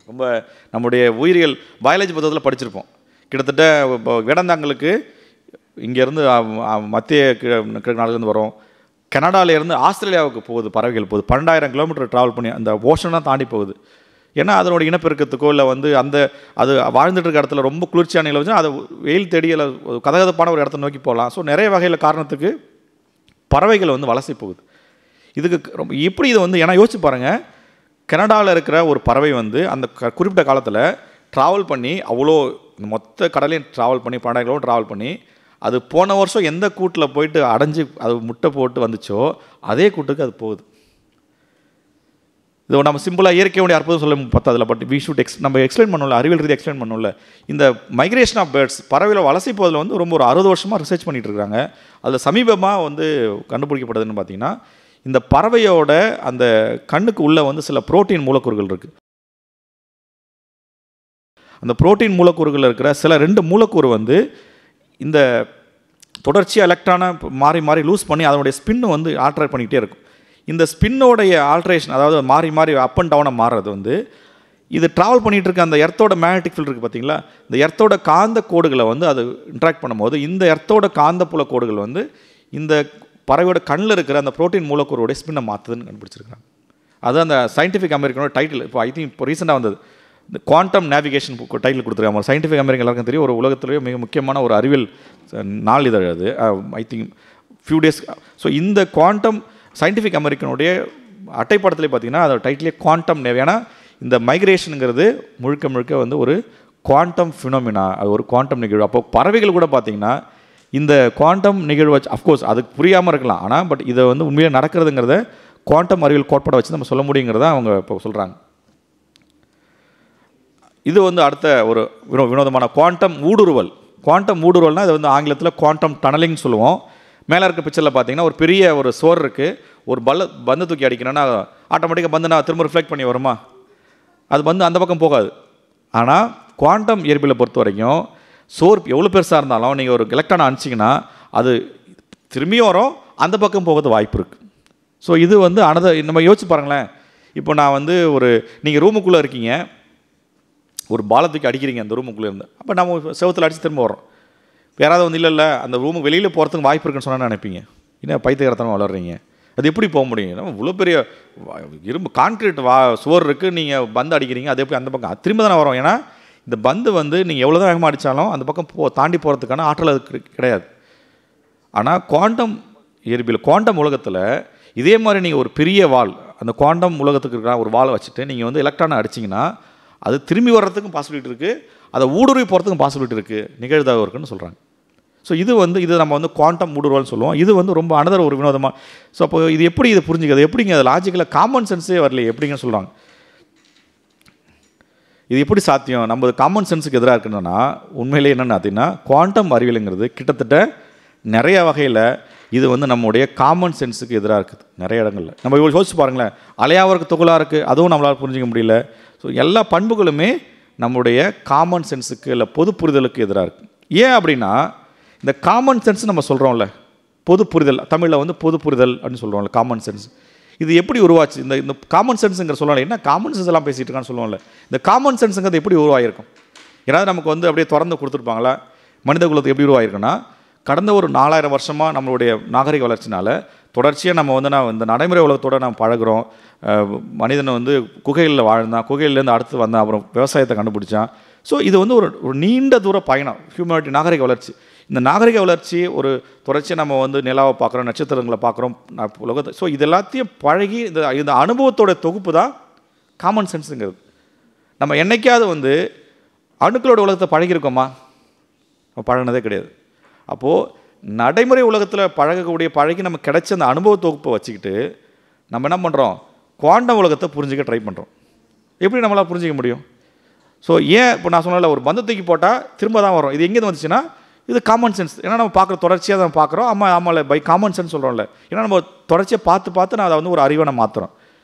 ரொம்ப நம்முடைய உயிரியல் பயாலஜி புத்தகத்தில் படிச்சிருப்போம். கிட்டத்தட்ட இப்போ வேடந்தாங்களுக்கு இங்கேருந்து மத்திய கிழக்கு நாடுலேருந்து வரும், கனடாவிலேருந்து ஆஸ்திரேலியாவுக்கு போகுது பறவைகள் போகுது, 12,000 கிலோமீட்டர் ட்ராவல் பண்ணி அந்த ஓஷனாக தாண்டி போகுது. ஏன்னா அதனோட இனப்பெருக்கத்துக்கோ இல்லை வந்து அது வாழ்ந்துட்டு இருக்க இடத்துல ரொம்ப குளிர்ச்சியான நிலை வச்சு அதை வெயில் தேடி இல்லை கதகதப்பான ஒரு இடத்த நோக்கி போகலாம். ஸோ நிறைய வகையில் காரணத்துக்கு பறவைகள் வந்து வலசை போகுது. இதுக்கு ரொம்ப எப்படி இது வந்து, ஏன்னா யோசிச்சு பாருங்கள், கனடாவில் இருக்கிற ஒரு பறவை வந்து அந்த குறிப்பிட்ட காலத்தில் ட்ராவல் பண்ணி அவ்வளோ இந்த மொத்த கடலையும் ட்ராவல் பண்ணி 12 கிலோமீட்டர் ட்ராவல் பண்ணி அது போன வருஷம் எந்த கூட்டில் போயிட்டு அடைஞ்சு அது முட்டை போட்டு வந்துச்சோ அதே கூட்டுக்கு அது போகுது. இது நம்ம சிம்பிளாக இயற்கையுடைய அற்புதம் சொல்ல பத்தாதில்ல. பட் வி ஷுட் நம்ம எக்ஸ்பிளைன் பண்ணல, அறிவியல் ரீதி எக்ஸ்பிளைன் பண்ணல. இந்த மைக்ரேஷன் ஆஃப் பேர்ட்ஸ் பறவையில் வலசை போதில் வந்து ரொம்ப ஒரு 60 வருஷமாக ரிசர்ச் பண்ணிகிட்டு இருக்காங்க. அதில் சமீபமாக வந்து கண்டுபிடிக்கப்படுதுன்னு பார்த்தீங்கன்னா, இந்த பறவையோட அந்த கண்ணுக்கு உள்ளே வந்து சில புரோட்டீன் மூலக்கூறுகள் இருக்குது. அந்த புரோட்டீன் மூலக்கூறுகள் இருக்கிற சில 2 மூலக்கூறு வந்து இந்த தொடர்ச்சியாக எலக்ட்ரானை மாறி மாறி லூஸ் பண்ணி அதனுடைய ஸ்பின்னு வந்து ஆல்ட்ரேட் பண்ணிக்கிட்டே இருக்கும். இந்த ஸ்பின்னோடைய ஆல்ட்ரேஷன், அதாவது மாறி மாறி அப் அண்ட் டவுனாக மாறுறது வந்து இது ட்ராவல் பண்ணிகிட்டு இருக்க அந்த எர்த்தோட மேக்னெட்டிக் ஃபீல்டு இருக்குது பார்த்தீங்களா, இந்த எர்த்தோட காந்த கோடுகளை வந்து அது இன்ட்ராக்ட் பண்ணும்போது இந்த எர்த்தோட காந்தப்புல கோடுகள் வந்து இந்த பறவையோட கண்ணில் இருக்கிற அந்த புரோட்டீன் மூலக்கூறுடைய ஸ்பின்னை மாற்றுதுன்னு கண்டுபிடிச்சிருக்காங்க. அது அந்த சயின்டிஃபிக் அமெரிக்கனோட டைட்டில். இப்போ ஐ திங்க் இப்போ ரீசெண்டாக வந்தது இந்த குவாண்டம் நேவிகேஷன் டைட்டில் கொடுத்துருக்காங்க. ஒரு சயின்டிஃபிக் அமெரிக்கன் எல்லாருக்கும் தெரியும், ஒரு உலகத்திலேயே மிக முக்கியமான ஒரு அறிவியல் நாளிதழ் அது. I think few days. So இந்த குவாண்டம் சயின்டிஃபிக் அமெரிக்கனுடைய அட்டைப்படத்துலேயே பார்த்தீங்கன்னா அதோட டைட்டிலே குவாண்டம் நேவி. ஏன்னா இந்த மைக்ரேஷனுங்கிறது முழுக்க முழுக்க வந்து ஒரு குவாண்டம் ஃபினோமினா, அது ஒரு குவாண்டம் நிகழ்வு. அப்போ பறவைகள் கூட பார்த்தீங்கன்னா இந்த குவாண்டம் நிகழ்வு அஃப்கோர்ஸ் அதுக்கு புரியாமல் இருக்கலாம், ஆனால் பட் இதை வந்து உண்மையாக நடக்கிறதுங்கிறத குவாண்டம் அறிவியல் கோட்பாடை வச்சு நம்ம சொல்ல முடியுங்கிறத அவங்க இப்போ சொல்கிறாங்க. இது வந்து அடுத்த ஒரு வினோதமான குவாண்டம் ஊடுருவல். குவாண்டம் ஊடுருவல்னால் இது வந்து ஆங்கிலத்தில் குவாண்டம் டனலிங்னு சொல்லுவோம். மேலே இருக்க பிக்சரில் பார்த்தீங்கன்னா ஒரு பெரிய ஒரு சோர் இருக்குது. ஒரு பந்து தூக்கி அடிக்கணும்னா ஆட்டோமேட்டிக்காக பந்து நான் திரும்ப ரிஃப்ளெக்ட் பண்ணி வருமா, அது வந்து அந்த பக்கம் போகாது. ஆனால் குவாண்டம் இயற்பியலை பொறுத்த வரைக்கும் சோர் எவ்வளோ பெருசாக இருந்தாலும் நீங்கள் ஒரு எலக்ட்ரானை அனுப்பிச்சிங்கன்னா அது திரும்பியும் வரும், அந்த பக்கம் போகிறது வாய்ப்பு இருக்குது. ஸோ இது வந்து நம்ம யோசிச்சு பாருங்களேன். இப்போ நான் வந்து நீங்கள் ரூமுக்குள்ளே இருக்கீங்க, ஒரு பாலத்துக்கு அடிக்கிறீங்க அந்த ரூமுக்குள்ளே இருந்து, அப்போ நம்ம செவத்தில் அடித்து திரும்ப வரோம். யாராவது வந்து இல்லை அந்த ரூமுக்கு வெளியில் போகிறதுக்கு வாய்ப்பு இருக்குன்னு சொன்னால் நினைப்பீங்க, என்ன பைத்தியக்காரத்தனமாக வளர்றீங்க, அது எப்படி போக முடியும்? நம்ம இவ்வளோ பெரிய இரும்பு கான்கிரீட் சுவர் இருக்குது, நீங்கள் பந்து அடிக்கிறீங்க, அது எப்படி அந்த பக்கம் திரும்ப தானே வரும்? ஏன்னா இந்த பந்து வந்து நீங்கள் எவ்வளோ தான் வேகமாக அடித்தாலும் அந்த பக்கம் தாண்டி போகிறதுக்கான ஆற்றல் அது கிடையாது. ஆனால் குவாண்டம் இயற்பியல் குவாண்டம் உலகத்தில் இதே மாதிரி நீங்கள் ஒரு பெரிய வால், அந்த குவாண்டம் உலகத்துக்கு இருக்கிற ஒரு வாலை வச்சுட்டு நீங்கள் வந்து எலக்ட்ரானை அடிச்சிங்கன்னா அது திரும்பி வர்றதுக்கும் பாசிபிலிட்டி இருக்குது, அதை ஊடுருவி போகிறதுக்கும் பாசிபிலிட்டி இருக்குது, நிகழ்தாக இருக்குன்னு சொல்கிறாங்க. ஸோ இது நம்ம வந்து குவாண்டம் ஊடுருவல்னு சொல்லுவோம். இது வந்து ரொம்ப அனதர் ஒரு வினோதமாக. ஸோ அப்போ இது எப்படி இதை புரிஞ்சுக்கிறது, எப்படிங்க அது லாஜிக்கலாக காமன் சென்ஸே வரலையே எப்படிங்கன்னு சொல்கிறாங்க. இது எப்படி சாத்தியம்? நம்ம காமன் சென்ஸுக்கு எதிராக இருக்குன்னா உண்மையிலே என்னென்னு பார்த்தீங்கன்னா குவாண்டம் அறிவியலுங்கிறது கிட்டத்தட்ட நிறைய வகையில் இது வந்து நம்முடைய காமன் சென்ஸுக்கு எதிராக இருக்குது. நிறைய இடங்களில் நம்ம யோசிச்சு பாருங்களேன், அலையாவருக்கு துகளாக இருக்குது, அதுவும் நம்மளால் புரிஞ்சிக்க முடியல. ஸோ எல்லா பண்புகளுமே நம்முடைய காமன் சென்ஸுக்கு இல்லை பொது புரிதலுக்கு எதிராக இருக்குது. ஏன் அப்படின்னா இந்த காமன் சென்ஸ் நம்ம சொல்கிறோம்ல, பொது புரிதல், தமிழில் வந்து பொது புரிதல் அப்படின்னு சொல்கிறோம்ல, காமன் சென்ஸ். இது எப்படி உருவாச்சு? இந்த காமன் சென்ஸுங்கிற சொல்லலாம், என்ன காமன் சென்ஸ் எல்லாம் பேசிகிட்டு இருக்கான்னு சொல்லுவோம்ல, இந்த காமன் சென்ஸுங்கிறது எப்படி உருவாகிருக்கும்? ஏதாவது நமக்கு வந்து அப்படியே திறந்து கொடுத்துருப்பாங்களா? மனித குலத்துக்கு எப்படி உருவாகிருக்குன்னா கடந்த ஒரு 4000 வருஷமாக நம்மளுடைய நாகரிக வளர்ச்சினால தொடர்ச்சியாக நம்ம வந்து இந்த நடைமுறை உலகத்தோடு நம்ம பழகிறோம். மனிதனை வந்து குகைகளில் வாழ்ந்தான், குகையிலேருந்து அடுத்து வந்தான், அப்புறம் விவசாயத்தை கண்டுபிடிச்சான். ஸோ இது வந்து ஒரு நீண்ட தூர பயணம் ஹியூமனிட்டி நாகரிக வளர்ச்சி. இந்த நாகரிக வளர்ச்சி ஒரு தொடர்ச்சியாக நம்ம வந்து நிலாவை பார்க்குறோம், நட்சத்திரங்களை பார்க்குறோம், உலகத்தை. ஸோ இது எல்லாத்தையும் பழகி இந்த அனுபவத்தோட தொகுப்பு தான் காமன் சென்ஸுங்கிறது. நம்ம என்னைக்காவது வந்து அணுக்களோட உலகத்தை பழகியிருக்கோமா? பழகினதே கிடையாது. அப்போது நடைமுறை உலகத்தில் பழகி நமக்கு கிடைச்ச அந்த அனுபவ தொகுப்பை வச்சுக்கிட்டு நம்ம என்ன பண்ணுறோம்? குவாண்டம் உலகத்தை புரிஞ்சிக்க ட்ரை பண்ணுறோம். எப்படி நம்மளால் புரிஞ்சிக்க முடியும்? ஸோ ஏன் இப்போ நான் சொன்னல ஒரு பந்து தூக்கி போட்டால் திரும்ப தான் வரும், இது எங்கேருந்து வந்துச்சுன்னா இது காமன் சென்ஸ். ஏன்னா நம்ம பார்க்குற தொடர்ச்சியாக தான் பார்க்குறோம். ஆமாம் பை காமன் சென்ஸ் சொல்கிறோம்ல, ஏன்னா நம்ம தொடர்ச்சியாக பார்த்து நான் அதை வந்து ஒரு அறிவை நம்ம மாற்றுறோம்.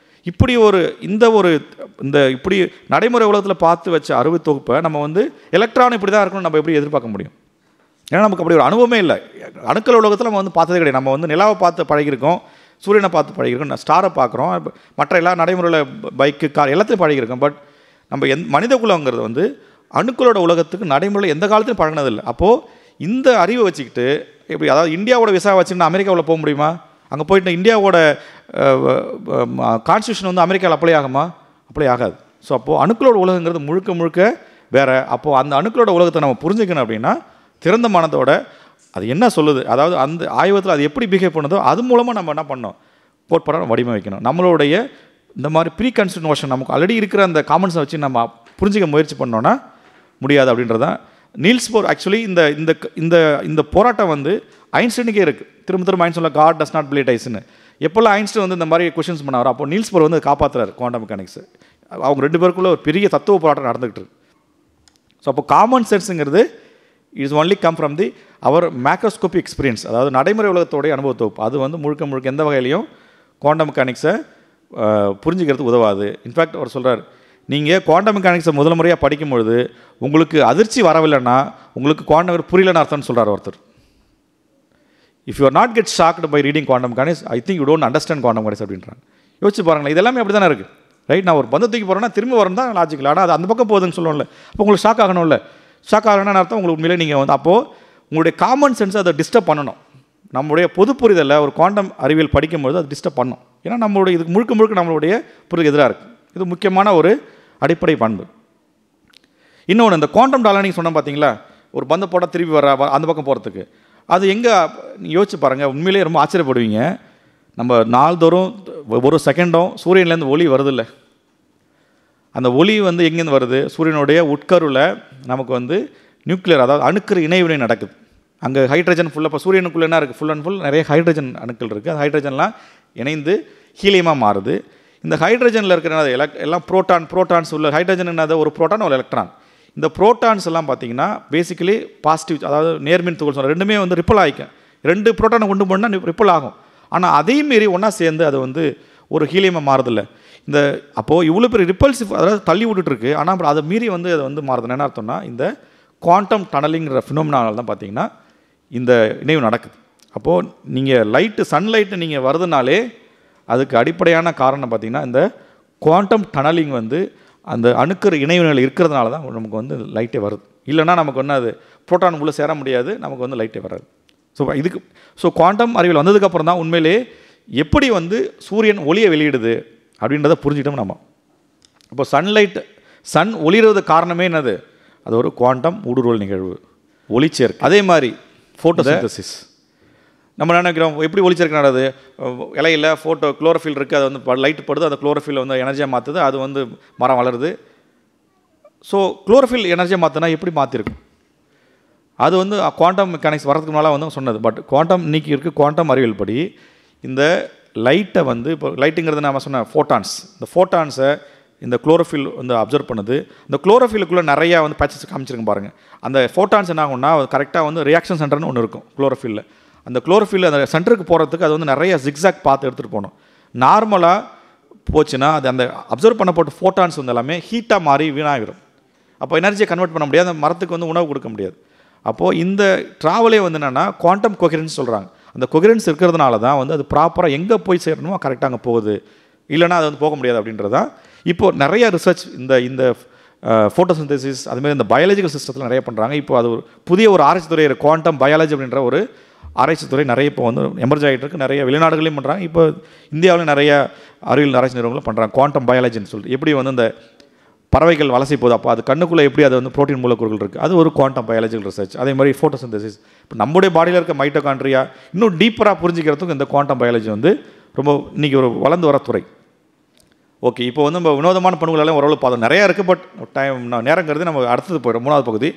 இப்படி இந்த இப்படி நடைமுறை உலகத்தில் பார்த்து வச்ச அறிவு தொகுப்பை நம்ம வந்து எலக்ட்ரான் இப்படி தான் இருக்கணும்னு நம்ம எப்படி எதிர்பார்க்க முடியும்? ஏன்னா நமக்கு அப்படி ஒரு அனுபவமே இல்லை. அணுக்கள் உலகத்தில் நம்ம வந்து பார்த்ததே கிடையாது. நம்ம வந்து நிலாவை பார்த்து பழகிருக்கோம், சூரியனை பார்த்து பழகிருக்கோம், ஸ்டாரை பார்க்குறோம், மற்ற எல்லா நடைமுறையில் பைக்கு கார் எல்லாத்தையும் பழகிருக்கோம். பட் நம்ம மனித குலங்கிறது வந்து அணுக்களோட உலகத்துக்கு நடைமுறையில் எந்த காலத்தையும் பழகினதில்லை. அப்போது இந்த அறிவை வச்சுக்கிட்டு எப்படி, அதாவது இந்தியாவோட விசா வச்சுக்கிட்டு அமெரிக்காவில் போக முடியுமா? அங்கே போயிட்டு இந்தியாவோட கான்ஸ்டியூஷன் வந்து அமெரிக்காவில் அப்ளை ஆகுமா? அப்ளை ஆகாது. ஸோ அப்போது அணுக்களோட உலகங்கிறது முழுக்க வேறு. அப்போது அந்த அணுக்களோட உலகத்தை நம்ம புரிஞ்சுக்கணும் அப்படின்னா திறந்த மனதோட அது என்ன சொல்லுது, அதாவது அந்த ஆய்வத்தில் அது எப்படி பிஹேவ் பண்ணுதோ அது மூலமாக நம்ம என்ன பண்ணோம்? கோட்பாடாக வடிவமைக்கணும். நம்மளுடைய இந்த மாதிரி ப்ரீ கன்ஸ்ட்ரக்ட் நோஷன் நமக்கு ஆல்ரெடி இருக்கிற அந்த காமன்ஸை வச்சு நம்ம புரிஞ்சிக்க முயற்சி பண்ணோன்னா முடியாது அப்படின்றதான் நீல்ஸ் போர் ஆக்சுவலி இந்த இந்த இந்த இந்த போராட்டம் வந்து ஐன்ஸ்டைனுக்கே இருக்குது. திரும்ப திரும்ப ஐன்ஸ்டைன் சொல்ல காட் டஸ் நாட் பிளே டைஸ்ன்னு. எப்போல்லாம் ஐன்ஸ்டைன் வந்து இந்த மாதிரி கொஷின்ஸ் பண்ணாரோ அப்போ நீல்ஸ் போர் வந்து காப்பாற்றுறாரு குவாண்டம் மெக்கானிக்ஸ். அவங்க 2 பேருக்குள்ள ஒரு பெரிய தத்துவ போராட்டம் நடந்துகிட்டு இருக்கு. ஸோ அப்போ காமன் சென்ஸுங்கிறது is only come from the our macroscopic experience, அதாவது நடைமுறை உலகத்தோடைய அனுபவ தொகுப்பு. அது வந்து முழுக்க முழுக்க எந்த வகையிலையும் குவாண்டம் மெக்கானிக்ஸை புரிஞ்சுக்கிறதுக்கு உதவாது. இன்ஃபேக்ட் அவர் சொல்கிறார், நீங்கள் குவாண்டம் மெக்கானிக்ஸை முதல் முறையாக படிக்கும்பொழுது உங்களுக்கு அதிர்ச்சி வரவில்லைன்னா உங்களுக்கு குவாண்டம் புரியலன்னு அர்த்தம்னு சொல்கிறார் ஒருத்தர். If you are not get shocked by reading quantum mechanics I think you don't understand quantum mechanics அப்படின்றாங்க. யோசிச்சு பாருங்களேன், இதெல்லாமே அப்படி தானே இருக்குது, ரைட்? நான் ஒரு பந்தத்துக்கு போகிறேன்னா திரும்ப வரணும் தான் லாஜிக்கல். ஆனால் அது அந்த பக்கம் போகுதுன்னு சொல்லணும்ல. அப்போ உங்களுக்கு ஷாக் ஆகணும்ல. ஷாக் ஆகணும்னு அர்த்தம் உங்களுக்கு உண்மையிலே நீங்கள் வந்து அப்போது உங்களுடைய காமன் சென்ஸை அதை டிஸ்டர்ப் பண்ணணும். நம்மளுடைய பொது புரிதலை ஒரு குவாண்டம் அறிவியல் படிக்கும்போது அது டிஸ்டர்ப் பண்ணும். ஏன்னா நம்மளுடைய இதுக்கு முழுக்க முழுக்க நம்மளுடைய புரிதல் எதிராக இருக்குது. இது முக்கியமான ஒரு அடிப்படை பண்பு. இன்னொன்று, இந்த குவாண்டம் டாலனிங் சொன்னால் பார்த்தீங்களா, ஒரு பந்தை போட்டால் திருப்பி வர அந்த பக்கம் போகிறதுக்கு அது எங்கே நீங்கள் யோசிச்சு பாருங்கள், உண்மையிலேயே ரொம்ப ஆச்சரியப்படுவீங்க. நம்ம நாள்தோறும் ஒரு செகண்டும் சூரியன்லேருந்து ஒளி வருதில்ல, அந்த ஒளி வந்து எங்கேருந்து வருது? சூரியனுடைய உட்கருவில் நமக்கு வந்து நியூக்ளியர், அதாவது அணுக்கரு இணைவினை நடக்குது. அங்கே ஹைட்ரஜன் ஃபுல்லாக, இப்போ சூரியனுக்குள்ளே என்ன இருக்குது? ஃபுல் அண்ட் ஃபுல் நிறைய ஹைட்ரஜன் அணுக்கள் இருக்குது. அந்த ஹைட்ரஜன்லாம் இணைந்து ஹீலியமாக மாறுது. இந்த ஹைட்ரஜனில் இருக்கிற எல்லாம் ப்ரோட்டான்ஸ் உள்ள ஹைட்ரஜன் என்னது? ஒரு ப்ரோட்டான் ஒரு எலக்ட்ரான். இந்த ப்ரோட்டான்ஸ் எல்லாம் பார்த்தீங்கன்னா பேசிக்கலி பாசிட்டிவ், அதாவது நேர்மின் துகள் சொல்ல, ரெண்டுமே வந்து ரிப்பல் ஆகிக்கும். 2 ப்ரோட்டானை கொண்டு போனால் ரிப்பல் ஆகும். ஆனால் அதே மாரி ஒன்றா சேர்ந்து அது வந்து ஒரு ஹீலியமாக மாறுதில்ல. இந்த அப்போது இவ்வளோ பெரிய ரிப்பல்சிவ், அதாவது தள்ளி விட்டுட்டுருக்கு. ஆனால் அப்புறம் அதை மீறி வந்து அதை வந்து மாறுது. என்ன அர்த்தம்னா, இந்த குவாண்டம் டனலிங்கிற ஃபினோமினால தான் பார்த்தீங்கன்னா இந்த இணைவு நடக்குது. அப்போது நீங்கள் லைட்டு, சன்லைட்டு நீங்கள் வருதுனாலே அதுக்கு அடிப்படையான காரணம் பார்த்திங்கன்னா இந்த குவாண்டம் டனலிங் வந்து அந்த அணுக்கரு இணைவினைகள் இருக்கிறதுனால தான் நமக்கு வந்து லைட்டே வருது. இல்லைனா நமக்கு வந்து அது புரோட்டான் உள்ளே சேர முடியாது, நமக்கு வந்து லைட்டே வராது. ஸோ குவாண்டம் அறிவியல் வந்ததுக்கப்புறம் தான் உண்மையிலே எப்படி வந்து சூரியன் ஒளியை வெளியிடுது அப்படின்றத புரிஞ்சுக்கிட்டோம் நம்ம. இப்போ சன் ஒளிர்றது காரணமே என்னது? அது ஒரு குவாண்டம் ஊடுருவல் நிகழ்வு, ஒளிச்சேர்க்கை. அதே மாதிரி ஃபோட்டோசிந்தசிஸ். நம்ம நினைக்கிறோம் எப்படி ஒளிச்சேர்க்கை நடக்குது? இலையில் குளோரோஃபில் இருக்குது, அது வந்து லைட் படுது, அந்த குளோரோஃபில் வந்து எனர்ஜியாக மாற்றுது, அது வந்து மரம் வளருது. ஸோ குளோரோஃபில் எனர்ஜியாக மாற்றினா எப்படி மாற்றிருக்கும்? அது வந்து குவாண்டம் மெக்கானிக்ஸ் வரதுக்கு முன்னால் வந்து சொன்னது. பட் குவாண்டம் இன்னைக்கு இருக்குது குவாண்டம் அறிவியல் படி இந்த லைட்டை வந்து, இப்போ லைட்டுங்கிறது நம்ம சொன்ன ஃபோட்டான்ஸ், இந்த ஃபோட்டான்ஸை இந்த குளோரோஃபில் வந்து அப்சர்வ் பண்ணுது. இந்த குளோரோஃபிலுக்குள்ளே நிறையா வந்து பேச்சஸ் காமிச்சிருங்க பாருங்கள். அந்த ஃபோட்டான்ஸ் என்ன ஆகும்னா கரெக்டாக வந்து ரியாக்ஷன் சென்டர்னு ஒன்று இருக்கும் குளோரோஃபில்லில். அந்த குளோரோஃபில் அந்த சென்டருக்கு போகிறதுக்கு அது வந்து நிறைய ஜிக்ஸாக் பார்த்து எடுத்துகிட்டு போகணும். நார்மலாக போச்சுன்னா அது அந்த அப்சர்வ் பண்ணப்பட்ட ஃபோட்டான்ஸ் வந்து எல்லாமே ஹீட்டாக மாறி வீணாகிடும். அப்போ எனர்ஜியை கன்வெர்ட் பண்ண முடியாது, அந்த மரத்துக்கு வந்து உணவு கொடுக்க முடியாது. அப்போது இந்த ட்ராவலே வந்து என்னென்னா குவாண்டம் கொஹெரன்ஸ் சொல்கிறாங்க. அந்த கொஹெரன்ஸ் இருக்கிறதுனால தான் வந்து அது ப்ராப்பராக எங்கே போய் சேரணுமோ கரெக்டாக அங்கே போகுது, இல்லைனா அது வந்து போக முடியாது அப்படின்றதான் இப்போது நிறைய ரிசர்ச் இந்த ஃபோட்டோசிந்தசிஸ் அதுமாதிரி இந்த பயாலஜிக்கல் சிஸ்டத்தில் நிறைய பண்ணுறாங்க. இப்போ அது ஒரு புதிய ஒரு ஆராய்ச்சி துறை, குவாண்டம் பயாலஜி அப்படின்ற ஒரு ஆராய்ச்சி துறை நிறைய இப்போ வந்து எமர்ஜ் ஆகிட்டு இருக்கு. நிறைய வெளிநாடுகளையும் பண்ணுறாங்க. இப்போ இந்தியாவிலும் நிறைய அறிவியல் ஆராய்ச்சி நிறுவனங்களும் பண்ணுறாங்க. குவாண்டம் பயாலஜின்னு சொல்லிட்டு எப்படி வந்து இந்த பறவைகள் வலசை போகுது, அப்போ அது கண்ணுக்குள்ளே எப்படி அது வந்து ப்ரோட்டீன் மூலக்கூறுகள் இருக்குது, அது ஒரு குவாண்டம் பயாலஜிக்கல் ரிசர்ச். அதே மாதிரி ஃபோட்டோசிந்தசிஸ். இப்போ நம்முடைய பாடியில் இருக்க மைட்டோகாண்ட்ரியா இன்னும் டீப்பராக புரிஞ்சிக்கிறதுக்கு இந்த குவாண்டம் பயாலஜி வந்து ரொம்ப இன்றைக்கி ஒரு வளர்ந்து வர துறை. ஓகே, இப்போ வந்து நம்ம வினோதமான பண்புகளெல்லாம் ஓரளவு பார்த்தோம். நிறையா இருக்குது. பட் நேரங்கிறது நம்ம அடுத்தது போயிடும். 3வது பகுதி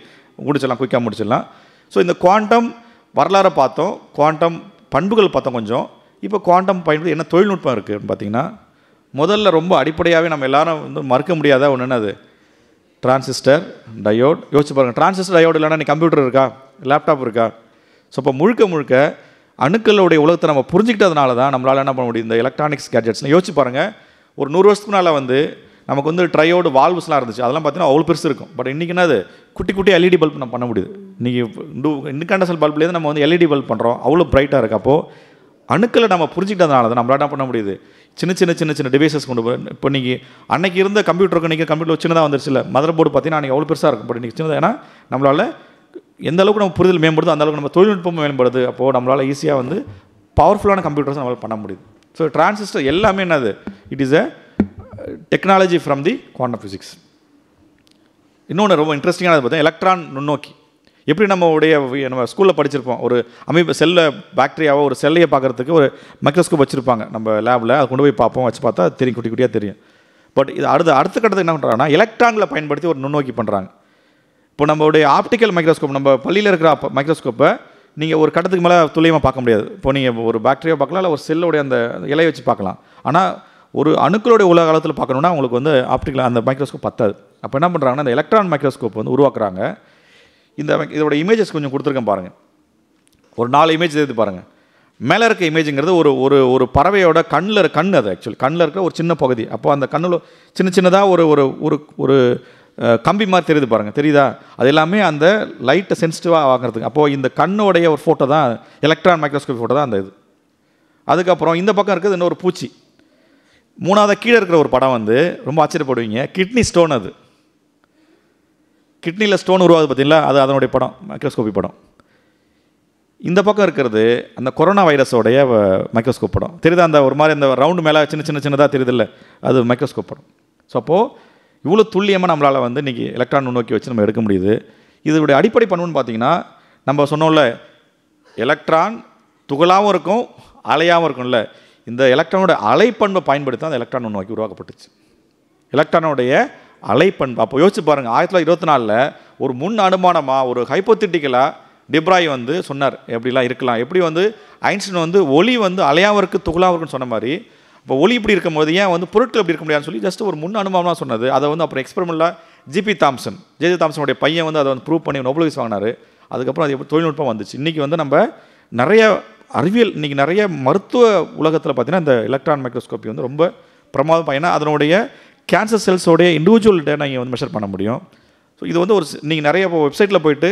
முடிச்சிடலாம், குயிக்காக முடிச்சிடலாம். ஸோ இந்த குவாண்டம் வரலாறை பார்த்தோம், குவாண்டம் பண்புகள் பார்த்தோம் கொஞ்சம். இப்போ குவாண்டம் பயன்படுத்தி என்ன தொழில்நுட்பம் இருக்குதுன்னு பார்த்தீங்கன்னா, முதல்ல ரொம்ப அடிப்படையாகவே நம்ம எல்லாரும் வந்து மறுக்க முடியாத ஒன்று என்னது? Transistor, diode. யோசிச்சு பாருங்கள், டிரான்சிஸ்டர் டயோடு இல்லைனா நீ கம்ப்யூட்டர் இருக்கா, லேப்டாப் இருக்கா? ஸோ இப்போ முழுக்க அணுக்களுடைய உலகத்தை நம்ம புரிஞ்சுக்கிட்டதுனால தான் நம்மளால் என்ன பண்ண முடியும்? இந்த எலக்ட்ரானிக்ஸ் கேட்ஜெட்ஸ்லாம் யோசிச்சு பாருங்கள். ஒரு 100 வருஷத்துக்கு முன்னால் வந்து நமக்கு வந்து ட்ரையோடு வால்வ்ஸ்லாம் இருந்துச்சு. அதெல்லாம் பார்த்தீங்கன்னா அவ்வளோ பெருசு இருக்கும். பட் இன்றைக்கி என்னது? குட்டி எல்இடி பல்ப் நம்ம பண்ண முடியுது. இன்றைக்கி இன்கண்டன்சல் பல்ப்லேருந்து நம்ம வந்து எல்இடி பல்ப் பண்ணுறோம், அவ்வளோ பிரைட்டாக இருக்குது. அப்போது அணுக்களை நம்ம புரிஞ்சுக்கிட்டதுனால தான் நம்மளால் என்ன பண்ண முடியுது? சின்ன டிவைசஸ் கொண்டு போய். இப்போ இன்றைக்கி அன்றைக்கி இருந்த கம்ப்யூட்டருக்கு இன்றைக்கி கம்ப்யூட்டர் சின்னதாக வந்துருச்சு இல்லை? மதர் போர்டு பார்த்தீங்கன்னா அன்றைக்கி அவ்வளோ பெருசாக இருக்கும். பட் இன்றைக்கி சின்னதாக. ஏன்னா நம்மளால் எந்த அளவுக்கு நம்ம புரிதல் மேம்படுது, அந்த அளவுக்கு நம்ம தொழில்நுட்பமும் மேம்படுது. அப்போது நம்மளால் ஈஸியாக வந்து பவர்ஃபுல்லான கம்ப்யூட்டர்ஸ் நம்மளால் பண்ண முடியுது. ஸோ டிரான்சிஸ்டர் எல்லாமே என்னது? It is a technology from the quantum physics. இன்னொன்று ரொம்ப இன்ட்ரெஸ்டிங்கானது பார்த்தா எலக்ட்ரான் நுண்ணோக்கி. எப்படி நம்ம ஸ்கூலில் படிச்சிருப்போம், ஒரு அமைப்பு செல்லை பாக்டீரியாவோ ஒரு செல்லையை பார்க்குறதுக்கு ஒரு மைக்ரோஸ்கோப் வச்சுருப்பாங்க நம்ம லேபில். அதை கொண்டு போய் பார்ப்போம், வச்சு பார்த்தா தெரியும், குட்டியாக தெரியும். பட் இது அடுத்த கட்டத்துக்கு என்ன பண்ணுறாங்கன்னா எலக்ட்ரான்களை பயன்படுத்தி ஒரு நுண்ணோக்கி பண்ணுறாங்க. இப்போ நம்மளுடைய ஆப்டிக்கல் மைக்ரோஸ்கோப், நம்ம பள்ளியில் இருக்கிற மைக்ரோஸ்கோப்பை நீங்கள் ஒரு கட்டத்துக்கு மேலே துல்லியமாக பார்க்க முடியாது. இப்போ நீங்கள் ஒரு பாக்டீரியா பார்க்கலாம், இல்லை ஒரு செல்லுடைய அந்த இலையை வச்சு பார்க்கலாம். ஆனால் ஒரு அணுக்களுடைய உலக காலத்தில் பார்க்கணுன்னா உங்களுக்கு வந்து ஆப்டிக்கல் அந்த மைக்ரோஸ்கோப் பத்தாது. அப்போ என்ன பண்ணுறாங்கன்னா இந்த எலக்ட்ரான் மைக்ரோஸ்கோப் வந்து உருவாக்குறாங்க. இதோட இமேஜஸ் கொஞ்சம் கொடுத்துருக்கேன் பாருங்கள். ஒரு 4 இமேஜ் எடுத்து பாருங்கள். மேலே இருக்க இமேஜுங்கிறது ஒரு ஒரு ஒரு பறவையோட கண் அது ஆக்சுவலி கண்ணில் இருக்கிற ஒரு சின்ன பகுதி. அப்போ அந்த கண்ணில் சின்னதாக ஒரு ஒரு ஒரு ஒரு கம்பி மாதிரி தெரியுது பாருங்கள், தெரியுதா? அது எல்லாமே அந்த லைட்டை சென்சிட்டிவாக ஆகிறதுக்கு. அப்போது இந்த கண்ணோடைய ஒரு ஃபோட்டோ தான் எலக்ட்ரான் மைக்ரோஸ்கோப் ஃபோட்டோ தான் அந்த இது. அதுக்கப்புறம் இந்த பக்கம் இருக்கிறது இன்னொரு பூச்சி. 3வது கீழே இருக்கிற ஒரு படம் வந்து ரொம்ப ஆச்சரியப்படுவீங்க, கிட்னி ஸ்டோன். அது கிட்னியில் ஸ்டோன் உருவாகுது பார்த்தீங்களா, அது அதனுடைய படம், மைக்ரோஸ்கோபி படம். இந்த பக்கம் இருக்கிறது அந்த கொரோனா வைரஸோடைய மைக்ரோஸ்கோப் படம். தெரியுதா? அந்த ஒரு மாதிரி அந்த ரவுண்டு மேலே சின்னதாக தெரியுதில்ல, அது மைக்ரோஸ்கோப் படம். ஸோ அப்போது இவ்வளோ துல்லியமாக நம்மளால் வந்து இன்றைக்கி எலக்ட்ரான் நுண்ணோக்கி வச்சு நம்ம எடுக்க முடியுது. இதோடைய அடிப்படை பண்புன்னு பார்த்தீங்கன்னா, நம்ம சொன்னோம்ல எலக்ட்ரான் துகளாகவும் இருக்கும் அலையாகவும் இருக்கும்ல, இந்த எலக்ட்ரானோட அலைப்பண்பை பயன்படுத்தி அந்த எலக்ட்ரான் நுண்ணோக்கி உருவாக்கப்பட்டுச்சு. எலக்ட்ரானோடைய அலைப்பண்பு அப்போ யோசிச்சு பாருங்கள். 1924 ஒரு முன் அனுமானமாக ஒரு ஹைப்போதெட்டிக்கலாக டிப்ராய் வந்து சொன்னார் எப்படிலாம் இருக்கலாம். எப்படி வந்து ஐன்ஸ்டைன் வந்து ஒளி வந்து அலையாகவும் இருக்குது துகளாகவும் இருக்குன்னு சொன்ன மாதிரி, இப்போ ஒளி இப்படி இருக்கும்போது ஏன் வந்து பொருட்கள் எப்படி இருக்க முடியாதுன்னு சொல்லி ஜஸ்ட் ஒரு முன் அனுமானமாக சொன்னது. அதை வந்து அப்புறம் எக்ஸ்பெரிமெண்ட்டில் ஜே.ஜே தாம்சனுடைய பையன் வந்து அதை வந்து ப்ரூவ் பண்ணி நோபல் பிரைஸ் வாங்கினார். அதுக்கப்புறம் அது எப்படி தொழில்நுட்பம் வந்துச்சு. இன்றைக்கி வந்து நம்ம நிறைய அறிவியல், இன்றைக்கி நிறைய மருத்துவ உலகத்தில் பார்த்தீங்கன்னா இந்த எலக்ட்ரான் மைக்ரோஸ்கோப்பி வந்து ரொம்ப பிரமாதம். ஏன்னா அதனுடைய கேன்சர் செல்ஸோடைய இண்டிவிஜுவல் டேட்டா நீங்கள் வந்து மெஷர் பண்ண முடியும். ஸோ இது வந்து ஒரு நீங்கள் நிறைய இப்போ வெப்சைட்டில் போயிட்டு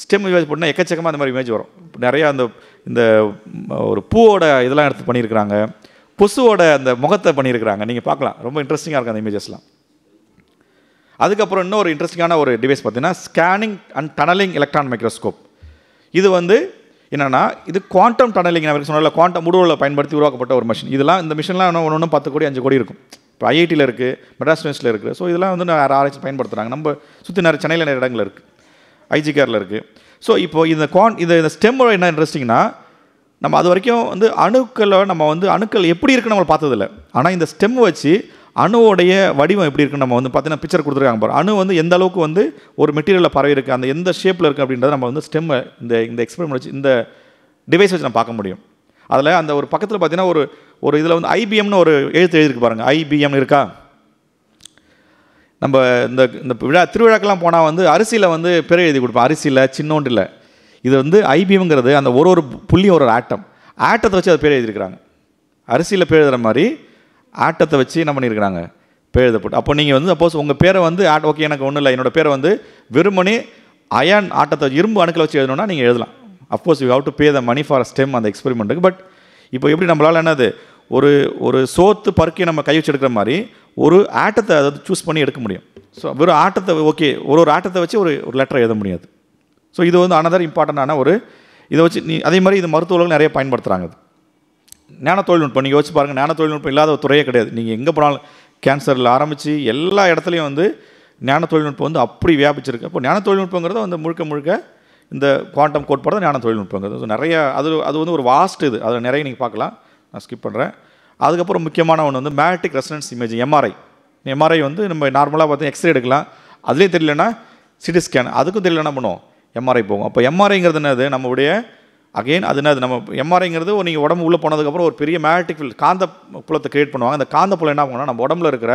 ஸ்டெம் இமேஜ் போட்டால் எக்கச்சக்கமாக அந்த மாதிரி இமேஜ் வரும். நிறையா அந்த இந்த ஒரு பூவோட இதெல்லாம் எடுத்து பண்ணியிருக்கிறாங்க, கொசுவோட அந்த முகத்தை பண்ணியிருக்கிறாங்க, நீங்கள் பார்க்கலாம். ரொம்ப இன்ட்ரெஸ்டிங்காக இருக்கும் அந்த இமேஜஸ்லாம். அதுக்கப்புறம் இன்னொரு இன்ட்ரெஸ்டிங்கான ஒரு டிவைஸ் பார்த்தீங்கன்னா scanning and tunnelling electron microscope. இது வந்து என்னென்னா இது குவாண்டம் டனலிங், நான் சொன்னால குவாண்டம் முடிவுகளை பயன்படுத்தி உருவாக்கப்பட்ட ஒரு மிஷின். இதெல்லாம் இந்த மிஷின்லாம் ஒன்று 10 கோடி 5 கோடி இருக்கும். இப்போ ஐஐடியில் இருக்குது, மெட்ராஸ் யூனிவர்சிட்டியில் இருக்குது. ஸோ இதெல்லாம் வந்து ஆராய்ச்சி பயன்படுத்துகிறாங்க. நம்ம சுற்றி நிறைய சென்னையில் நிறைய இடங்கள் இருக்குது, ஐஜிகேரில் இருக்குது. ஸோ இப்போது இந்த ஸ்டெம்மோட என்ன இன்ட்ரெஸ்டிங்னா, நம்ம அது வரைக்கும் வந்து அணுக்கள் எப்படி இருக்குன்னு நம்ம பார்த்ததில்ல. ஆனால் இந்த ஸ்டெம் வச்சு அணுவோடைய வடிவம் எப்படி இருக்குன்னு நம்ம வந்து பார்த்தீங்கன்னா பிக்சர் கொடுத்துருக்காங்க பாரு. அணு வந்து எந்த அளவுக்கு வந்து ஒரு மெட்டீரியலில் பரவி இருக்குது, அந்த எந்த ஷேப்பில் இருக்குது அப்படின்றத நம்ம வந்து ஸ்டெம்மை இந்த எக்ஸ்பெரிமெண்ட் வச்சு இந்த டிவைஸ் வச்சு நம்ம பார்க்க முடியும். அதில் அந்த ஒரு பக்கத்தில் பார்த்தீங்கன்னா ஒரு இதில் வந்து ஐபிஎம்னு ஒரு எழுத்து எழுதிருக்கு பாருங்கள். ஐபிஎம்னு இருக்கா? நம்ம இந்த திருவிழாக்கெல்லாம் போனால் வந்து அரிசியில் வந்து பேர் எழுதி கொடுப்போம். அரிசியில் சின்னோண்டு இல்லை, இது வந்து ஐபிஎம்ங்கிறது அந்த ஒரு புள்ளியும் ஒரு ஆட்டத்தை வச்சு அது பேர் எழுதியிருக்கிறாங்க. அரிசியில் பேர் எழுதுகிற மாதிரி ஆட்டத்தை வச்சு என்ன பண்ணியிருக்கிறாங்க, பேர் எழுதப்பட்டு. அப்போ நீங்கள் வந்து சப்போஸ் உங்கள் பேரை வந்து ஓகே எனக்கு ஒன்றும் இல்லை, என்னோடய பேரை வந்து வெறுமனே அயன் ஆட்டத்தை இரும்பு அணுக்களை வச்சு எழுதணும்னா நீங்கள் எழுதலாம். Of course you have to pay the money for stem அந்த எக்ஸ்பெரிமெண்ட்டுக்கு. பட் இப்போ எப்படி நம்மளால் என்னது ஒரு சோத்து பருக்கி நம்ம கை வச்சு எடுக்கிற மாதிரி ஒரு ஆட்டத்தை அதாவது சூஸ் பண்ணி எடுக்க முடியும். ஸோ வெறும் ஆட்டத்தை ஓகே ஒரு ஆட்டத்தை வச்சு ஒரு லெட்டரை எழுத முடியாது. ஸோ இது வந்து அனதர் இம்பார்ட்டண்டான இதை வச்சு அதே மாதிரி இது மருத்துவர்கள் நிறைய பயன்படுத்துகிறாங்க. ஞான தொழில்நுட்பம் நீங்கள் யோசிச்சு பாருங்கள், ஞான தொழில்நுட்பம் இல்லாத ஒரு துறையே கிடையாது. நீங்கள் எங்கே போனாலும் கேன்சரில் ஆரம்பித்து எல்லா இடத்துலையும் வந்து ஞான தொழில்நுட்பம் வந்து அப்படி வியாபிச்சிருக்கு. அப்போ ஞான தொழில்நுட்பங்கிறது வந்து முழுக்க இந்த குவாண்டம் கோட்பாடு தான் ஞான தொழில்நுட்பங்கிறது. ஸோ நிறைய அது வந்து ஒரு வாஸ்ட் இது, அதில் நிறைய நீங்கள் பார்க்கலாம். நான் ஸ்கிப் பண்ணுறேன். அதுக்கப்புறம் முக்கியமான ஒன்று வந்து மேக்னெட்டிக் ரெசனன்ஸ் இமேஜ், எம்ஆர்ஐ வந்து நம்ம நார்மலாக பார்த்து எக்ஸ்ரே எடுக்கலாம். அதுலேயும் தெரியலன்னா சிடி ஸ்கேன், அதுக்கும் தெரியலன்னா பண்ணுவோம் எம்ஆர்ஐ போகும். அப்போ எம்ஆர்ஐங்கிறது என்னது, நம்மளுடைய அது என்னது நம்ம எம்ஆர்ஐங்கிறது நீங்கள் உடம்பு உள்ளே போனதுக்கப்புறம் ஒரு பெரிய மேக்னெட்டிக் ஃபீல்ட் காந்த புலத்தை கிரியேட் பண்ணுவாங்க. அந்த காந்த புலம் என்ன பண்ணுவோம்னா நம்ம உடம்புல இருக்கிற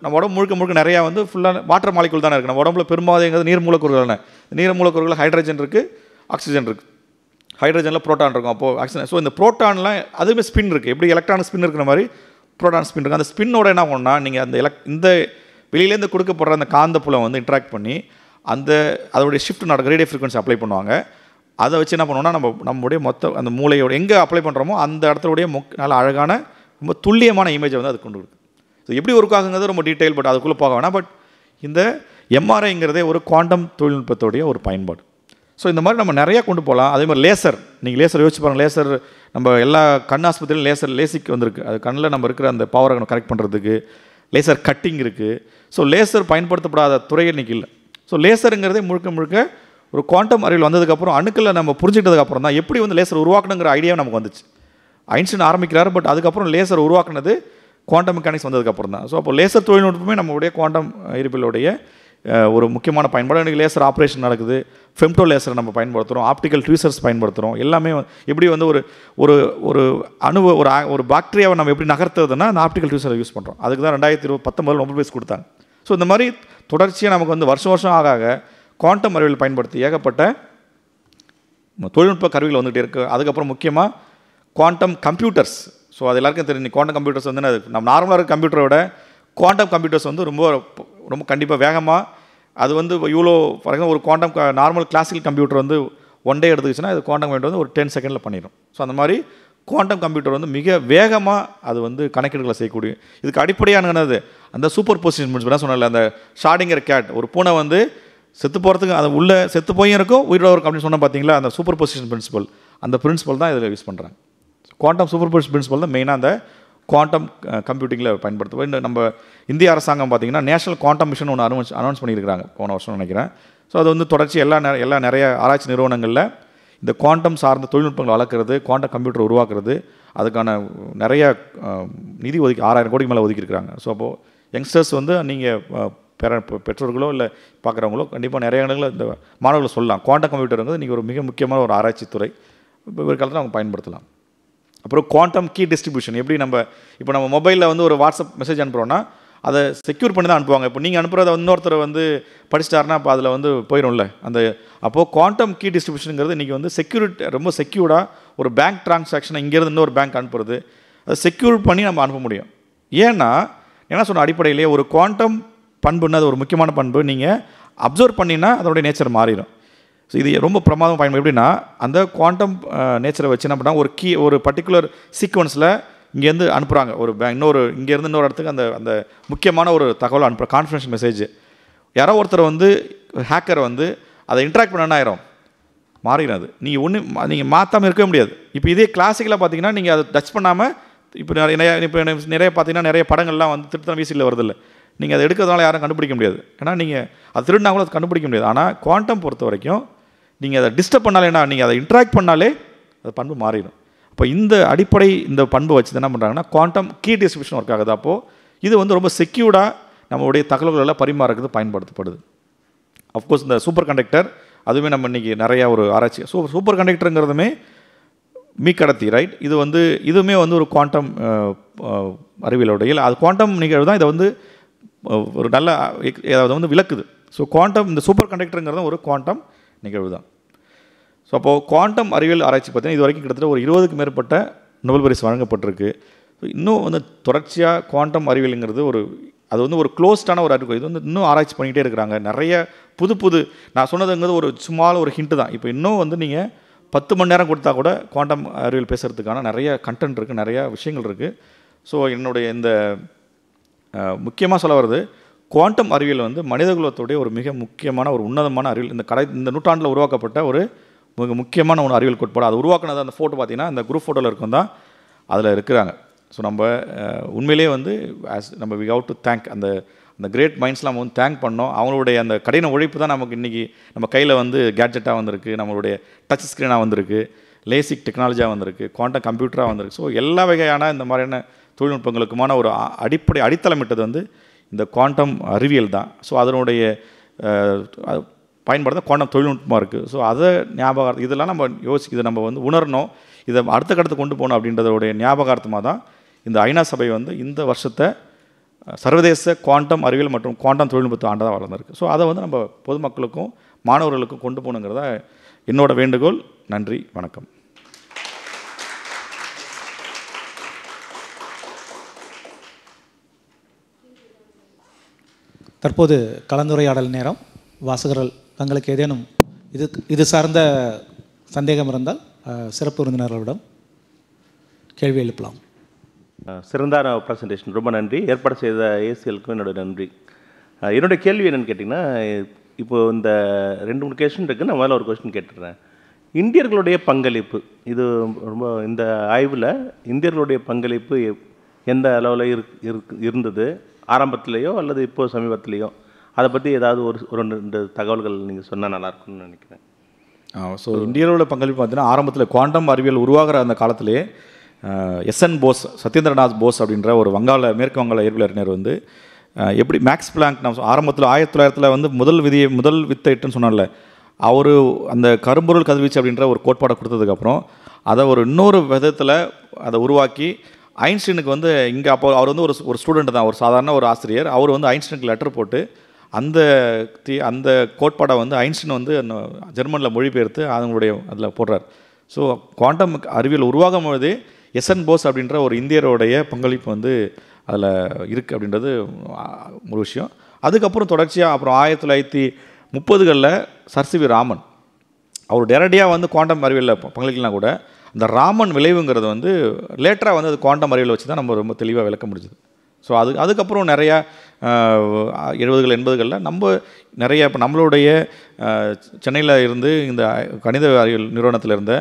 நம்ம உடம்பு முழுக்க நிறையா வந்து ஃபுல்லாக வாட்டர் மாலிகுல் தானே இருக்குது. நம்ம உடம்புல பெரும்பாலுங்கிறது நீர் மூலக்கூறுகள் தானே. நீர் மூலக்கூறுகள் ஹைட்ரஜன் இருக்குது, ஆக்சிஜன் இருக்குது. ஹைட்ரஜனில் புரோட்டான் இருக்கும், அப்போது ஆக்சிஜன். ஸோ இந்த புரோட்டான்லாம் அதுவுமே ஸ்பின் இருக்குது. எப்படி எலக்ட்ரானிக் ஸ்பின் இருக்கிற மாதிரி புரோட்டான் ஸ்பின் இருக்குது. அந்த ஸ்பின்னோட என்ன பண்ணால் நீங்கள் இந்த வெளியிலேருந்து கொடுக்கப்படுற அந்த காந்த புலம் வந்து இன்ட்ராக்ட் பண்ணி அதோடைய ஷிஃப்ட் நடக்கும், ரேடியோ ஃப்ரீக்வன்சி அப்ளை பண்ணுவாங்க. அதை வச்சு என்ன பண்ணுவோம்னா நம்முடைய அந்த மூளையோட எங்கே அப்ளை பண்ணுறோமோ அந்த இடத்துடைய நல்ல அழகான ரொம்ப துல்லியமான இமேஜை வந்து அது கொண்டு இருக்குது. ஸோ எப்படி ஒர்க் ஆகுங்கிறது ரொம்ப டீட்டெயில், பட் அதுக்குள்ளே போக வேணாம். பட் இந்த எம்ஆர்ஐங்கிறதே ஒரு குவாண்டம் தொழில்நுட்பத்தோடைய ஒரு பயன்பாடு. ஸோ இந்த மாதிரி நம்ம நிறையா கொண்டு போகலாம். அதே மாதிரி லேசர், நீங்கள் லேசர் யோசிச்சு பாருங்கள். லேசர் நம்ம எல்லா கண் ஆஸ்பத்திரியிலும் லேசிக் வந்திருக்கு. அது கண்ணில் நம்ம இருக்கிற அந்த பவரை கரெக்ட் பண்ணுறதுக்கு லேசர் கட்டிங் இருக்குது. ஸோ லேசர் பயன்படுத்தப்படாத துறை இன்றைக்கி இல்லை. ஸோ லேசருங்கிறதே முழுக்க ஒரு குவாண்டம் அறிவியல் வந்ததுக்கப்புறம் அணுக்களை நம்ம புரிஞ்சுக்கிட்டதுக்கப்புறம் தான் எப்படி வந்து லேசர் உருவாக்கணுங்கிற ஐடியாவும் நமக்கு வந்துச்சு. ஐன்ஸ்டைன் ஆரம்பிக்கிறார், பட் அதுக்கப்புறம் லேசர் உருவாக்குனது குவாண்டம் மெக்கானிக்ஸ் வந்ததுக்கப்புறம் தான். ஸோ அப்போ லேசர் தொழில்நுட்பமே நம்மளுடைய குவாண்டம் அறிவியலுடைய ஒரு முக்கியமான பயன்பாடு. இன்றைக்கி லேசர் ஆப்ரேஷன் நடக்குது, ஃபெம்டோ லேசரை நம்ம பயன்படுத்துகிறோம், ஆப்டிக்கல் ட்வீசர்ஸ் பயன்படுத்துகிறோம். எல்லாமே எப்படி வந்து ஒரு ஒரு ஒரு அணுவை ஒரு பாக்டீரியாவை நம்ம எப்படி நகர்த்துறதுன்னா அந்த ஆப்டிக்கல் ட்வீசரை யூஸ் பண்ணுறோம். அதுக்கு தான் 2019 நோபல் பிரைஸ் கொடுத்தாங்க. ஸோ இந்த மாதிரி தொடர்ச்சியாக நமக்கு வந்து வருஷம் ஆக குவாண்டம் அறிவியல் பயன்படுத்தி ஏகப்பட்ட தொழில்நுட்ப கருவிகள் வந்துகிட்டே இருக்குது. அதுக்கப்புறம் முக்கியமாக குவாண்டம் கம்ப்யூட்டர்ஸ். ஸோ அது எல்லாருக்கும் தெரிஞ்சு குவாண்டம் கம்ப்யூட்டர்ஸ் வந்து நம்ம நார்மலாக இருக்க கம்ப்யூட்டரை விட குவாண்டம் கம்ப்யூட்டர்ஸ் வந்து ரொம்ப ரொம்ப கண்டிப்பாக வேகமாக அது வந்து இவ்வளோ ஃபார் எக்ஸாம்பிள் ஒரு குவாண்டம் நார்மல் கிளாசிக்கல் கம்ப்யூட்டர் வந்து ஒன் டே எடுத்துக்கிச்சுன்னா அது குவாண்டம் கம்ப்யூட்டர் வந்து ஒரு 10 செகண்டில் பண்ணிடும். ஸோ அந்த மாதிரி குவாண்டம் கம்ப்யூட்டர் வந்து மிக வேகமாக அது வந்து கணக்கீடுகளை செய்யக்கூடிய இதுக்கு அடிப்படையானது அந்த சூப்பர் பொசிஷன் பிரின்சிபல் சொன்னால அந்த ஷார்டிங்கர் கேட் ஒரு பூனை வந்து செத்து போகிறதுக்கு அது உள்ளே செத்து போயும் இருக்கும் உயிரோட இருக்கும் அப்படின்னு சொன்னால் பார்த்தீங்களா, அந்த சூப்பர் பொசிஷன் பிரின்சிபல் அந்த பிரின்சிபல் தான் இதில் யூஸ் பண்ணுறாங்க. குவாண்டம் சூப்பர் பொசிஷன் பிரின்சிபல் தான் மெயினாக அந்த குவாண்டம் கம்ப்யூட்டிங்கில் பயன்படுத்துவோம். இந்த நம்ம இந்திய அரசாங்கம் பார்த்திங்கன்னா நேஷனல் குவாண்டம் மிஷன் ஒன்று அனௌன்ஸ் பண்ணியிருக்காங்க போன வருஷம் நினைக்கிறேன். ஸோ அது வந்து தொடர்ச்சி எல்லா நிறைய ஆராய்ச்சி நிறுவனங்களில் இந்த குவாண்டம் சார்ந்த தொழில்நுட்பங்களை வளர்க்குறது, குவாண்டம் கம்ப்யூட்டர் உருவாக்குறது, அதுக்கான நிறைய நிதி 6000 கோடிக்கு மேலே ஒதுக்கியிருக்கிறாங்க. ஸோ அப்போது யங்ஸ்டர்ஸ் வந்து நீங்கள் பெற்றோர்களோ இல்லை பார்க்குறவங்களோ கண்டிப்பாக நிறைய இடங்களில் இந்த மாணவர்களை சொல்லலாம். குவாண்டம் கம்ப்யூட்டர் வந்து இன்றைக்கி ஒரு மிக முக்கியமான ஒரு ஆராய்ச்சி துறை, ஒரு காலத்தில் அவங்க பயன்படுத்தலாம். அப்புறம் குவாண்டம் கீ டிஸ்ட்ரிபியூஷன் எப்படி இப்போ நம்ம மொபைலில் வந்து ஒரு வாட்ஸ்அப் மெசேஜ் அனுப்புகிறோன்னா அதை செக்யூர் பண்ணி தான் அனுப்புவாங்க. இப்போ நீங்கள் அனுப்புகிறத இன்னொருத்தர் வந்து படிச்சிட்டாருன்னா அப்போ அதில் வந்து போயிடும்ல அப்போது குவாண்டம் கீ டிஸ்ட்ரிபியூஷனுங்கிறது இன்றைக்கி வந்து செக்யூரிட்டி ரொம்ப செக்யூர்டாக ஒரு பேங்க் ட்ரான்சாக்ஷனை இங்கேருந்து இன்னொரு பேங்க் அனுப்புறது அதை செக்யூர் பண்ணி நம்ம அனுப்ப முடியும். ஏன்னா என்ன சொன்ன அடிப்படையிலேயே ஒரு குவாண்டம் பண்புன்னு அது ஒரு முக்கியமான பண்பு, நீங்கள் அப்சர்வ் பண்ணினா அதோடைய நேச்சர் மாறிடும். ஸோ இது ரொம்ப பிரமாதம் பயன்படும். எப்படின்னா அந்த குவாண்டம் நேச்சரை வச்சு என்ன பண்ணால் ஒரு பர்டிகுலர் சீக்வன்ஸில் இங்கேருந்து அனுப்புகிறாங்க ஒரு இங்கேருந்து இன்னொரு இடத்துக்கு அந்த முக்கியமான ஒரு தகவல் அனுப்புகிற கான்ஃபரன்ஸ் மெசேஜ். யாரோ ஒருத்தர் வந்து ஹேக்கர் வந்து அதை இன்ட்ராக்ட் பண்ண ஆயிரும் மாறிடும். அது நீங்கள் மாற்றாமல் இருக்கவே முடியாது. இப்போ இதே கிளாசிக்கலாக பார்த்தீங்கன்னா நீங்கள் அதை டச் பண்ணாமல் இப்போ நிறைய பார்த்தீங்கன்னா நிறைய படங்கள்லாம் வந்து திருத்தம் வீசியில் வருதில்லை, நீங்கள் அதை எடுக்கிறதுனால யாரும் கண்டுபிடிக்க முடியாது. ஏன்னா நீங்கள் அது திருடினா கூட அது கண்டுபிடிக்க முடியாது. ஆனால் குவாண்டம் பொறுத்த வரைக்கும் நீங்கள் அதை டிஸ்டர்ப் பண்ணாலேன்னா நீங்கள் அதை இன்ட்ராக்ட் பண்ணாலே அது பண்பு மாறிடும். இப்போ இந்த பண்பு வச்சு என்ன பண்ணுறாங்கன்னா குவாண்டம் கீ டிஸ்ட்ரிபியூஷன் ஒர்க் ஆகுது. அப்போது இது வந்து ரொம்ப செக்யூர்டாக நம்மளுடைய தகவல்களெல்லாம் பரிமாறதுக்கு பயன்படுத்தப்படுது. அஃப்கோர்ஸ் இந்த சூப்பர் கண்டக்டர் அதுவுமே நம்ம இன்றைக்கி நிறையா ஒரு ஆராய்ச்சி சூப்பர் கண்டக்டருங்கிறதுமே மீக்கடத்தி ரைட். இதுவுமே வந்து ஒரு குவாண்டம் அறிவியலுடைய அது குவாண்டம் நிகழ்வு தான் இதை வந்து ஒரு நல்ல அதை வந்து விளக்குது. ஸோ இந்த சூப்பர் கண்டக்டருங்கிறது ஒரு குவாண்டம் நிகழ்வு தான். ஸோ அப்போது குவாண்டம் அறிவியல் ஆராய்ச்சி பார்த்தீங்கன்னா இது வரைக்கும் கிட்டத்தட்ட ஒரு 20க்கும் மேற்பட்ட நோபல் பரிசு வழங்கப்பட்டிருக்கு. இன்னும் வந்து தொடர்ச்சியாக குவாண்டம் அறிவியலுங்கிறது அது வந்து ஒரு க்ளோஸ்டான ஒரு அறிவு. இது வந்து இன்னும் ஆராய்ச்சி பண்ணிக்கிட்டே இருக்கிறாங்க. நிறைய புது நான் சொன்னதுங்கிறது ஒரு சும்மா ஒரு ஹிண்ட்டு தான். இப்போ இன்னும் வந்து நீங்கள் 10 மணி நேரம் கொடுத்தா கூட குவாண்டம் அறிவியல் பேசுகிறதுக்கான நிறைய கண்டென்ட் இருக்குது, நிறையா விஷயங்கள் இருக்குது. ஸோ என்னுடைய இந்த முக்கியமாக சொல்ல வருது குவாண்டம் அறிவியல் வந்து மனிதகுலத்துடைய ஒரு மிக முக்கியமான ஒரு உன்னதமான அறிவியல். இந்த நூற்றாண்டில் உருவாக்கப்பட்ட ஒரு மிக முக்கியமான ஒரு அறிவியல் கோட்பாடு. அது உருவாக்குனது அந்த ஃபோட்டோ பார்த்தீங்கன்னா அந்த குரூப் ஃபோட்டோவில் இருக்கும் தான் அதில் இருக்கிறாங்க. ஸோ நம்ம உண்மையிலே வந்து நம்ம வி ஹவ் டு தேங்க் அந்த கிரேட் மைண்ட்ஸ்லாம் நம்ம வந்து தேங்க் பண்ணோம். அவங்களுடைய அந்த கடின உழைப்பு தான் நமக்கு இன்றைக்கி நம்ம கையில் வந்து கேட்ஜெட்டாக வந்திருக்கு, நம்மளுடைய டச் ஸ்க்ரீனாக வந்திருக்கு, லேசிக் டெக்னாலஜியாக வந்திருக்கு, குவாண்டம் கம்ப்யூட்டராக வந்திருக்கு. ஸோ எல்லா வகையான இந்த மாதிரியான தொழில்நுட்பங்களுக்குமான ஒரு அடித்தளமிட்டது வந்து இந்த குவாண்டம் அறிவியல் தான். ஸோ அதனுடைய பயன்பாடு தான் குவாண்டம் தொழில்நுட்பமாக இருக்குது. ஸோ அதை இதெல்லாம் நம்ம இதை நம்ம வந்து உணரணும், இதை அடுத்த கட்டத்தை கொண்டு போகணும் அப்படின்றதோடைய ஞாபகார்த்தமாக தான் இந்த ஐநா சபை வந்து இந்த வருஷத்தை சர்வதேச குவாண்டம் அறிவியல் மற்றும் குவாண்டம் தொழில்நுட்பத்தை ஆண்டதாக வளர்ந்துருக்கு. ஸோ அதை வந்து நம்ம பொதுமக்களுக்கும் மாணவர்களுக்கும் கொண்டு போகணுங்கிறத என்னோட வேண்டுகோள். நன்றி, வணக்கம். தற்போது கலந்துரையாடல் நேரம். வாசகர்கள் தங்களுக்கு ஏதேனும் இது சார்ந்த சந்தேகம் இருந்தால் சிறப்பு விருந்தினர்களிடம் கேள்வி எழுப்பலாம். சிறந்தான ப்ரெசன்டேஷன், ரொம்ப நன்றி. ஏற்பாடு செய்த ஏசிஎலுக்கும் என்னோடய நன்றி. என்னுடைய கேள்வி என்னென்னு கேட்டிங்கன்னா, இப்போது இந்த 2-3 கொஸ்டின் இருக்குது, நான் முதல்ல ஒரு கொஸ்டின் கேட்டுடுறேன். இந்தியர்களுடைய பங்களிப்பு இது ரொம்ப இந்த ஆய்வில் இந்தியர்களுடைய பங்களிப்பு எந்த அளவில் இருந்தது ஆரம்பத்திலேயோ அல்லது இப்போது சமீபத்திலேயோ, அதை பற்றி ஏதாவது ஒரு 2 தகவல்கள் நீங்கள் சொன்னால் நல்லாயிருக்கும்னு நினைக்கிறேன். ஸோ இந்தியாவோட பங்களிப்பு பார்த்தீங்கன்னா ஆரம்பத்தில் குவாண்டம் அறிவியல் உருவாகிற அந்த காலத்திலே SN போஸ், சத்யேந்திரநாத் போஸ் அப்படின்ற ஒரு மேற்கு வங்காள இயற்பியல் அறிஞர் வந்து எப்படி மேக்ஸ் பிளாங்க் நான் ஆரம்பத்தில் 1900 வந்து முதல் வித்தைட்டுன்னு சொன்னால, அவர் அந்த கரும்பொருள் கதிர்வீச்சு அப்படின்ற ஒரு கோட்பாடை கொடுத்ததுக்கப்புறம் அதை ஒரு இன்னொரு விதத்தில் அதை உருவாக்கி ஐன்ஸ்டீனுக்கு வந்து இங்கே அப்போ அவர் வந்து ஒரு ஸ்டூடெண்ட் தான், ஒரு சாதாரண ஒரு ஆசிரியர். அவர் வந்து ஐன்ஸ்டீனுக்கு லெட்டர் போட்டு அந்த கோட்பாடை வந்து ஐன்ஸ்டீன் வந்து ஜெர்மனில் மொழிபெயர்த்து அவங்களுடைய அதில் போடுறார். ஸோ குவாண்டம் அறிவியல் உருவாகும் பொழுதே எஸ்என் போஸ் அப்படின்ற ஒரு இந்தியருடைய பங்களிப்பு வந்து அதில் இருக்குது அப்படின்றது ஒரு விஷயம். அதுக்கப்புறம் தொடர்ச்சியாக அப்புறம் 1930களில் சர் சி வி ராமன் அவர் டேரக்டியாக வந்து குவாண்டம் அறிவியலில் பங்களிக்கலாம் கூட இந்த ராமன் விளைவுங்கிறது வந்து லேட்டராக வந்து அது குவாண்டம் அறிவியலை வச்சு தான் நம்ம ரொம்ப தெளிவாக விளக்க முடிஞ்சுது. ஸோ அதுக்கப்புறம் நிறையா 70கள் 80களில் நம்ம நிறைய இப்போ நம்மளுடைய சென்னையில் இருந்து இந்த கணித அறிவியல் நிறுவனத்தில் இருந்த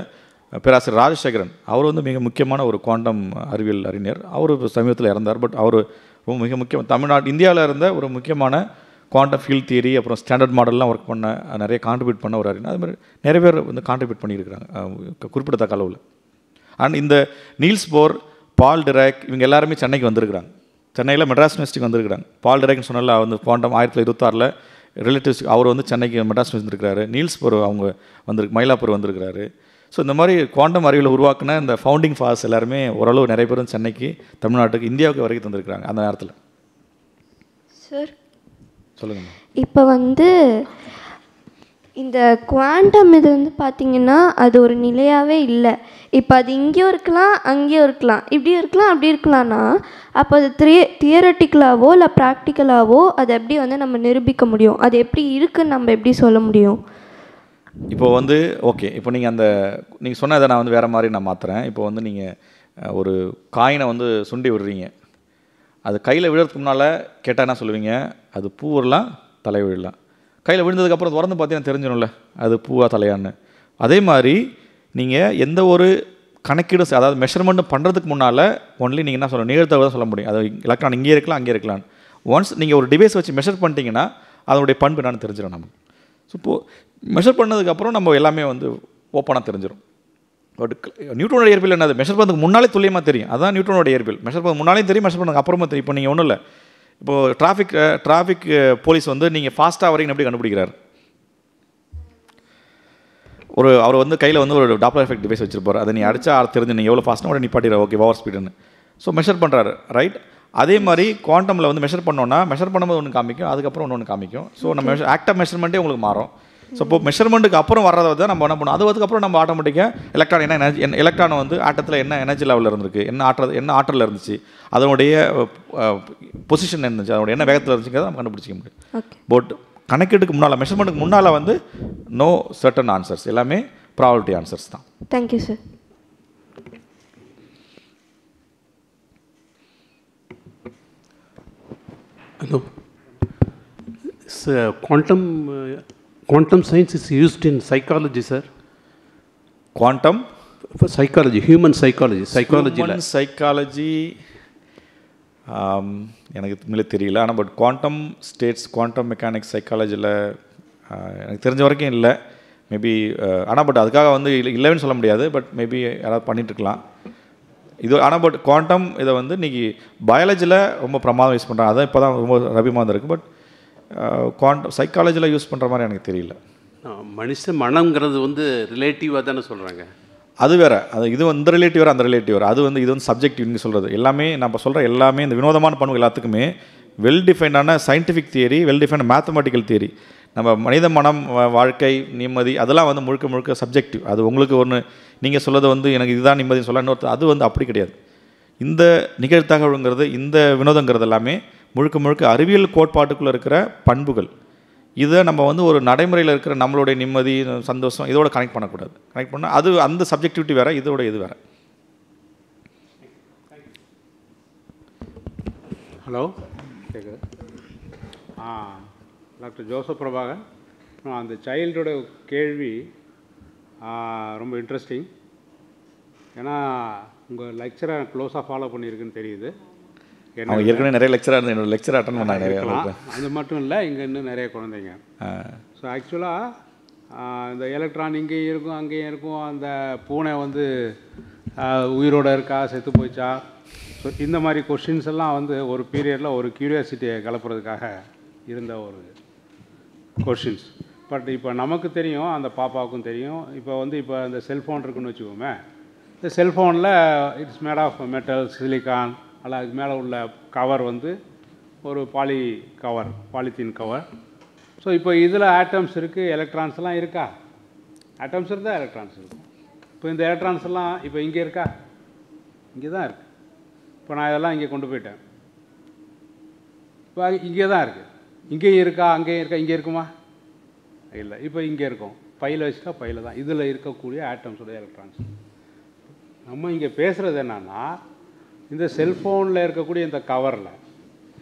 பேராசிரியர் ராஜசேகரன் அவர் வந்து மிக முக்கியமான ஒரு குவாண்டம் அறிவியல் அறிஞர். அவர் சமீபத்தில் இறந்தார். பட் அவர் ரொம்ப மிக முக்கியம் இந்தியாவில் இருந்த ஒரு முக்கியமான குவாண்டம் ஃபீல்ட் தியரி அப்புறம் ஸ்டாண்டர்ட் மாடல்லாம் ஒர்க் பண்ண நிறைய கான்ட்ரிபியூட் பண்ண ஒரு அறிஞர். அதுமாதிரி நிறைய பேர் வந்து கான்ட்ரிபியூட் பண்ணியிருக்கிறாங்க குறிப்பிடத்தக்க அளவில். அண்ட் இந்த நீல்ஸ் போர், பால் டிராக் இவங்க எல்லாருமே சென்னைக்கு வந்திருக்கிறாங்க. சென்னையில் மெட்ராஸ் யூனிவர்சிட்டிக்கு வந்திருக்கிறாங்க. பால் டிராக்னு சொன்னால வந்து குவாண்டம் 1926 ரிலேட்டிவ்ஸ் அவர் வந்து சென்னைக்கு மெட்ராஸ் வந்திருக்கிறாரு. நீல்ஸ் போர் அவங்க மயிலாப்பூர் வந்திருக்கிறாரு. ஸோ இந்த மாதிரி குவாண்டம் அறிவியலை உருவாக்குன இந்த ஃபவுண்டிங் ஃபாதர்ஸ் எல்லாருமே ஓரளவு நிறைய பேரும் சென்னைக்கு, தமிழ்நாட்டுக்கு, இந்தியாவுக்கு வரைக்கும் தந்திருக்கிறாங்க அந்த நேரத்தில். சார் சொல்லுங்கள். இப்போ வந்து இந்த குவாண்டம் இது வந்து பார்த்திங்கன்னா அது ஒரு நிலையாகவே இல்லை. இப்போ அது இங்கேயும் இருக்கலாம், அங்கேயும் இருக்கலாம், இப்படியும் இருக்கலாம், அப்படி இருக்கலாம்னா அப்போ அது தியரட்டிக்கலாவோ இல்லை ப்ராக்டிக்கலாவோ அதை எப்படி வந்து நம்ம நிரூபிக்க முடியும்? அது எப்படி இருக்குன்னு நம்ம எப்படி சொல்ல முடியும்? இப்போ வந்து ஓகே, இப்போ நீங்கள் சொன்னதை நான் வந்து வேறு மாதிரி நான் மாற்றுறேன். இப்போ வந்து நீங்கள் ஒரு காயினை வந்து சுண்டி விடுறீங்க. அது கையில் விழுறதுக்கு முன்னால் கேட்டால் என்ன சொல்லுவீங்க? அது பூ விடலாம், தலை விழலாம். கையில் விழுந்ததுக்கப்புறம் திறந்து பார்த்தீங்கன்னா தெரிஞ்சிடும்ல அது பூவா தலையான்னு. அதே மாதிரி நீங்கள் எந்த ஒரு கணக்கீடு அதாவது மெஷர்மெண்ட்டு பண்ணுறதுக்கு முன்னால் ஒன்லி நீங்கள் என்ன சொல்லணும், நிகழ்த்தவை தான் சொல்ல முடியும். அது எலக்ட்ரான் இங்கே இருக்கலாம், அங்கே இருக்கலான்னு. ஒன்ஸ் நீங்கள் ஒரு டிவைஸ் வச்சு மெஷர் பண்ணிட்டீங்கன்னா அதனுடைய பண்பு என்னன்னு தெரிஞ்சிடும் நமக்கு. ஸோ இப்போது மெஷர் பண்ணதுக்கப்புறம் நம்ம எல்லாமே வந்து ஓப்பனாக தெரிஞ்சிடும். பட் நியூட்டனோட இயற்பியல் என்னது? மெஷர் பண்ணதுக்கு முன்னாலே துல்லியமாக தெரியும். அதான் நியூட்டனோட இயற்பியல். மெஷர் பண்ணது முன்னாலே தெரியும், மெஷர் பண்ணதுக்கு அப்புறமா தெரியும். இப்போ நீங்கள் ஒன்றும் இல்லை, இப்போது டிராஃபிக் போலீஸ் வந்து நீங்கள் ஃபாஸ்ட்டாக வரீங்கன்னு எப்படி கண்டுபிடிக்கிறார்? அவர் வந்து கையில் வந்து ஒரு டாப்ளர் எஃபெக்ட் டிவைஸ் வச்சிருப்பார். அதை நீ அடிச்சா தெரிஞ்சு நீங்கள் எவ்வளோ ஃபாஸ்ட்டாக உடனே நிப்பாட்டிடுற, ஓகே ஓவர் ஸ்பீடுன்னு. ஸோ மெஷர் பண்ணுறாரு, ரைட்? அதே மாதிரி குவாண்டமில் வந்து மெஷர் பண்ணோன்னா மெஷர் பண்ணும்போது ஒன்று காமிக்கும், அதுக்கப்புறம் ஒன்று காமிக்கும். ஸோ நம்ம ஆக்ட் ஆஃப் மெஷர்மெண்ட்டே உங்களுக்கு மாறும். ஸோ இப்போ மெஷர்மெண்ட்டுக்கு அப்புறம் வர்றதை வந்து நம்ம என்ன பண்ணுவோம், அதுக்கப்புறம் நம்ம ஆட்டோமேட்டிக்காக எலக்ட்ரான் என்ன எனர்ஜி, எலக்ட்ரான் வந்து ஆட்டத்தில் என்ன எனர்ஜி லெவலில் இருந்திருக்கு, என்ன ஆற்றலில் இருந்துச்சு, அதனுடைய பொசிஷன் இருந்துச்சு, அதனுடைய என்ன வேகத்தில் இருந்துச்சுங்கிறத நம்ம கண்டுபிடிச்சிக்க முடியும். பட் கணக்கீட்டுக்கு முன்னால், மெஷர்மெண்ட்டுக்கு முன்னால் வந்து நோ சர்டன் ஆன்சர்ஸ், எல்லாமே ப்ராபபிலிட்டி ஆன்சர்ஸ் தான். Thank you sir. Hello. Quantum science is used in psychology, sir. Quantum? For psychology, human psychology. Human psychology, எனக்கு மிக தெரியல. ஆனால் but quantum states, quantum mechanics சைக்காலஜியில் எனக்கு தெரிஞ்ச வரைக்கும் இல்லை. மேபி ஆனால் பட் அதுக்காக வந்து இல்லைன்னு சொல்ல முடியாது. பட் மேபி யாராவது பண்ணிகிட்ருக்கலாம் இது. ஆனால் பட் குவாண்டம் இதை வந்து இன்றைக்கி பயாலஜியில் ரொம்ப பிரமாதம் யூஸ் பண்ணுறாங்க. அதான் இப்போ தான் ரொம்ப ரபிமாக இருக்குது. பட் குவாண்டம் சைக்காலஜியில் யூஸ் பண்ணுற மாதிரி எனக்கு தெரியல. மனுஷ மனம்ங்கிறது வந்து ரிலேட்டிவாக தானே சொல்கிறாங்க. அது வேறு, அது இது இந்த ரிலேட்டிவ் வேறு, அந்த ரிலேட்டிவ் வேறு. அது வந்து இது வந்து சப்ஜெக்டிவ். நீங்கள் சொல்கிறது எல்லாமே நம்ம சொல்கிற எல்லாமே இந்த வினோதமான பண்புகள் எல்லாத்துக்குமே வெல் டிஃபைன்டான scientific theory, well defined mathematical theory. நம்ம மனித மனம், வாழ்க்கை, நிம்மதி அதெல்லாம் வந்து முழுக்க முழுக்க சப்ஜெக்டிவ். அது உங்களுக்கு ஒன்று நீங்கள் சொல்கிறது வந்து எனக்கு இதுதான் நிம்மதினு சொல்ல இன்னொருத்தர், அது வந்து அப்படி கிடையாது. இந்த நிகழ்த்தகவலுங்கிறது, இந்த வினோதங்கிறது எல்லாமே முழுக்க முழுக்க அறிவியல் கோட்பாட்டுக்குள்ளே இருக்கிற பண்புகள். இதை நம்ம வந்து ஒரு நடைமுறையில் இருக்கிற நம்மளுடைய நிம்மதி, சந்தோஷம் இதோட கனெக்ட் பண்ணக்கூடாது. கனெக்ட் பண்ணால் அது அந்த சப்ஜெக்டிவிட்டி வேறு, இதோட இது வேறு. ஹலோ, கேட்குது? Doctor Joseph Prabhakar. அந்த சைல்டோட கேள்வி ரொம்ப இன்ட்ரெஸ்டிங். ஏன்னா உங்கள் லெக்சரை க்ளோஸாக ஃபாலோ பண்ணியிருக்குன்னு தெரியுது. அவங்க ஏற்கனவே நிறைய லெக்சராக என்னோட லெக்சர் அட்டன் பண்ணாங்க நிறைய. அது மட்டும் இல்லை, இங்கே இன்னும் நிறைய குழந்தைங்க. ஸோ ஆக்சுவலாக இந்த எலக்ட்ரான் இங்கேயும் இருக்கும், அங்கேயும் இருக்கும். அந்த பூனை வந்து உயிரோடு இருக்கா, செத்து போயிச்சா? ஸோ ஸோ இந்த மாதிரி கொஷின்ஸ் எல்லாம் வந்து ஒரு பீரியடில் ஒரு க்யூரியாசிட்டியை கலப்புறதுக்காக இருந்த ஒரு கொஷின்ஸ். பட் இப்போ நமக்கு தெரியும், அந்த பாப்பாவுக்கும் தெரியும். இப்போ இந்த செல்ஃபோன் இருக்குன்னு வச்சுக்கோமே, இந்த செல்ஃபோனில் it's made of metal, silicon, அல்ல அதுக்கு மேலே உள்ள கவர் ஒரு பாலித்தீன் கவர். ஸோ இப்போ இதில் ஆட்டம்ஸ் இருக்குது, எலக்ட்ரான்ஸ்லாம் இருக்கா? ஆட்டம்ஸ் இருந்தால் எலக்ட்ரான்ஸ் இருக்கும். இப்போ இந்த எலக்ட்ரான்ஸ் எல்லாம் இப்போ இங்கே இருக்கா? இங்கே தான் இருக்குது. இப்போ நான் இதெல்லாம் இங்கே கொண்டு போயிட்டேன். இப்போ இங்கே தான் இருக்குது. இங்கேயும் இருக்கா, அங்கேயும் இருக்கா? இங்கே இருக்குமா? இல்லை. இப்போ இங்கே இருக்கும். பையில் வச்சுட்டா பையில் தான். இதில் இருக்கக்கூடிய ஆட்டம்ஸோட எலக்ட்ரான்ஸ். நம்ம இங்கே பேசுகிறது என்னன்னா, இந்த செல்ஃபோனில் இருக்கக்கூடிய இந்த கவரில்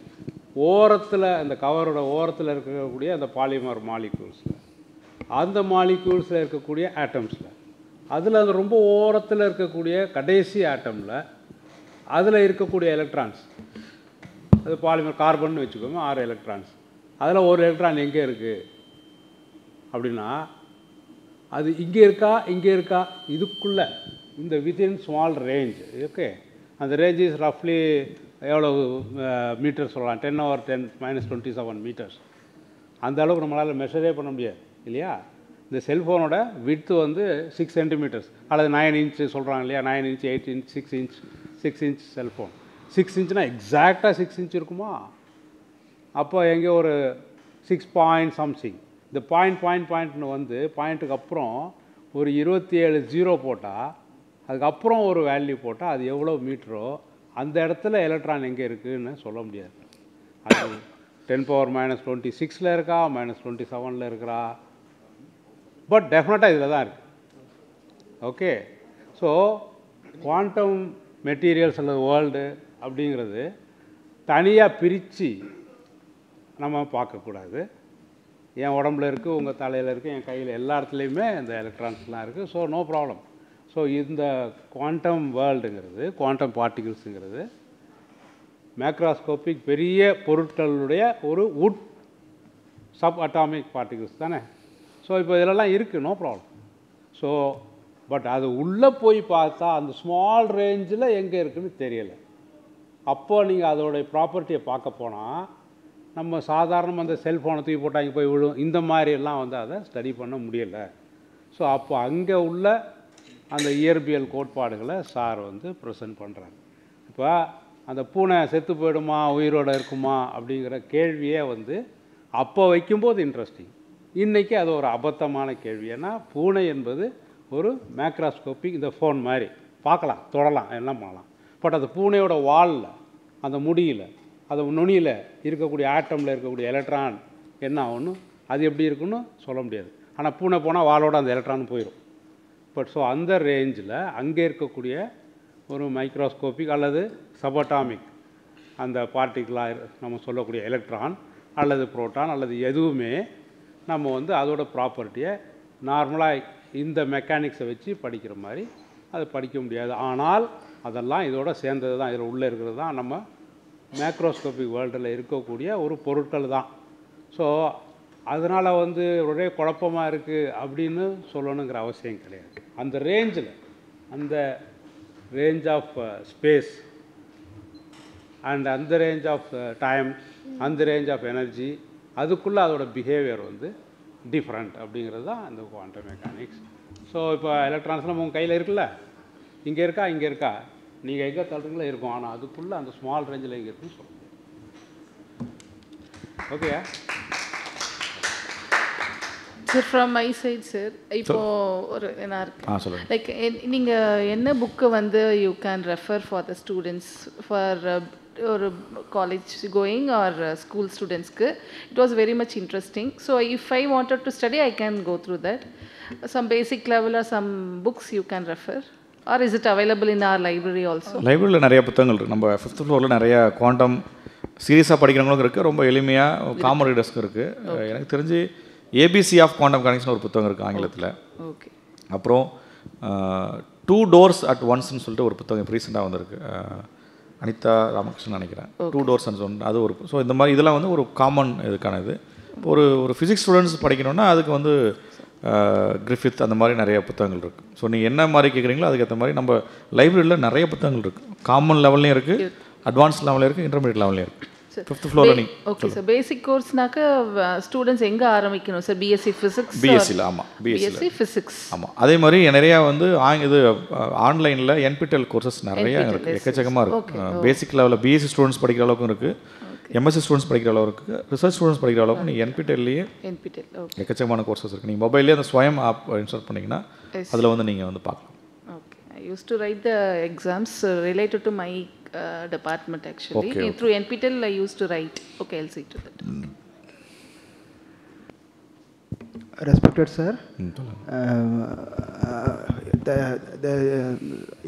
ஓரத்தில், இந்த கவரோட ஓரத்தில் இருக்கக்கூடிய அந்த பாலிமர் மாலிக்யூல்ஸில், அந்த மாலிக்யூல்ஸில் இருக்கக்கூடிய ஆட்டம்ஸில், அதில் அந்த ரொம்ப ஓரத்தில் இருக்கக்கூடிய கடைசி ஆட்டமில் அதில் இருக்கக்கூடிய எலக்ட்ரான்ஸ், அது பாலிமர் கார்பன் வச்சுக்கோங்க, 6 எலக்ட்ரான்ஸ். அதில் ஒரு எலக்ட்ரான் எங்கே இருக்குது அப்படின்னா, அது இங்கே இருக்கா, இங்கே இருக்கா, இதுக்குள்ளே, இந்த வித்தின் ஸ்மால் ரேஞ்ச். ஓகே, அந்த ரேஞ்ச் இஸ் ரஃப்லி எவ்வளோ மீட்டர் சொல்லலாம்? 10⁻⁻27 மீட்டர்ஸ். அந்த அளவுக்கு நம்மளால் மெஷரே பண்ண முடியாது இல்லையா? இந்த செல்ஃபோனோட விட்த்து 6 சென்டிமீட்டர்ஸ் அல்லது 9 இன்ச்சு சொல்கிறாங்க இல்லையா? 9 இன்ச், 8 இன்ச், 6 இன்ச் செல்ஃபோன். 6 இன்ச்னா எக்ஸாக்டாக 6 இன்ச் இருக்குமா? அப்போ எங்கே ஒரு 6 பாயிண்ட் சம்திங். இந்த பாயிண்ட்னு பாயிண்ட்டுக்கு அப்புறம் ஒரு 27 ஜீரோ போட்டால், அதுக்கப்புறம் ஒரு வேல்யூ போட்டால் அது எவ்வளோ மீட்டரோ அந்த இடத்துல எலக்ட்ரான் எங்கே இருக்குதுன்னு சொல்ல முடியாது. அது 10⁻⁻26 இருக்கா, -27 இருக்கிறா, பட் டெஃபினட்டாக இதில் தான் இருக்குது. ஓகே, ஸோ குவாண்டம் மெட்டீரியல்ஸ் அல்லது வேர்ல்டு அப்படிங்கிறது தனியாக பிரித்து நம்ம பார்க்கக்கூடாது. என் உடம்புல இருக்குது, உங்கள் தலையில் இருக்குது, என் கையில், எல்லா இடத்துலையுமே இந்த எலக்ட்ரான்ஸ்லாம் இருக்குது. So no problem. ஸோ இந்த குவாண்டம் வேர்ல்டுங்கிறது, குவாண்டம் பார்ட்டிகிள்ஸுங்கிறது மேக்ராஸ்கோபிக் பெரிய பொருட்களுடைய ஒரு சப் அட்டாமிக் பார்ட்டிகிள்ஸ் தானே. ஸோ இப்போ இதிலெல்லாம் இருக்குது, நோ ப்ராப்ளம். ஸோ பட் அது உள்ளே போய் பார்த்தா அந்த ஸ்மால் ரேஞ்சில் எங்கே இருக்குதுன்னு தெரியலை. அப்போ நீங்கள் அதோடைய ப்ராப்பர்ட்டியை பார்க்க போனால், நம்ம சாதாரணமாக அந்த செல்ஃபோனை தூக்கி போட்டால் இங்கே போய் விழும், இந்த மாதிரியெல்லாம் அதை ஸ்டடி பண்ண முடியலை. ஸோ அப்போ அங்கே உள்ள அந்த இயற்பியல் கோட்பாடுகளை சார் ப்ரெசென்ட் பண்ணுறாங்க. இப்போ அந்த பூனை செத்து போயிடுமா, உயிரோடு இருக்குமா அப்படிங்கிற கேள்வியே அப்போ வைக்கும்போது இன்ட்ரெஸ்டிங். இன்றைக்கி அது ஒரு அபத்தமான கேள்வி. ஏன்னா பூனை என்பது ஒரு மேக்ராஸ்கோபிக், இந்த ஃபோன் மாதிரி பார்க்கலாம், தொடலாம், எல்லாம் பண்ணலாம். பட் அந்த பூனையோட வாலில், அந்த முடியில், அது நுனியில் இருக்கக்கூடிய ஆட்டமில் இருக்கக்கூடிய எலக்ட்ரான் என்ன ஆகுன்னு, அது எப்படி இருக்குன்னு சொல்ல முடியாது. ஆனால் பூனை போனால் வாலோட அந்த எலக்ட்ரான் போயிடும். பட் ஸோ அந்த ரேஞ்சில் அங்கே இருக்கக்கூடிய ஒரு மைக்ரோஸ்கோபிக் அல்லது சபட்டாமிக் அந்த பார்ட்டிகிளாக நம்ம சொல்லக்கூடிய எலக்ட்ரான் அல்லது புரோட்டான் அல்லது எதுவுமே நம்ம அதோட ப்ராப்பர்ட்டியை நார்மலாக இந்த மெக்கானிக்ஸை வச்சு படிக்கிற மாதிரி அது படிக்க முடியாது. ஆனால் அதெல்லாம் இதோட சேர்ந்தது தான், இதில் உள்ளே இருக்கிறது தான் நம்ம மேக்ரோஸ்கோபிக் வேர்ல்டில் இருக்கக்கூடிய ஒரு பொருட்கள் தான். ஸோ அதனால் ஒரே குழப்பமாக இருக்குது அப்படின்னு சொல்லணுங்கிற அவசியம் கிடையாது. அந்த ரேஞ்சில், அந்த ரேஞ்ச் ஆஃப் ஸ்பேஸ் அண்ட் அந்த ரேஞ்ச் ஆஃப் டைம், அந்த ரேஞ்ச் ஆஃப் எனர்ஜி, அதுக்குள்ளே அதோட பிஹேவியர் டிஃப்ரெண்ட் அப்படிங்கிறது தான் இந்த குவாண்டம் மெக்கானிக்ஸ். ஸோ இப்போ எலக்ட்ரான்ஸ்லாம் உங்கள் கையில் இருக்குல்ல, இங்கே இருக்கா, இங்கே இருக்கா, நீங்கள் எங்கே தள்ளுறீங்களோ இருக்கும். ஆனால் அதுக்குள்ளே அந்த ஸ்மால் ரேஞ்சில் எங்கே இருக்குன்னு சொல்லுங்கள். Okay sir, from my side sir, இப்போ ஒரு என்ன இருக்கு, லைக் நீங்கள் என்ன book you can refer for the students for ஒரு காலேஜ் கோயிங் ஆர் ஸ்கூல் ஸ்டூடெண்ட்ஸ்க்கு? It was very much interesting. So if I wanted to study I can go through that. Some basic level or some books you can refer, or is it available in our library also? லைப்ரரியில் நிறைய புத்தகங்கள் இருக்குது. நம்ம 5th ஃப்ளோரில் நிறைய quantum சீரியஸாக படிக்கிறவங்களுக்கும் இருக்குது, ரொம்ப எளிமையாக காமன் ரீடர்ஸ்க்கு இருக்குது. எனக்கு தெரிஞ்சு ஏபிசி ஆஃப் குவாண்டம் மெக்கானிக்ஸ்னு ஒரு புத்தகம் இருக்குது ஆங்கிலத்தில். ஓகே. அப்புறம் 2 doors at onceன்னு சொல்லிட்டு ஒரு புத்தகம் இப்போ ரீசெண்டாக வந்திருக்கு, அனிதா ராமகிருஷ்ணன் நினைக்கிறேன். 2 doors and one, அது ஒரு. ஸோ இந்த மாதிரி இதெல்லாம் ஒரு காமன் இதுக்கான இது. ஒரு ஃபிசிக்ஸ் ஸ்டூடெண்ட்ஸ் படிக்கணும்னா அதுக்கு கிரிஃபித் அந்த மாதிரி நிறைய புத்தகங்கள் இருக்குது. ஸோ நீங்கள் என்ன மாதிரி கேட்குறீங்களோ அதுக்கேற்ற மாதிரி நம்ம லைப்ரரியில் நிறைய புத்தகங்கள் இருக்குது. காமன் லெவல்லையும் இருக்குது, அட்வான்ஸ் லெவலில் இருக்குது, இன்டர்மீடியட் லெவல்லையும் இருக்குது. 5th ஃப்ளோரில் நீங்கள் ஓகே சார். பேசிக் கோர்ஸ்னாக்க ஸ்டூடெண்ட்ஸ் எங்கே ஆரம்பிக்கணும் சார்? BSc physics? பிஎஸ்சியில். ஆமாம், பிஎஸ்சி ஃபிசிக்ஸ். ஆமாம். அதே மாதிரி நிறையா வந்து இது ஆன்லைனில் NPTEL கோர்சஸ் நிறையா இருக்குது, எக்கச்சக்கமாக இருக்குது. பேசிக் லெவலில் பிஎஸ்சி ஸ்டூடெண்ட்ஸ் படிக்கிற அளவுக்கும் இருக்குது, MSc ஸ்டூடெண்ட்ஸ் படிக்கிற அளவு இருக்குது, ரிசர்ச் ஸ்டூடெண்ட்ஸ் படிக்கிற அளவுக்கு நீங்கள் NPTELலேயே எக்கச்சக்கமான கோர்சஸ் இருக்குது. நீங்கள் மொபைல்லேயே அந்த ஸ்வயம் ஆப் இன்ஸ்டால் பண்ணிங்கன்னா அதில் வந்து நீங்கள் வந்து பார்க்கலாம். Okay. I use to right the exams related to my department actually. Okay. Through NPTEL I used to write. Okay, I'll see to that. Respected sir,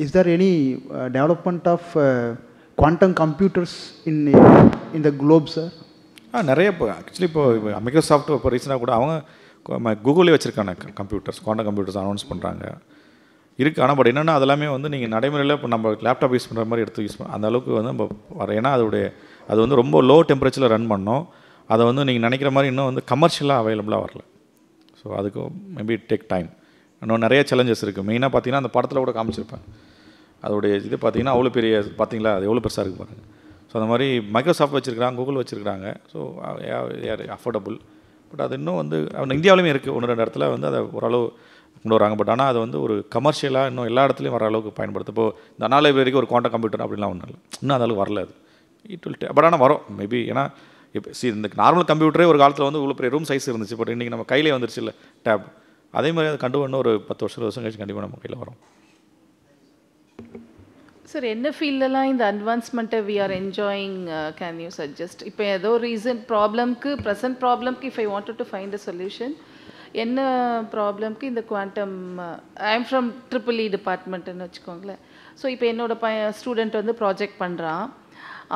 is there any development of quantum computers in the globe sir? நிறைய இப்போ actually இப்போ Microsoft இப்போ ரீசெண்டாக கூட அவங்க கூகுளே வச்சுருக்காங்க computers, quantum computers announce பண்ணுறாங்க இருக்குது. ஆனால் பட் என்னென்னா அதெல்லாமே வந்து நீங்கள் நடைமுறையில் இப்போ நம்ம லேப்டாப் யூஸ் பண்ணுற மாதிரி எடுத்து யூஸ் பண்ண அந்த அளவுக்கு வந்து நம்ம வர, ஏன்னா அது வந்து ரொம்ப லோ டெம்பரேச்சரில் ரன் பண்ணோம். அதை வந்து நீங்கள் நினைக்கிற மாதிரி இன்னும் வந்து கமர்ஷியலாக அவைலபிளாக வரல. ஸோ அதுக்கு மேபி டேக் டைம். இன்னும் நிறைய சேலஞ்சஸ் இருக்குது. மெயினாக பார்த்தீங்கன்னா அந்த படத்தில் கூட காமிச்சிருப்பேன், அதோடைய இது பார்த்தீங்கன்னா அவ்வளோ பெரிய, பார்த்தீங்களா அது எவ்வளோ பெருசாக இருக்குது பாருங்கள். ஸோ அந்த மாதிரி மைக்ரோசாஃப்ட் வச்சுருக்காங்க, கூகுள் வச்சுருக்காங்க. So affordable. பட் அது இன்னும் வந்து இந்தியாவிலுமே இருக்குது, 1-2 இடத்துல வந்து அதை ஓரளவு கொண்டு வராங்க. பட் ஆனால் அது வந்து ஒரு கமர்ஷியலாக இன்னும் எல்லா இடத்துலையும் வர அளவுக்கு பயன்படுத்து. இப்போ இந்த அண்ணா லைப்ரரிக்கு ஒரு குவாண்டம் கம்ப்யூட்டர் அப்படின்லாம் ஒன்றும் இல்லை, இன்னும் அந்த அளவுக்கு வரல அது. இட் வில் பட் ஆனால் வரும் மேபி. ஏன்னா இப்போ இந்த நார்மல் கம்ப்யூட்டரே ஒரு காலத்தில் வந்து இவ்வளோ பெரிய ரூம் சைஸ் இருந்துச்சு, பட் இன்றைக்கி நம்ம கையிலே வந்துருச்சு இல்லை டேப். அதே மாதிரி அது கண்டு இன்னும் ஒரு 10 வருஷம் கழிச்சு கண்டிப்பாக நம்ம கையில் வரும். சார் என்ன ஃபீல்டெல்லாம் இந்த அட்வான்ஸ்மெண்ட்டை we are enjoying can you suggest? இப்போ ஏதோ ரீசன்ட் ப்ராப்ளம்க்கு, ப்ரெசன்ட் ப்ராப்ளம்க்கு if I wanted to find a solution, என்ன ப்ராப்ளம்க்கு இந்த quantum, I am from EEE டிபார்ட்மெண்ட்டுன்னு வச்சுக்கோங்களேன். ஸோ இப்போ என்னோடய ஸ்டூடெண்ட் வந்து ப்ராஜெக்ட் பண்ணுறான்,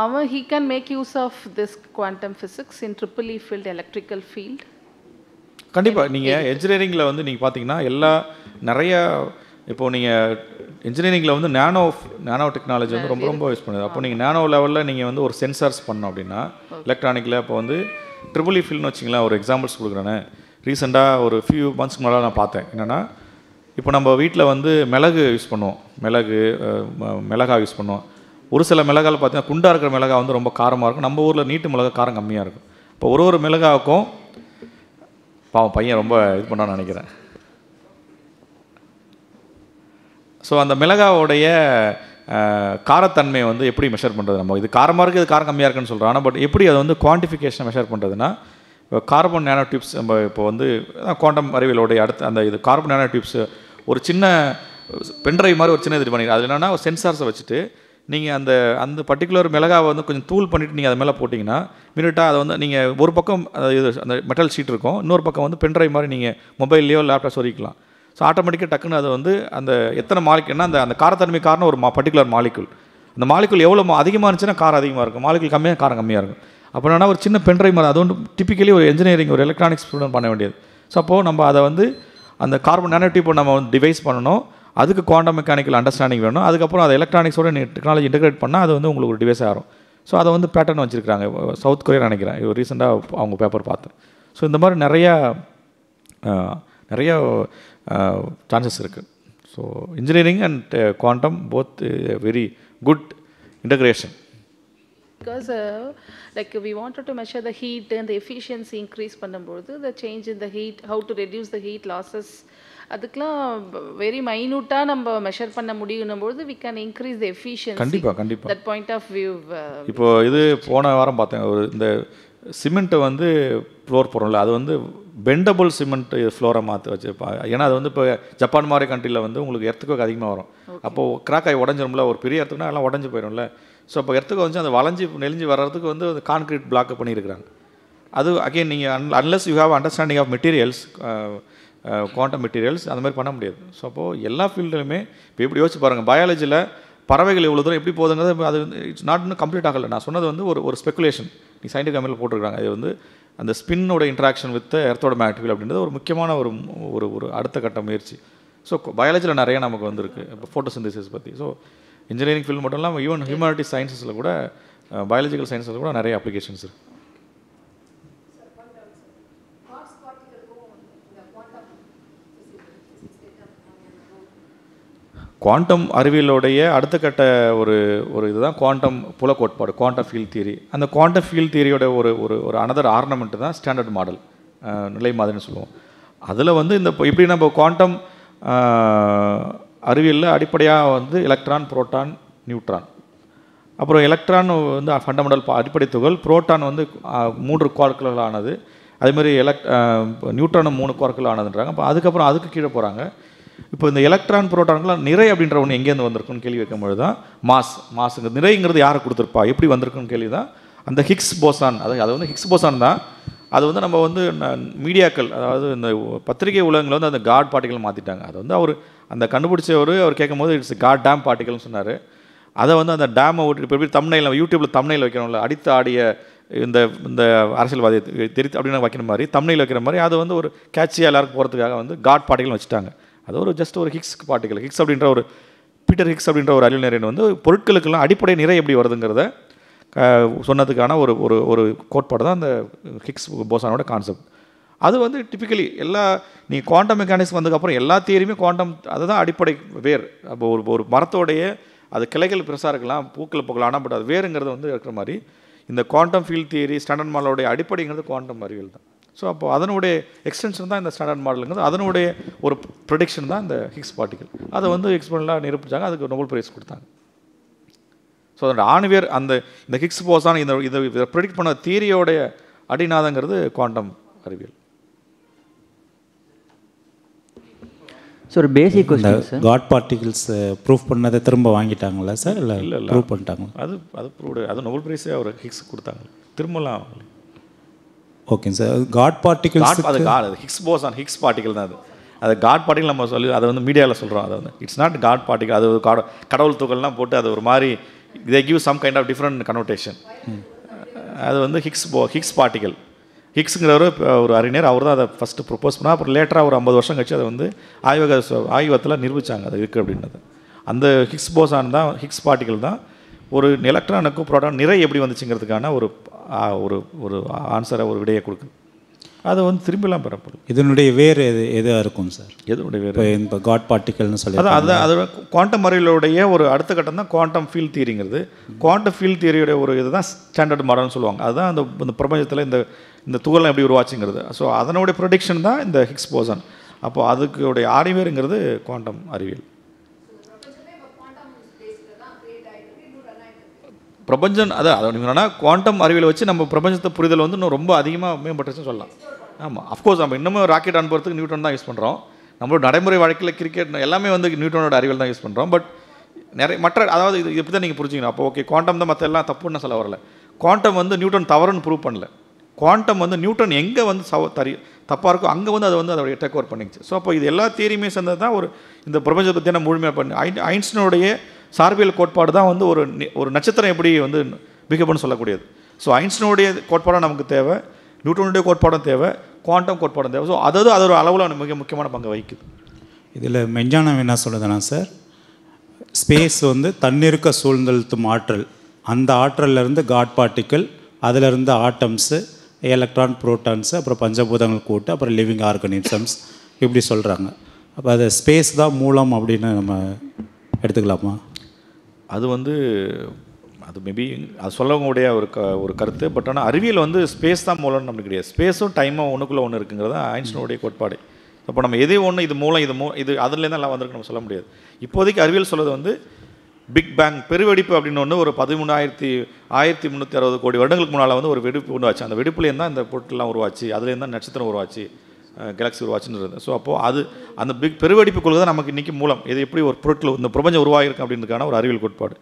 அவன் he can make use of this quantum physics in EEE field, electrical field. கண்டிப்பாக நீங்கள் என்ஜினியரிங்கில் வந்து நீங்கள் பார்த்தீங்கன்னா எல்லா நிறையா இப்போது நீங்கள் இன்ஜினியரிங்கில் வந்து நானோ டெக்னாலஜி வந்து ரொம்ப ரொம்ப யூஸ் பண்ணுது. அப்போ நீங்கள் நானோ லெவலில் நீங்கள் வந்து ஒரு சென்சார்ஸ் பண்ணோம் அப்படின்னா எலக்ட்ரானிக்கில், இப்போ வந்து EEE ஃபீல்டுன்னு வச்சிங்களேன். ஒரு எக்ஸாம்பிள்ஸ் கொடுக்குறேன்னு, ரீசெண்டாக ஒரு ஃபியூ மந்த்ஸ்க்கு முன்னாடி நான் பார்த்தேன். என்னென்னா இப்போ நம்ம வீட்டில் வந்து மிளகு யூஸ் பண்ணுவோம், மிளகாய் யூஸ் பண்ணுவோம். ஒரு சில மிளகாயில் பார்த்தீங்கன்னா குண்டாக இருக்கிற மிளகாய் வந்து ரொம்ப காரமாக இருக்கும், நம்ம ஊரில் நீட்டு மிளகாய் காரம் கம்மியாக இருக்கும். இப்போ ஒரு மிளகாவுக்கும் பாவம் பையன் ரொம்ப இது பண்ணான்னு நினைக்கிறேன். ஸோ அந்த மிளகாவோடைய காரத்தன்மையை வந்து எப்படி மெஷர் பண்ணுறது? நம்ம இது காரமாக இருக்குது, இது காரம் கம்மியாக இருக்குன்னு சொல்கிறோம். ஆனால் பட் எப்படி அதை வந்து குவான்டிஃபிகேஷனை மெஷர் பண்ணுறதுன்னா, இப்போ கார்பன் நேனோ டியூப்ஸ், நம்ம இப்போ வந்து குவாண்டம் அறிவியலோடைய அடுத்து அந்த இது கார்பன் நேனோ டியூப்ஸ் ஒரு சின்ன பென்ட்ரைவ் மாதிரி ஒரு சின்ன இது பண்ணிடுது. அது என்னென்னா ஒரு சென்சார்ஸை வச்சுட்டு நீங்கள் அந்த பர்டிகுலர் மிளகாவை வந்து கொஞ்சம் தூள் பண்ணிவிட்டு நீங்கள் அது மேலே போட்டிங்கன்னா மினிட்டாக அதை வந்து நீங்கள் ஒரு பக்கம் இது அந்த மெட்டல் ஷீட் இருக்கும், இன்னொரு பக்கம் வந்து பென்ட்ரைவ் மாதிரி நீங்கள் மொபைல்லையோ லேப்டாப் சொரிக்கலாம். ஸோ ஆட்டோமேட்டிக்காக டக்குன்னு அது வந்து அந்த எத்தனை மாலிக்குன்னா அந்த காரத்தன்மை காரணம் ஒரு பர்டிகுலர் மாலிகுல், அந்த மாலிகுல் எவ்வளோ அதிகமாக இருந்துச்சுன்னா காரம் அதிகமாக இருக்கும், மாலிகுல் கம்மியாக காரம் கம்மியாக இருக்கும். அப்போ என்னன்னா ஒரு சின்ன பென்ட்ரைவ் மாதிரி, அது வந்து டிப்பிக்கலி ஒரு இன்ஜினியரிங் ஒரு எலக்ட்ரானிக்ஸ் ஸ்டூடெண்ட் பண்ண வேண்டியது. ஸோ அப்போது நம்ம அதை வந்து அந்த கார்பன் நேனோ டியூப்பை நம்ம வந்து டிவைஸ் பண்ணணும், அதுக்கு குவாண்டம் மெக்கானிக்கல் அண்டர்ஸ்டாண்டிங் வேணும், அதுக்கப்புறம் அதை எலக்ட்ரானிக்ஸோட டெக்னாலஜி இன்டெகிரேட் பண்ணால் அது வந்து உங்களுக்கு ஒரு டிவைஸ் ஆகும். ஸோ அதை வந்து பேட்டர்ன் வச்சுருக்காங்க, சவுத் கொரியா நினைக்கிறேன், இது ரீசெண்டாக அவங்க பேப்பர் பார்த்தேன். ஸோ இந்த மாதிரி நிறையா சான்சஸ் இருக்குது. So engineering and quantum both very good integration. Because like we wanted to measure the heat and the efficiency increase பண்ணும்போது the change in the heat, how to reduce the heat losses, அதுக்கெல்லாம் very மைனூட்டாக நம்ம measure பண்ண முடியும்னும்போது we can increase the efficiency. கண்டிப்பாக that point of view. இப்போ இது போன வாரம் பார்த்தேன், ஒரு இந்த சிமெண்ட்டை வந்து ஃப்ளோர் போடுறோம்ல, அது வந்து பெண்டபிள் சிமெண்ட் ஃப்ளோரை மாற்றி வச்சுருப்பா. ஏன்னா அது வந்து இப்போ ஜப்பான் மாதிரி கண்ட்ரியில் வந்து உங்களுக்கு எர்த்துக்கு அதிகமாக வரும். அப்போது கிராக் ஆகி உடஞ்சிரும்ல, ஒரு பெரிய இடத்துக்குனா எல்லாம் உடஞ்சி போயிடும்ல. ஸோ அப்போ இடத்துக்கு வந்து அந்த வளைஞ்சி நெளிஞ்சு வர்றதுக்கு வந்து கான்க்ரீட் பிளாக் பண்ணியிருக்கிறாங்க. அது அகெயின் நீங்கள் unless you have understanding of materials, quantum materials, அந்த மாதிரி பண்ண முடியாது. ஸோ அப்போது எல்லா ஃபீல்டுலையுமே இப்போ எப்படி யோசிச்சு பாருங்கள், பயாலஜியில் பறவைகள் எவ்வளோ தூரம் எப்படி போகுதுங்கிறது அது இட்ஸ் நாட் இன்னும் கம்ப்ளீட் ஆகலை. நான் சொன்னது வந்து ஒரு ஸ்பெகுலேஷன், நீ சயின்டிஃபிக் கம்பெனியில் போட்டிருக்காங்க. இது வந்து அந்த ஸ்பின்னோட இன்ட்ராக்ஷன் வித் எர்த்தோட மேக்டிவல் அப்படின்றது ஒரு முக்கியமான ஒரு அடுத்த கட்ட முயற்சி. ஸோ பயாலஜியில் நிறைய நமக்கு வந்துருக்கு, இப்போ ஃபோட்டோசிந்தசிஸ் பற்றி. ஸோ இன்ஜினியரிங் ஃபீல்டு மட்டும் இல்லாமல் ஈவன் ஹியூமனிட்டிஸ் சயின்ஸஸில் கூட, பயாலஜிக்கல் சயின்ஸில் கூட நிறைய அப்ளிகேஷன்ஸ் இருக்குது. குவாண்டம் அறிவியலுடைய அடுத்த கட்ட ஒரு இதுதான் குவாண்டம் புல கோட்பாடு, குவாண்டம் ஃபீல்ட் தியரி. அந்த குவாண்டம் ஃபீல்ட் தியரியோட ஒரு அனதர் ஆர்னமெண்ட் தான் ஸ்டாண்டர்ட் மாடல், நிலை மாதிரின்னு சொல்லுவோம். அதில் வந்து இந்த எப்படின்னா இப்போ குவாண்டம் அறிவியலில் அடிப்படையாக வந்து எலக்ட்ரான், புரோட்டான், நியூட்ரான். அப்புறம் எலக்ட்ரான் வந்து ஃபண்டமெண்டல் அடிப்படை துகள், புரோட்டான் வந்து 3 குவார்க்குகள் ஆனது, அதேமாதிரி நியூட்ரானும் 3 குவார்க்குகள் ஆனதுன்றாங்க. அப்போ அதுக்கப்புறம் அதுக்கு கீழே போகிறாங்க. இப்போ இந்த எலக்ட்ரான் புரோட்டான்களாம் நிறை அப்படின்ற ஒன்று எங்கேருந்து வந்திருக்குன்னு கேள்வி வைக்கும்போது தான் மாசுங்க நிறைங்கிறது யாரை கொடுத்துருப்பா, எப்படி வந்திருக்குன்னு கேள்வி தான் அந்த ஹிக்ஸ் போசான். அது வந்து ஹிக்ஸ் போசான் தான். அது வந்து நம்ம வந்து மீடியாக்கள், அதாவது இந்த பத்திரிகை உலகங்களை வந்து அந்த காட் பார்ட்டிகள் மாற்றிட்டாங்க. அது வந்து அந்த கண்டுபிடிச்சவர் அவர் கேட்கும்போது இட்ஸ் காட் டேம் பார்ட்டிகல்னு சொன்னார். அதை வந்து அந்த டேமை விட்டு இப்போ எப்படி தம்ப்நெயில் யூடியூப்பில் தம்ப்நெயில் வைக்கிறோம்ல, அடித்து ஆடிய இந்த அரசியல்வாதி தெரிவித்து அப்படின்னு வைக்கிற மாதிரி தம்ப்நெயில் வைக்கிற மாதிரி அதை வந்து ஒரு கேட்சியாக எல்லாருக்கும் போகிறதுக்காக வந்து காட் பார்ட்டிகல் வச்சுட்டாங்க. அது ஒரு ஜஸ்ட் ஒரு ஹிக்ஸ் பார்ட்டிகல். ஹிக்ஸ் அப்படின்ற ஒரு பீட்டர் ஹிக்ஸ் அப்படின்ற ஒரு அறிவியல் வந்து பொருட்களுக்கெல்லாம் அடிப்படை நிறை எப்படி வருதுங்கிறத சொன்னதுக்கான ஒரு கோட்பாடு தான் அந்த ஹிக்ஸ் போசானோட கான்செப்ட். அது வந்து டிப்பிக்கலி நீங்கள் குவாண்டம் மெக்கானிக்ஸ் வந்ததுக்கப்புறம் எல்லா தியரியுமே குவாண்டம் அதுதான் அடிப்படை வேர். அப்போ ஒரு மரத்தோடைய அது கிளைகள் பெருசாக இருக்கலாம், பூக்கள் போகலாம், ஆனால் பட் அது வேறுங்கிறது வந்து இருக்கிற மாதிரி இந்த குவாண்டம் ஃபீல்ட் தியரி ஸ்டாண்டர்ட் மாடலோடைய அடிப்படைங்கிறது குவாண்டம் அறிவியல் தான். ஸோ அப்போ அதனுடைய எக்ஸ்டென்ஷன் தான் இந்த ஸ்டாண்டர்ட் மாடலுங்கிறது, அதனுடைய ஒரு ப்ரொடிக்ஷன் தான் இந்த ஹிக்ஸ் பார்ட்டிகல். அதை வந்து எக்ஸ்பெரிமெண்ட்டாக நிரூபித்தாங்க, அதுக்கு நோபல் பிரைஸ் கொடுத்தாங்க. ஸோ அதோட ஆணிவேர் இந்த ஹிக்ஸ் போசான் இதை ப்ரெடிக்ட் பண்ண தியரியோடைய அடிநாதங்கிறது குவாண்டம் அறிவியல். Sir basic question sir, God particles proof பண்ணதை திரும்ப வாங்கிட்டாங்களா சார், இல்லை ப்ரூவ் பண்ணிட்டாங்க? அது ப்ரூவ்டு, அது நோபல் பிரைஸே அவர் ஹிக்ஸ் கொடுத்தாங்க, திரும்பலாம். Okay sir. காட் பார்ட்டிகல்ஸ் அது ஹிக்ஸ் போசான், ஹிக்ஸ் பார்ட்டிகல் தான். அது காட் பார்ட்டிகல் நம்ம சொல்லி அதை வந்து மீடியாவில் சொல்கிறோம். அதை வந்து இட்ஸ் நாட் காட் பார்ட்டிகல். அது ஒரு கடவுள் துகள்லாம் போட்டு அது ஒரு மாதிரி they give some kind of different connotation. அது வந்து ஹிக்ஸ் பார்ட்டிகல். ஹிக்ஸுங்கிறவர் ஒரு அறிஞர், அவர் தான் அதை ஃபஸ்ட்டு ப்ரொப்போஸ் பண்ணால். அப்புறம் லேட்டராக ஒரு 50 வருஷம் கழிச்சு அதை வந்து ஆய்வகத்தில் நிரூபித்தாங்க அது இருக்குது அப்படின்றது. அந்த ஹிக்ஸ் போசான் தான், ஹிக்ஸ் பார்ட்டிகல் தான் ஒரு எலக்ட்ரானுக்கும் புரோட்டான் நிறை எப்படி வந்துச்சுங்கிறதுக்கான ஒரு ஆன்சரை, ஒரு விடையை கொடுக்குது. அதை வந்து திரும்பிலாம் பெறப்படும். இதனுடைய வேறு எதாக இருக்கும் சார்? எதனுடைய வேறு? இப்போ காட் பார்ட்டிகல்னு சொல்லி அது குவாண்டம் அறிவியலுடைய ஒரு அடுத்த கட்டம் தான் குவாண்டம் ஃபீல்ட் தியரிங்கிறது. குவாண்டம் ஃபீல்ட் தியரியோட ஒரு இதுதான் ஸ்டாண்டர்ட் மாடல்னு சொல்லுவாங்க. அதுதான் இந்த பிரபஞ்சத்தில் இந்த துகள்லாம் எப்படி உருவாச்சுங்கிறது. ஸோ அதனுடைய ப்ரொடிக்ஷன் தான் இந்த ஹிக்ஸ் போசான். அப்போ அதுக்குடைய ஆணிவேருங்கிறது குவாண்டம் அறிவியல். பிரபஞ்சம் அதை என்னன்னா குவாண்டம் அறிவியலை வச்சு நம்ம பிரபஞ்சத்தை புரிதல் வந்து இன்னும் ரொம்ப அதிகமாக மேம்பட்டுச்சுன்னு சொல்லலாம். ஆமாம், அஃப்கோர்ஸ் நம்ம இன்னமும் ராக்கெட் அனுப்புறதுக்கு நியூட்டன் தான் யூஸ் பண்ணுறோம். நம்மளோட நடைமுறை வாழ்க்கையில் கிரிக்கெட் எல்லாமே வந்து நியூட்டனோட அறிவியல் தான் யூஸ் பண்ணுறோம். பட் அதாவது இது எப்படி தான் நீங்கள் புரிஞ்சுக்கணும். அப்போ ஓகே, குவாண்டம் தான் மற்ற எல்லாம் தப்புன்னு சொல்ல வரல. குவாண்டம் வந்து நியூட்டன் தவறுன்னு ப்ரூவ் பண்ணல. குவாண்டம் வந்து நியூட்டன் எங்கே வந்து தப்பாக இருக்கோ அங்கே வந்து அதை வந்து அதோடைய டேக் ஓவர் பண்ணிச்சு. ஸோ அப்போ இது எல்லா தியரியுமே சேர்ந்தது தான் இந்த பிரபஞ்சத்தை பற்றியான முழுமையாக பண்ணி ஐன்ஸ்டீனுடைய சார்பியல் கோட்பாடு தான் வந்து ஒரு நட்சத்திரம் எப்படி வந்து பிஹேவ்னு சொல்லக்கூடியது. ஸோ ஐன்ஸ்டீனுடைய கோட்பாடும் நமக்கு தேவை, நியூட்டனுடைய கோட்பாடும் தேவை, குவாண்டம் கோட்பாடும் தேவை. ஸோ அது ஒரு அளவில் மிக முக்கியமான பங்கு வகிக்குது. இதில் மெஞ்ஞானம் என்ன சொல்லுதுன்னா சார், ஸ்பேஸ் வந்து தன்னிருக்க சூழ்ந்தழுத்தும் ஆற்றல், அந்த ஆற்றல்லேருந்து காட் பார்ட்டிக்கல், அதிலிருந்து ஆட்டம்ஸு, எலக்ட்ரான், புரோட்டான்ஸு, அப்புறம் பஞ்சபூதங்கள் கூட்டு, அப்புறம் லிவிங் ஆர்கனிசம்ஸ் இப்படி சொல்கிறாங்க. அப்போ அது ஸ்பேஸ் தான் மூலம் அப்படின்னு நம்ம எடுத்துக்கலாமா? அது வந்து அது மேபி அது சொல்லக்கூடிய ஒரு கருத்து. பட் ஆனால் அறிவியல் வந்து ஸ்பேஸ் தான் மூலம்னு நம்மளுக்கு கிடையாது. ஸ்பேஸும் டைமும் ஒன்றுக்குள்ளே ஒன்று இருக்குங்கிறது தான் ஐன்ஸ்டீனுடைய கோட்பாடு. அப்போ நம்ம எதே ஒன்று இது மூலம் இது அதுலேருந்து எல்லாம் வந்திருக்கு நம்ம சொல்ல முடியாது. இப்போதைக்கு அறிவியல் சொல்வது வந்து பிக் பேங் பெருவெடிப்பு அப்படின்னு ஒன்று ஒரு 1360 கோடி வருடங்களுக்கு முன்னால் வந்து ஒரு வெடிப்பு உருவாச்சு. அந்த வெடிப்புலேருந்து தான் இந்த பொருட்கள்லாம் உருவாச்சு, அதுலேருந்து தான் நட்சத்திரம் உருவாச்சு, கேலக்ஸி உருவாச்சுன்றது. ஸோ அப்போது அந்த பெருவெடிப்பு கொள்கை தான் நமக்கு இன்றைக்கி மூலம். இது எப்படி ஒரு பொருட்கள் இந்த பிரபஞ்சம் உருவாகிருக்கு அப்படின்றதுக்கான ஒரு அறிவியல் கோட்பாடு.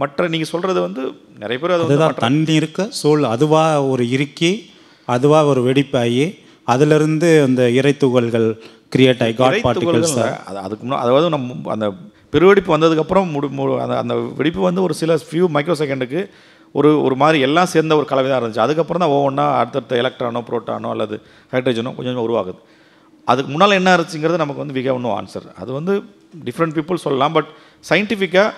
மற்ற நீங்கள் சொல்கிறது வந்து நிறைய பேர் அதுதான் தண்ணி இருக்க அதுவாக ஒரு இறுக்கி அதுவாக ஒரு வெடிப்பாகி அதிலிருந்து அந்த இறைத்துகள்கள் கிரியேட் ஆகி காட் பார்ட்டிகல்ஸ். அதுக்கு முன்னாடி அதாவது நம்ம அந்த பெருவெடிப்பு வந்ததுக்கப்புறம் அந்த வெடிப்பு வந்து ஒரு சில ஃபியூ மைக்ரோ செகண்டுக்கு ஒரு மாதிரி எல்லாம் சேர்ந்த ஒரு கலவை தான் இருந்துச்சு. அதுக்கப்புறம் தான் ஒவ்வொன்றா அடுத்தடுத்த எலக்ட்ரானோ, புரோட்டானோ அல்லது ஹைட்ரஜனோ கொஞ்சம் உருவாகுது. அதுக்கு முன்னால் என்ன இருந்துச்சுங்கிறது நமக்கு வந்து வி ஹேவ் நோ ஆன்சர். அது வந்து டிஃப்ரெண்ட் பீப்புள் சொல்லலாம். பட் சயின்டிஃபிக்காக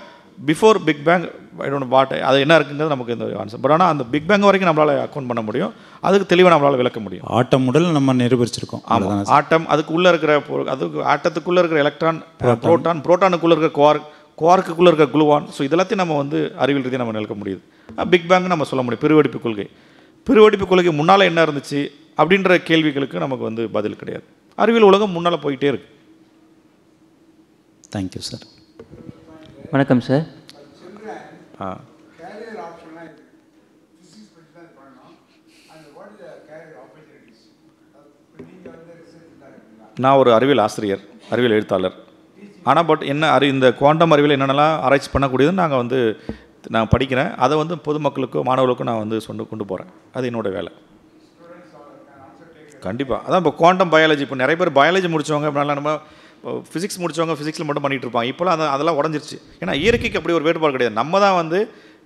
before Big Bang I don't what அது என்ன இருக்குங்கிறது நமக்கு இந்த ஆன்சர். பட் ஆனால் அந்த பிக் பேங் வரைக்கும் நம்மளால் அக்கௌண்ட் பண்ண முடியும், அதுக்கு தெளிவாக நம்மளால் விளக்க முடியும். ஆட்டம் முதல் நம்ம நிரூபிச்சிருக்கோம். ஆமாம், ஆட்டம் அதுக்குள்ளே இருக்கிற அதுக்கு ஆட்டத்துக்குள்ளே இருக்கிற எலக்ட்ரான், புரோட்டானுக்குள்ளே இருக்கிற குவார்க்குள்ளே இருக்கிற குளுவான், ஸோ இதெல்லாத்தையும் நம்ம வந்து அறிவியல் ரீதியாக நம்ம நிலக்க முடியுது. பிக் பேங் நம்ம சொல்ல முடியும். பெருவெடிப்பு கொள்கை, பெருவெடிப்பு கொள்கை முன்னால் என்ன இருந்துச்சு அப்படின்ற கேள்விகளுக்கு நமக்கு வந்து பதில் கிடையாது. அறிவியல் உலகம் முன்னால் போயிட்டே இருக்கு. Thank you sir. வணக்கம் சார். நான் ஒரு அறிவியல் ஆசிரியர், அறிவியல் எழுத்தாளர். ஆனால் பட் என்ன இந்த குவாண்டம் அறிவியல் என்னென்னலாம் ஆராய்ச்சி பண்ணக்கூடியதுன்னு நாங்கள் வந்து நான் படிக்கிறேன். அதை வந்து பொதுமக்களுக்கோ மாணவர்களுக்கும் நான் வந்து கொண்டு போகிறேன். அது என்னோடய வேலை. கண்டிப்பாக அதான் இப்போ குவாண்டம் பயாலஜி, இப்போ நிறைய பேர் பயாலஜி முடித்தவங்க அப்படின்னா நம்ம ஃபிசிக்ஸ் முடித்தவங்க ஃபிசிக்ஸில் மட்டும் பண்ணிகிட்டு இருப்பாங்க. இப்போலாம் அதெல்லாம் உடஞ்சிருச்சு. ஏன்னா இயற்கைக்கு அப்படி ஒரு வேறுபாடு கிடையாது. நம்ம தான் வந்து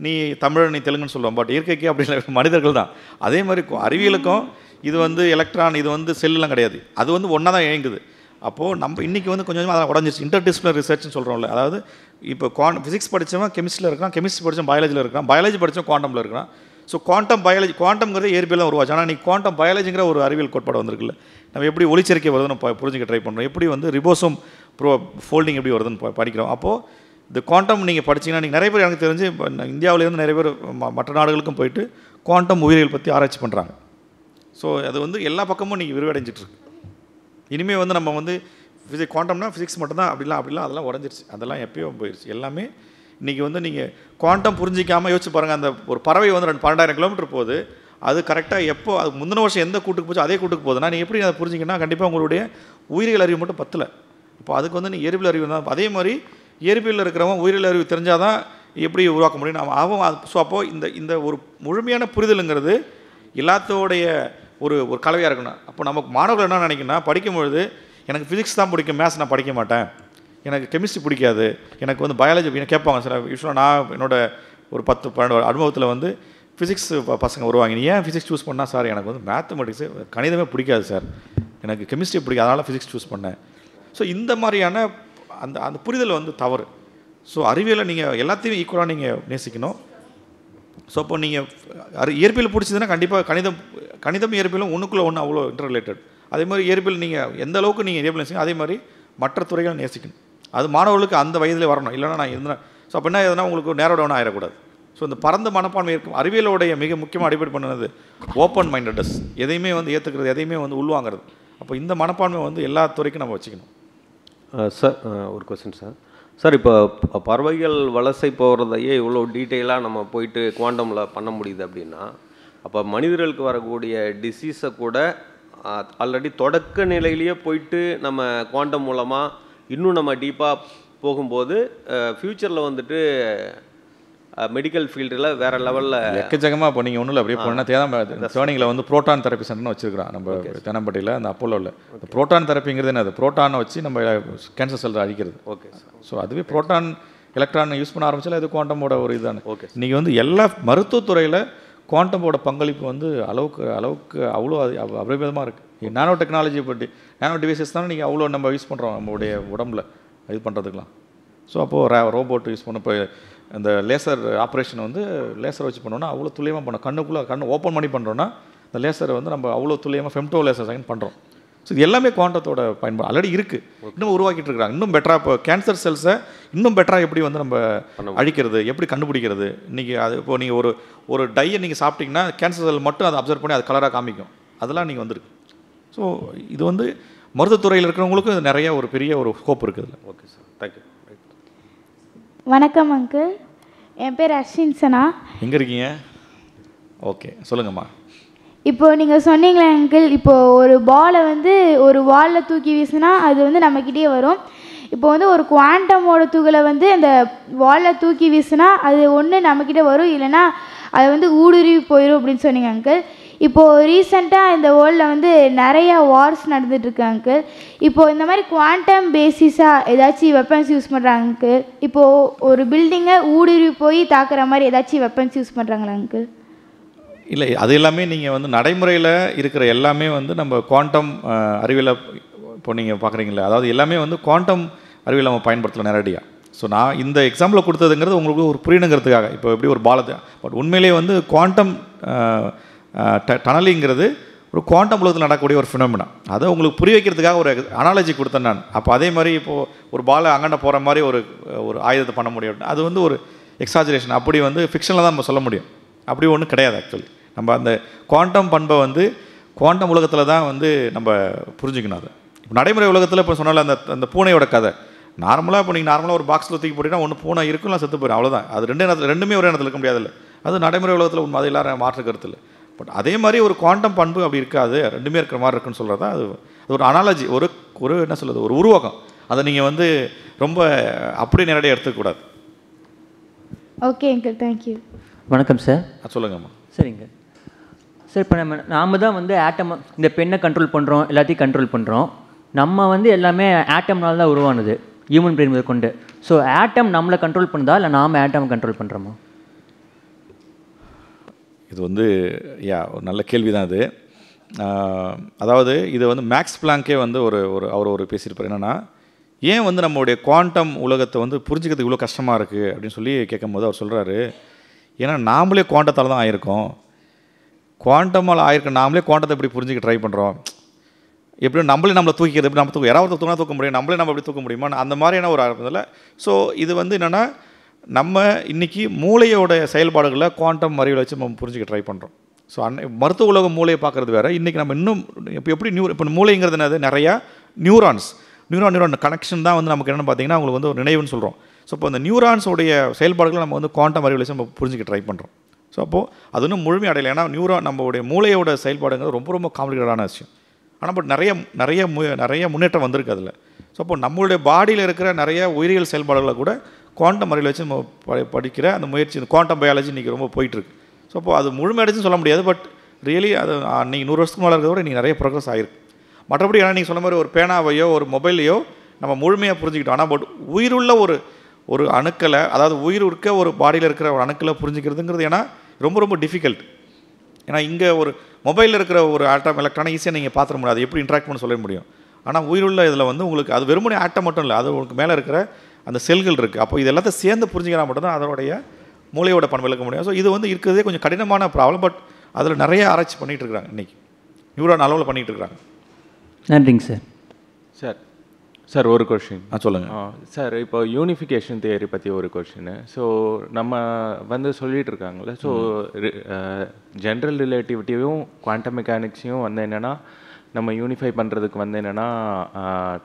நீ தமிழ் நீ தெலுங்குன்னு சொல்லுவோம், பட் இயற்கைக்கு அப்படி இல்லை, மனிதர்கள் தான். அதே மாதிரி அறிவியலுக்கும் இது வந்து எலக்ட்ரான், இது வந்து செல்லாம் கிடையாது, அது வந்து ஒன்றா தான் இயங்குது. அப்போது நம்ம இன்றைக்கி வந்து கொஞ்சம் கொஞ்சமாக அதெல்லாம் உடஞ்சிருச்சு. இன்டர்டிசிப்ளினரி ரிசர்ச்னு சொல்கிறோம்ல, அதாவது இப்போ ஃபிசிக்ஸ் படித்தவன் கெமிஸ்ட்ரியில் இருக்கான், கெமிஸ்ட்ரி படித்தவன் பயாலஜியில் இருக்கான், பயாலஜி படித்தவன் குவாண்டமில் இருக்கான். ஸோ குவாண்டம் பயாலஜி, குவாண்டம்ங்கிறது இயற்பியல் தான் உருவாச்சு. ஆனால் நீ குவாண்டம் பயாலஜிங்கிற ஒரு அறிவியல் கோட்பாடு வந்திருக்குல்ல, நம்ம எப்படி ஒளிச்சேர்க்கை வருதுன்னு புரிஞ்சுக்க ட்ரை பண்ணுறோம், எப்படி வந்து ரிபோசோம் ஃபோல்டிங் எப்படி வருதுன்னு படிக்கிறோம். அப்போது இந்த குவாண்டம் நீங்கள் படிச்சிங்கன்னா நீங்கள் நிறைய பேர் எனக்கு தெரிஞ்சு இந்தியாவிலேருந்து நிறைய பேர் மற்ற நாடுகளுக்கும் போயிட்டு குவாண்டம் உயிரியல் பற்றி ஆராய்ச்சி பண்ணுறாங்க. ஸோ அது வந்து எல்லா பக்கமும் நீங்கள் விரிவடைஞ்சிட்ருக்கு. இனிமேல் வந்து நம்ம வந்து குவாண்டம்னா ஃபிசிக்ஸ் மட்டும்தான் அப்படிலாம் அதெல்லாம் உடஞ்சிருச்சு, அதெல்லாம் எப்பயோ போயிடுச்சு. எல்லாமே இன்றைக்கி வந்து நீங்கள் குவாண்டம் புரிஞ்சிக்காமல் யோசிச்சு பாருங்கள். அந்த ஒரு பறவை வந்து 12,000 கிலோமீட்டர் போகுது, அது கரெக்டாக எப்போ அது முந்தின வருஷம் எந்த கூட்டுக்கு போச்சோ அதே கூட்டுக்கு போகுதுன்னா நீங்கள் எப்படி அதை புரிஞ்சிங்கன்னா கண்டிப்பாக உங்களுடைய உயிரியல் அறிவு மட்டும் பத்தலை. அப்போ அதுக்கு வந்து நீங்கள் இயற்பியல் அறிவு தான். அதே மாதிரி இயற்பியலில் இருக்கிறவன் உயிரியல் அறிவு தெரிஞ்சால் தான் எப்படி உருவாக்க முடியும் அவன். ஸோ அப்போது இந்த ஒரு முழுமையான புரிதலுங்கிறது எல்லாத்தோடைய ஒரு கலவையாக இருக்கணும். அப்போ நமக்கு மாணவர்கள் என்ன நினைக்கணும்னா, படிக்கும்பொழுது எனக்கு ஃபிசிக்ஸ் தான் பிடிக்கும், மேத்ஸ் நான் படிக்க மாட்டேன், எனக்கு கெமிஸ்ட்ரி பிடிக்காது, எனக்கு வந்து பயாலஜி கேட்பாங்க. சார் யூஸ்வலாக நான் என்னோட ஒரு 10-12 அனுபவத்தில் வந்து ஃபிசிக்ஸ் பசங்க வருவாங்க. நீ ஏன் ஃபிசிக்ஸ் சூஸ் பண்ணால்? சார் எனக்கு வந்து மேத்தமெட்டிக்ஸு கணிதமே பிடிக்காது சார், எனக்கு கெமிஸ்ட்ரி பிடிக்காது, அதனால் ஃபிசிக்ஸ் சூஸ் பண்ணேன். ஸோ இந்த மாதிரியான அந்த புரிதல் வந்து தவறு. ஸோ அறிவியலை நீங்கள் எல்லாத்தையும் ஈக்குவலாக நீங்கள் நேசிக்கணும். ஸோ அப்போ நீங்கள் இயற்பியல் பிடிச்சதுன்னா கண்டிப்பாக கணிதம் இயற்பியலும் ஒன்றுக்குள்ளே ஒன்று அவ்வளோ இன்டர் ரிலேட்டட். அதே மாதிரி இயற்பியல் நீங்கள் எந்த அளவுக்கு நீங்கள் இயற்பியல் நேசிக்கணும், அதே மாதிரி மற்ற துறைகளை நேசிக்கணும். அது மாணவர்களுக்கு அந்த வயதில் வரணும். இல்லைனா நான் இருந்தேன். ஸோ அப்போ என்ன எதுனா உங்களுக்கு நேரோ டவுன் ஆகிடக்கூடாது. ஸோ இந்த பரந்த மனப்பான்மை இருக்கும். அறிவியலோடைய மிக முக்கியமாக அடிப்படை பண்ணுறது ஓப்பன் மைண்டட்னஸ், எதையுமே வந்து ஏற்றுக்கிறது, எதையுமே வந்து உள்வாங்கிறது. அப்போ இந்த மனப்பான்மை வந்து எல்லா துறைக்கும் நம்ம வச்சுக்கணும். சார் ஒரு கொஸ்டின் சார், இப்போ பறவைகள் வலசை போகிறதையே இவ்வளோ டீட்டெயிலாக நம்ம போயிட்டு குவாண்டமில் பண்ண முடியுது அப்படின்னா, அப்போ மனிதர்களுக்கு வரக்கூடிய டிசீஸை கூட ஆல்ரெடி தொடக்க நிலையிலேயே போயிட்டு நம்ம குவாண்டம் மூலமாக இன்னும் நம்ம டீப்பாக போகும்போது ஃப்யூச்சரில் வந்துட்டு மெடிக்கல் ஃபீல்டில் வேறு லெவலில் எக்கச்சக்கமாக இப்போ நீங்கள் ஒன்றும் இல்லை அப்படியே போனால் தேனிங்கில் வந்து புரோட்டான் தெரப்பி சென்டர்னு வச்சுருக்கிறோம் நம்ம தேனம்பட்டியில், அந்த அப்போலோவில். இந்த புரோட்டான் தெரப்பிங்கிறது என்ன? அது புரோட்டானை வச்சு நம்ம கேன்சர் செல்லை அழிக்கிறது. Okay sir. ஸோ அதுவே புரோட்டான் எலக்ட்ரான் யூஸ் பண்ண ஆரம்பிச்சாலும் அது குவாண்டமோட ஒரு இதுதானே. ஓகே, நீங்கள் வந்து எல்லா மருத்துவத்துறையில் குவாண்டமோட பங்களிப்பு வந்து அளவுக்கு அவ்வளோ அபரிமிதமாக இருக்குது. நானோ டெக்னாலஜி பற்றி நானோ டிவைசஸ் தானே நீங்கள் அவ்வளோ நம்ம யூஸ் பண்ணுறோம் நம்மளுடைய உடம்புல இது பண்ணுறதுக்கெலாம். ஸோ அப்போது ரோபோட் யூஸ் பண்ண இப்போ அந்த லேசர் ஆப்ரேஷன் வந்து லேசர் வச்சு பண்ணோன்னா அவ்வளோ துல்லியமாக பண்ணோம். கண்ணு ஓப்பன் பண்ணி பண்ணுறோன்னா அந்த லேசரை வந்து நம்ம அவ்வளோ துல்லியமாக ஃபெம்டோ லேசர் சைன் பண்ணுறோம். ஸோ இது எல்லாமே குவாண்டத்தோட பயன்பாடு ஆல்ரெடி இருக்குது, இன்னும் உருவாக்கிட்டு இருக்கிறாங்க. இன்னும் பெட்டராக இப்போ கேன்சர் செல்ஸை இன்னும் பெட்டராக எப்படி வந்து நம்ம அழிக்கிறது, எப்படி கண்டுபிடிக்கிறது. இன்றைக்கி அது இப்போ நீங்கள் ஒரு டையை நீங்கள் சாப்பிட்டீங்கன்னா கேன்சர் செல் மட்டும் அதை அப்சர்வ் பண்ணி அது கலராக காமிக்கும். அதெல்லாம் நீங்கள் வந்திருக்கு. ஸோ இது வந்து மருத்துவத்துறையில் இருக்கிறவங்களுக்கும் இது நிறைய ஒரு பெரிய ஒரு ஸ்கோப் இருக்குது. Okay sir, thank you. வணக்கம் அங்கிள், என் பேர் அஸ்வின் சனா. எங்கே இருக்கீங்க? ஓகே, சொல்லுங்கம்மா. இப்போது நீங்கள் சொன்னீங்களே அங்கிள், இப்போது ஒரு பாலை வந்து ஒரு வாலில் தூக்கி வீசினா அது வந்து நம்மக்கிட்டே வரும். இப்போ வந்து ஒரு குவாண்டமோட துகளை வந்து அந்த வாலில் தூக்கி வீசினா அது ஒன்று நம்மக்கிட்ட வரும், இல்லைன்னா அது வந்து ஊடுருவி போயிடும் அப்படின்னு சொன்னீங்க அங்கிள். இப்போது ரீசெண்டாக இந்த வேர்ல்டில் வந்து நிறையா வார்ஸ் நடந்துகிட்ருக்கு அங்கிள். இப்போது இந்த மாதிரி குவாண்டம் பேசிஸாக ஏதாச்சும் வெப்பன்ஸ் யூஸ் பண்ணுறாங்க அங்கிள். இப்போது ஒரு பில்டிங்கை ஊடுருவி போய் தாக்குற மாதிரி ஏதாச்சும் வெப்பன்ஸ் யூஸ் பண்ணுறாங்களா அங்கிள்? இல்லை, அது எல்லாமே நீங்கள் வந்து நடைமுறையில் இருக்கிற எல்லாமே வந்து நம்ம குவாண்டம் அறிவியலை இப்போ நீங்கள் பார்க்குறீங்களா, அதாவது எல்லாமே வந்து குவாண்டம் அறிவியல் நம்ம பயன்படுத்தலாம் நேரடியாக. ஸோ நான் இந்த எக்ஸாம்பிள் கொடுத்ததுங்கிறது உங்களுக்கு ஒரு புரியணுங்கிறதுக்காக. இப்போ எப்படி ஒரு பாலத்தை, பட் உண்மையிலேயே வந்து குவாண்டம் டனலிங்கிறது ஒரு குவாண்டம் உலகத்தில் நடக்கக்கூடிய ஒரு ஃபினாமினா. அதை உங்களுக்கு புரிய வைக்கிறதுக்காக ஒரு அனாலஜி கொடுத்தேன் நான். அப்போ அதே மாதிரி இப்போது ஒரு பாலை அங்கண்ட போகிற மாதிரி ஒரு ஆயுதத்தை பண்ண முடியும். அது வந்து ஒரு எக்ஸாஜரேஷன். அப்படி வந்து ஃபிக்ஷனில் தான் நம்ம சொல்ல முடியும். அப்படி ஒன்றும் கிடையாது. ஆக்சுவலி நம்ம அந்த குவாண்டம் பண்பை வந்து குவாண்டம் உலகத்தில் தான் வந்து நம்ம புரிஞ்சுக்கணும். அது இப்போ நடைமுறை உலகத்தில் இப்போ சொன்னால அந்த பூனையோட கதை நார்மலாக, இப்போ நீங்கள் நார்மலாக ஒரு பாக்ஸில் தூக்கி போட்டிங்கன்னா ஒன்று பூனை இருக்கும்லாம் செத்து போயிடும், அவ்வளோதான். அது ரெண்டுமே ஒரே இடத்துல இருக்க முடியாதுல்ல. அது நடைமுறை உலகத்தில் உண்மை, அது எல்லாரும் மாற்று கருத்து இல்லை. பட் அதே மாதிரி ஒரு குவாண்டம் பண்பு அப்படி இருக்காது, ரெண்டுமே இருக்கிற மாதிரி இருக்குன்னு சொல்கிறது தான் அது ஒரு அனாலஜி, ஒரு என்ன சொல்கிறது, ஒரு உருவாக்கம். அதை நீங்கள் வந்து ரொம்ப அப்படி நேரடியாக எடுத்துக்கூடாது. Okay uncle, thank you. வணக்கம் சார். சொல்லுங்கம்மா. சரிங்க சார். இப்போ நாம தான் வந்து ஆட்டம், இந்த பெண்ணை கண்ட்ரோல் பண்ணுறோம், எல்லாத்தையும் கண்ட்ரோல் பண்ணுறோம். நம்ம வந்து எல்லாமே ஆட்டம்னால தான் உருவானது, ஹியூமன் பிரெயின் முதல் கொண்டு. ஸோ ஆட்டம் நம்மளை கண்ட்ரோல் பண்ணுதா இல்லை நாம் ஆட்டம் கண்ட்ரோல் பண்ணுறோமா? இது வந்து ஒரு நல்ல கேள்வி தான் இது. அதாவது இது வந்து மேக்ஸ் பிளாங்கே வந்து அவர் பேசியிருப்பார். என்னென்னா, ஏன் வந்து நம்மளுடைய குவாண்டம் உலகத்தை வந்து புரிஞ்சுக்கிறதுக்கு இவ்வளோ கஷ்டமாக இருக்குது அப்படின்னு சொல்லி கேட்கும்போது அவர் சொல்கிறாரு, ஏன்னா நாமளே குவாண்டத்தால் தான் ஆயிருக்கோம். குவாண்டமால் ஆயிருக்க நாமளே குவாண்டத்தை எப்படி புரிஞ்சுக்க ட்ரை பண்ணுறோம். எப்படி நம்மளை தூக்கிக்கிறது, எப்படி நம்ம யாராவது தூக்க முடியும், நம்மளே நம்ம எப்படி தூக்க முடியுமா, அந்த மாதிரியான ஒரு ஆரம்பத்தில். ஸோ இது வந்து என்னென்னா, நம்ம இன்றைக்கி மூளையோட செயல்பாடுகளை குவாண்டம் அறிவியல் வச்சு நம்ம புரிஞ்சுக்க ட்ரை பண்ணுறோம். ஸோ மருத்துவ உலகம் மூளையை பார்க்குறது வேறு. இன்றைக்கி நம்ம இன்னும் எப்படி இப்போ மூளைங்கிறது என்னது, நிறையா நியூரான் கனெக்ஷன் தான் வந்து நமக்கு என்னென்னு பார்த்தீங்கன்னா உங்களுக்கு வந்து ஒரு நினைவுன்னு சொல்கிறோம். ஸோ இப்போ அந்த நியூரான்ஸோடைய செயல்பாடுகளை நம்ம வந்து குவாண்டம் அறிவியல் வச்சு நம்ம புரிஞ்சுக்க ட்ரை பண்ணுறோம். ஸோ அப்போது அது இன்னும் முழுமை அடையலை. ஏன்னா நம்மளுடைய மூளையோட செயல்பாடுங்கிறது ரொம்ப ரொம்ப காம்ப்ளிகேட்டடான விஷயம். ஆனால் பட் நிறைய முன்னேற்றம் வந்திருக்கு அதில். ஸோ அப்போ நம்மளுடைய பாடியில் இருக்கிற நிறைய உயிரியல் செயல்பாடுகளை கூட குவாண்டம் அறிவியல் வச்சு நம்ம படிக்கிற அந்த முயற்சி, இந்த குவாண்டம் பயாலஜி இன்றைக்கி ரொம்ப போயிட்டுருக்கு. ஸோ அப்போ அது முழுமையடைச்சுன்னு சொல்ல முடியாது. பட் ரியலி அது நீங்கள் 100 வருஷத்துக்கு மேலே இருக்கிறத விட நீங்கள் நிறைய ப்ரோக்ரஸ் ஆகிருக்கு. மற்றபடி ஏன்னா நீங்கள் சொன்ன மாதிரி ஒரு பேனாவையோ ஒரு மொபைலையோ நம்ம முழுமையாக புரிஞ்சுக்கிட்டோம். ஆனால் பட் உயிருள்ள ஒரு அணுக்களை, அதாவது உயிர் இருக்க ஒரு பாடியில் இருக்கிற ஒரு அணுக்களை புரிஞ்சுக்கிறதுங்கிறது ஏன்னா ரொம்ப ரொம்ப டிஃபிகல்ட். ஏன்னா இங்கே ஒரு மொபைலில் இருக்கிற ஒரு ஆட்டம் எலக்ட்ரானை ஈஸியாக நீங்கள் பார்த்துட முடியாது, எப்படி இன்ட்ராக்ட் பண்ண சொல்ல முடியும். ஆனால் உயிருள்ள இதில் வந்து உங்களுக்கு அது வெறுமனே ஆட்டம் மட்டும் இல்லை, அது உங்களுக்கு மேலே இருக்கிற அந்த செல்கள் இருக்குது. அப்போ இது எல்லாத்தையும் சேர்ந்து புரிஞ்சுக்கிறா மட்டும்தான் அதனுடைய மூளையோட பண்பு விளக்க முடியும். ஸோ இது வந்து இருக்கிறதே கொஞ்சம் கடினமான ப்ராப்ளம். பட் அதில் நிறைய ஆராய்ச்சி பண்ணிகிட்டு இருக்கிறாங்க, இன்றைக்கி நியூரான் அளவில் பண்ணிகிட்டு இருக்கிறாங்க. நன்றிங்க சார். சார் ஒரு கொஷின். சொல்லுங்கள் சார். இப்போ யூனிஃபிகேஷன் தியரி பற்றி ஒரு கொஷின்னு. ஸோ நம்ம வந்து சொல்லிகிட்டு இருக்காங்களே, ஸோ ஜென்ரல் ரிலேட்டிவிட்டியும் குவாண்டம் மெக்கானிக்ஸையும் வந்து என்னென்னா நம்ம யூனிஃபை பண்ணுறதுக்கு வந்து என்னென்னா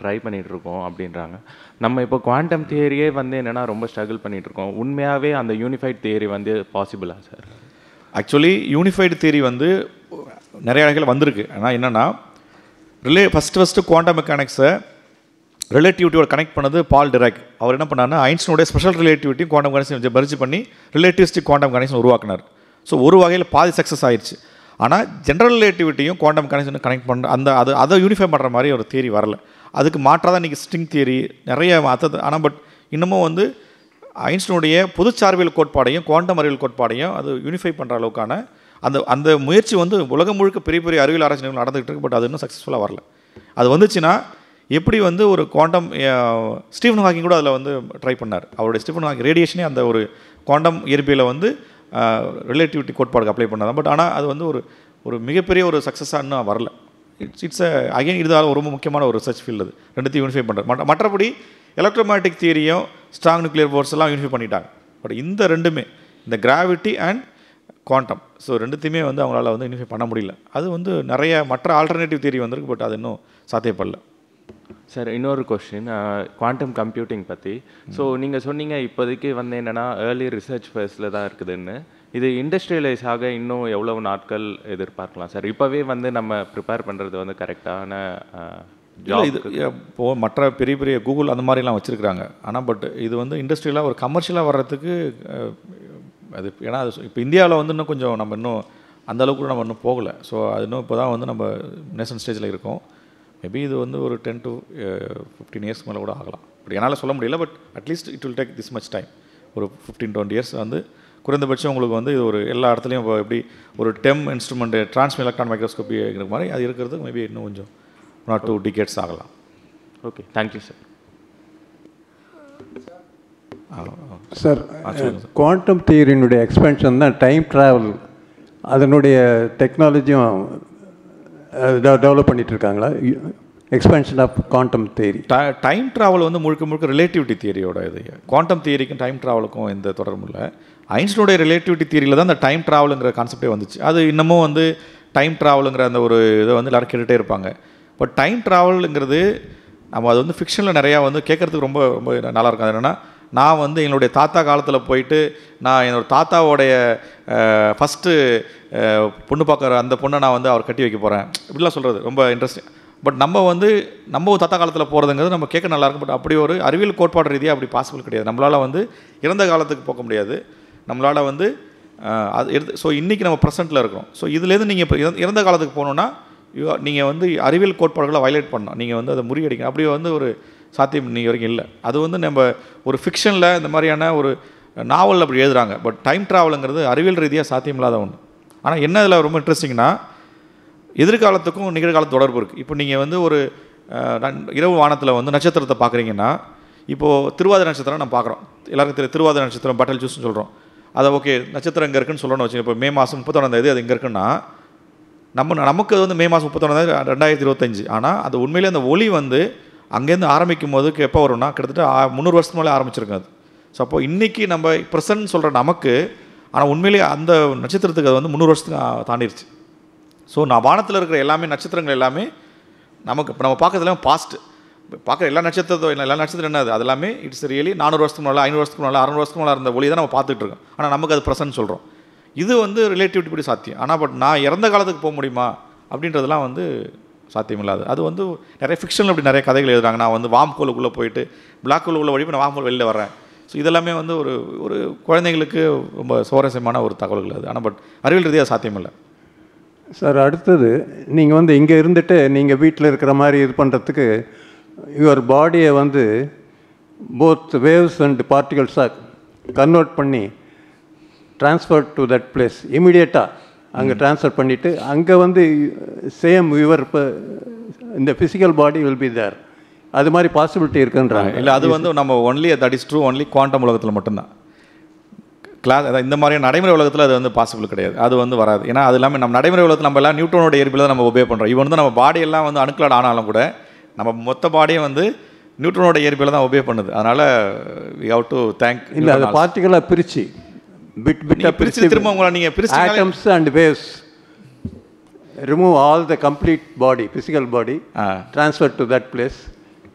ட்ரை பண்ணிகிட்ருக்கோம் அப்படின்றாங்க. நம்ம இப்போ குவாண்டம் தியரியே வந்து என்னென்னா ரொம்ப ஸ்ட்ரகிள் பண்ணிகிட்ருக்கோம். உண்மையாகவே அந்த யூனிஃபைட் தியரி வந்து பாசிபிளா சார்? ஆக்சுவலி யூனிஃபைடு தியரி வந்து நிறைய இடங்கள் வந்திருக்கு. ஆனால் என்னென்னா ஃபஸ்ட்டு குவாண்டம் மெக்கானிக்ஸை ரிலேட்டிவிட்டியோட கனெக்ட் பண்ணது பால் டிராக். அவர் என்ன பண்ணார்னா, ஐன்ஸ்டீனுடைய ஸ்பெஷல் ரிலேட்டிவிட்டியும் குவாண்டம் மெக்கானிக்ஸையும் மெர்ஜ் பண்ணி ரிலேட்டிவிஸ்டிக் குவாண்டம் மெக்கானிக்ஸ் உருவாக்கினார். ஸோ ஒரு வகையில் பாதி சக்ஸஸ் ஆயிடுச்சு. ஆனால் ஜென்ரல் ரிலேட்டிவிட்டியும் குவாண்டம் மெக்கானிக்ஸ் கனெக்ட் பண்ணுற அதை யூனிஃபை பண்ணுற மாதிரி ஒரு தியரி வரல. அதுக்கு மாற்றாக தான் இன்றைக்கி ஸ்ட்ரிங் தியரி நிறைய மாற்றது. ஆனால் பட் இன்னமும் வந்து ஐன்ஸ்டீனுடைய பொதுச்சார்பியல் கோட்பாடையும் குவாண்டம் அறிவியல் கோட்பாடையும் அது யூனிஃபை பண்ணுற அளவுக்கான அந்த முயற்சி வந்து உலகம் முழுக்க பெரிய பெரிய அறிவியல் ஆராய்ச்சி நடந்துகிட்டு இருக்கு. பட் அது இன்னும் சக்ஸஸ்ஃபுல்லாக வரல. அது வந்துச்சுன்னா எப்படி வந்து ஒரு குவாண்டம் ஸ்டீஃபன் ஹாக்கிங் கூட அதில் வந்து ட்ரை பண்ணார். அவருடைய ஸ்டீஃபன் ஹாக்கிங் ரேடியேஷனே அந்த ஒரு குவாண்டம் இயற்பியலை வந்து ரிலேட்டிவிட்டி கோட்பாடுக்கு அப்ளை பண்ணாதான். பட் ஆனால் அது வந்து ஒரு மிகப்பெரிய ஒரு சக்ஸஸாக இன்னும் வரல. இட்ஸ் அகைன் இதுதான் ரொம்ப முக்கியமான ஒரு ரிசர்ச் ஃபீல்டு. அது ரெண்டுத்தையும் யூனிஃபை பண்ணுறது. மற்றபடி எலக்ட்ரோமேட்டிக் தியரியும் ஸ்ட்ராங் நியூக்ளியர் ஃபோர்ஸ் எல்லாம் யூனிஃபை பண்ணிட்டாங்க. பட் இந்த ரெண்டுமே, இந்த கிராவிட்டி அண்ட் குவாண்டம், ஸோ ரெண்டுத்தையுமே வந்து அவங்களால வந்து யூனிஃபை பண்ண முடியல. அது வந்து நிறைய மற்ற ஆல்டர்னேட்டிவ் தியரி வந்திருக்கு. பட் அது இன்னும் சாத்தியப்படல. சார் இன்னொரு கொஸ்டின், குவாண்டம் கம்ப்யூட்டிங் பற்றி. ஸோ நீங்கள் சொன்னீங்க இப்போதைக்கு வந்து என்னென்னா ஏர்லி ரிசர்ச் ஃபேஸில் தான் இருக்குதுன்னு. இது இண்டஸ்ட்ரியலைஸ் ஆக இன்னும் எவ்வளவு நாட்கள் எதிர்பார்க்கலாம் சார்? இப்போவே வந்து நம்ம ப்ரிப்பேர் பண்ணுறது வந்து கரெக்டான இது இப்போது மற்ற பெரிய பெரிய கூகுள் அந்த மாதிரிலாம் வச்சுருக்குறாங்க. ஆனால் பட் இது வந்து இண்டஸ்ட்ரியலாக ஒரு கமர்ஷியலாக வர்றதுக்கு அது ஏன்னா அது இப்போ இந்தியாவில் வந்து இன்னும் கொஞ்சம் நம்ம இன்னும் அந்தளவுக்கு கூட நம்ம இன்னும் போகலை. ஸோ அது இன்னும் இப்போ தான் வந்து நம்ம நேஷனல் ஸ்டேஜில் இருக்கோம். மேபி இது வந்து ஒரு 10 to 15 இயர்ஸ்க்கு மேலே கூட ஆகலாம். பட் என்னால் சொல்ல முடியல. But at least it will take this much time. ஒரு 15-20 இயர்ஸ் வந்து குறைந்தபட்சம் உங்களுக்கு வந்து இது ஒரு எல்லா இடத்துலையும் இப்போ எப்படி ஒரு டெம் இன்ஸ்ட்ருமெண்ட்டு டிரான்ஸ்மிட் எலக்ட்ரான் மைக்ரோஸ்கோப்பி இருக்கிற மாதிரி அது இருக்கிறது மேபி இன்னும் கொஞ்சம் 1 or 2 decades ஆகலாம். Okay, thank you sir. Sir, quantum தியரியினுடைய எக்ஸ்பென்ஷன் தான் டைம் ட்ராவல், அதனுடைய டெக்னாலஜியும் டெவலப் பண்ணிட்டு இருக்காங்களா? Expansion of quantum theory. Time travel வந்து முழுக்க முழுக்க ரிலேட்டிவிட்டி தியரியோட இது. குவாண்டம் தியரிக்கும் டைம் ட்ராவலுக்கும் எந்த தொடர்பும் இல்லை. ஐன்ஸ்டீனுடைய ரிலேட்டிவிட்டி தியரியில் தான் அந்த டைம் ட்ராவலுங்கிற கான்செப்டே வந்துச்சு. அது இன்னமும் வந்து டைம் ட்ராவலுங்கிற அந்த ஒரு இதை வந்து எல்லோரும் கேட்டுகிட்டே இருப்பாங்க. பட் டைம் ட்ராவலுங்கிறது நம்ம அது வந்து ஃபிக்ஷனில் நிறையா வந்து கேட்குறதுக்கு ரொம்ப ரொம்ப நல்லாயிருக்கும். அது என்னென்னா, நான் வந்து என்னுடைய தாத்தா காலத்தில் போயிட்டு நான் என்னோடய தாத்தாவோடைய ஃபஸ்ட்டு பொண்ணு பார்க்குற அந்த பொண்ணை நான் வந்து அவர் கட்டி வைக்க போகிறேன் இப்படிலாம் சொல்கிறது ரொம்ப இன்ட்ரெஸ்டிங். பட் நம்ம வந்து நம்ம தாத்தா காலத்தில் போகிறதுங்கிறது நம்ம கேட்க நல்லாயிருக்கும். பட் அப்படி ஒரு அறிவியல் கோட்பாடு ரீதியாக அப்படி பாசிபிள் கிடையாது. நம்மளால் வந்து இறந்த காலத்துக்கு போக முடியாது. நம்மளால் வந்து அது ஸோ இன்றைக்கி நம்ம ப்ரெசென்ட்டில் இருக்கோம். ஸோ இதுலேருந்து நீங்கள் இப்போ இறந்த காலத்துக்கு போகணுன்னா நீங்கள் வந்து அறிவியல் கோட்பாடுகளை வயலேட் பண்ணணும். நீங்கள் வந்து அதை முறியடிக்கணும். அப்படி வந்து ஒரு சாத்தியம் நீங்கள் வரைக்கும் இல்லை. அது வந்து நம்ம ஒரு ஃபிக்ஷனில் இந்த மாதிரியான ஒரு நாவல் அப்படி எழுதுகிறாங்க. பட் டைம் ட்ராவலுங்கிறது அறிவியல் ரீதியாக சாத்தியம் இல்லாத ஒன்று. ஆனால் என்ன இதில் ரொம்ப இன்ட்ரெஸ்டிங்னா, எதிர்காலத்துக்கும் நிகழ்காலத்து தொடர்பு இருக்குது. இப்போ நீங்கள் வந்து ஒரு இரவு வானத்தில் வந்து நட்சத்திரத்தை பார்க்குறீங்கன்னா, இப்போது திருவாதிரை நட்சத்திரம் நம்ம பார்க்குறோம். எல்லாருக்கும் தெரியும் திருவாதிரை நட்சத்திரம் பட்டல் ஜூஸ்னு சொல்கிறோம். அதை ஓகே நட்சத்திரம் எங்கே இருக்குன்னு சொல்லணும்னு வச்சுக்கோங்க. இப்போ மே மாதம் 31 அது எங்கே இருக்குன்னா, நமக்கு அது வந்து மே மாதம் 31 2025. ஆனால் அது உண்மையிலே அந்த ஒளி வந்து அங்கேருந்து ஆரம்பிக்கும் போதுக்கு எப்போ வரும்னா கிட்டத்தட்ட 300 வருஷத்துக்கு மேலே ஆரம்பிச்சிருக்கும் அது. ஸோ அப்போ இன்றைக்கி நம்ம ப்ரெசன்ட் சொல்கிற நமக்கு, ஆனால் உண்மையிலே அந்த நட்சத்திரத்துக்கு அது வந்து 300 வருஷத்துக்கு தாண்டிடுச்சு. ஸோ நான் வானத்தில் இருக்கிற எல்லாமே நட்சத்திரங்கள் எல்லாமே நமக்கு இப்போ நம்ம பார்க்கறது எல்லாமே பாஸ்ட்டு. பார்க்குற எல்லா நட்சத்திரம் என்னது, அது எல்லாமே இட்ஸ் ரியலி 400 வருஷத்துக்கு முன்னாடி 500 வருஷத்துக்கு முன்னாடி 600 வருஷத்துக்கு முன்னாடி இருந்த ஒளி தான் நம்ம பார்த்துட்டு இருக்கோம். ஆனால் நமக்கு அது ப்ரெசன்ட் சொல்கிறோம். இது வந்து ரிலேட்டிவிட்டி படி சாத்தியம். ஆனால் பட் நான் இறந்த காலத்துக்கு போக முடியுமா அப்படின்றதெல்லாம் வந்து சாத்தியம் இல்லாது. அது வந்து நிறைய ஃபிக்ஷனில் அப்படி நிறைய கதைகள் எழுதுறாங்க. நான் வந்து வாம் ஹோலுக்குள்ளே போயிட்டு பிளாக் ஹோல் உள்ள வழி நான் வாம் ஹோல் வெளியில் வரேன். ஸோ இதெல்லாமே வந்து ஒரு குழந்தைங்களுக்கு ரொம்ப சுவாரஸ்யமான ஒரு தகவல்கள் அது. ஆனால் பட் அறிவியல் ரீதியாக சாத்தியம் இல்லை. சார், அடுத்தது நீங்கள் வந்து இங்கே இருந்துட்டு நீங்கள் வீட்டில் இருக்கிற மாதிரி இது பண்ணுறதுக்கு யுவர் பாடியை வந்து போத் வேவ்ஸ் அண்ட் பார்ட்டிகல்ஸாக கன்வெர்ட் பண்ணி ட்ரான்ஸ்ஃபர் டு தட் பிளேஸ் இமீடியட்டாக அங்கே ட்ரான்ஸ்ஃபர் பண்ணிவிட்டு அங்கே வந்து சேம் யுவர் இப்போ இந்த physical body will be there. அது மாதிரி பாசிபிலிட்டி இருக்குன்றாங்க. இல்லை, அது வந்து நம்ம only that is true only quantum உலகத்தில் மட்டும்தான். அதாவது இந்த மாதிரி நடைமுறை உலகத்தில் அது வந்து பாசிபிள் கிடையாது. அது வந்து வராது. ஏன்னா அது இல்லாமல் நம்ம நடைமுறை உலகத்தில் நம்ம எல்லாம் நியூட்டனோட இயற்பியலை தான் நம்ம ஒபே பண்ணுறோம். இவன் வந்து நம்ம பாடியெல்லாம் வந்து அணுக்களாட் ஆனாலும் கூட நம்ம மொத்த பாடியை வந்து நியூட்டனோட இயற்பியலை தான் ஒபே பண்ணுது. அதனால் வி ஹவ் டு தேங்க். இல்லை, அது பார்ட்டிகலாக பிரித்து பிரித்து திரும்ப உங்களை நீங்கள் பிரித்து atoms and waves remove all the complete body physical body transfer to that place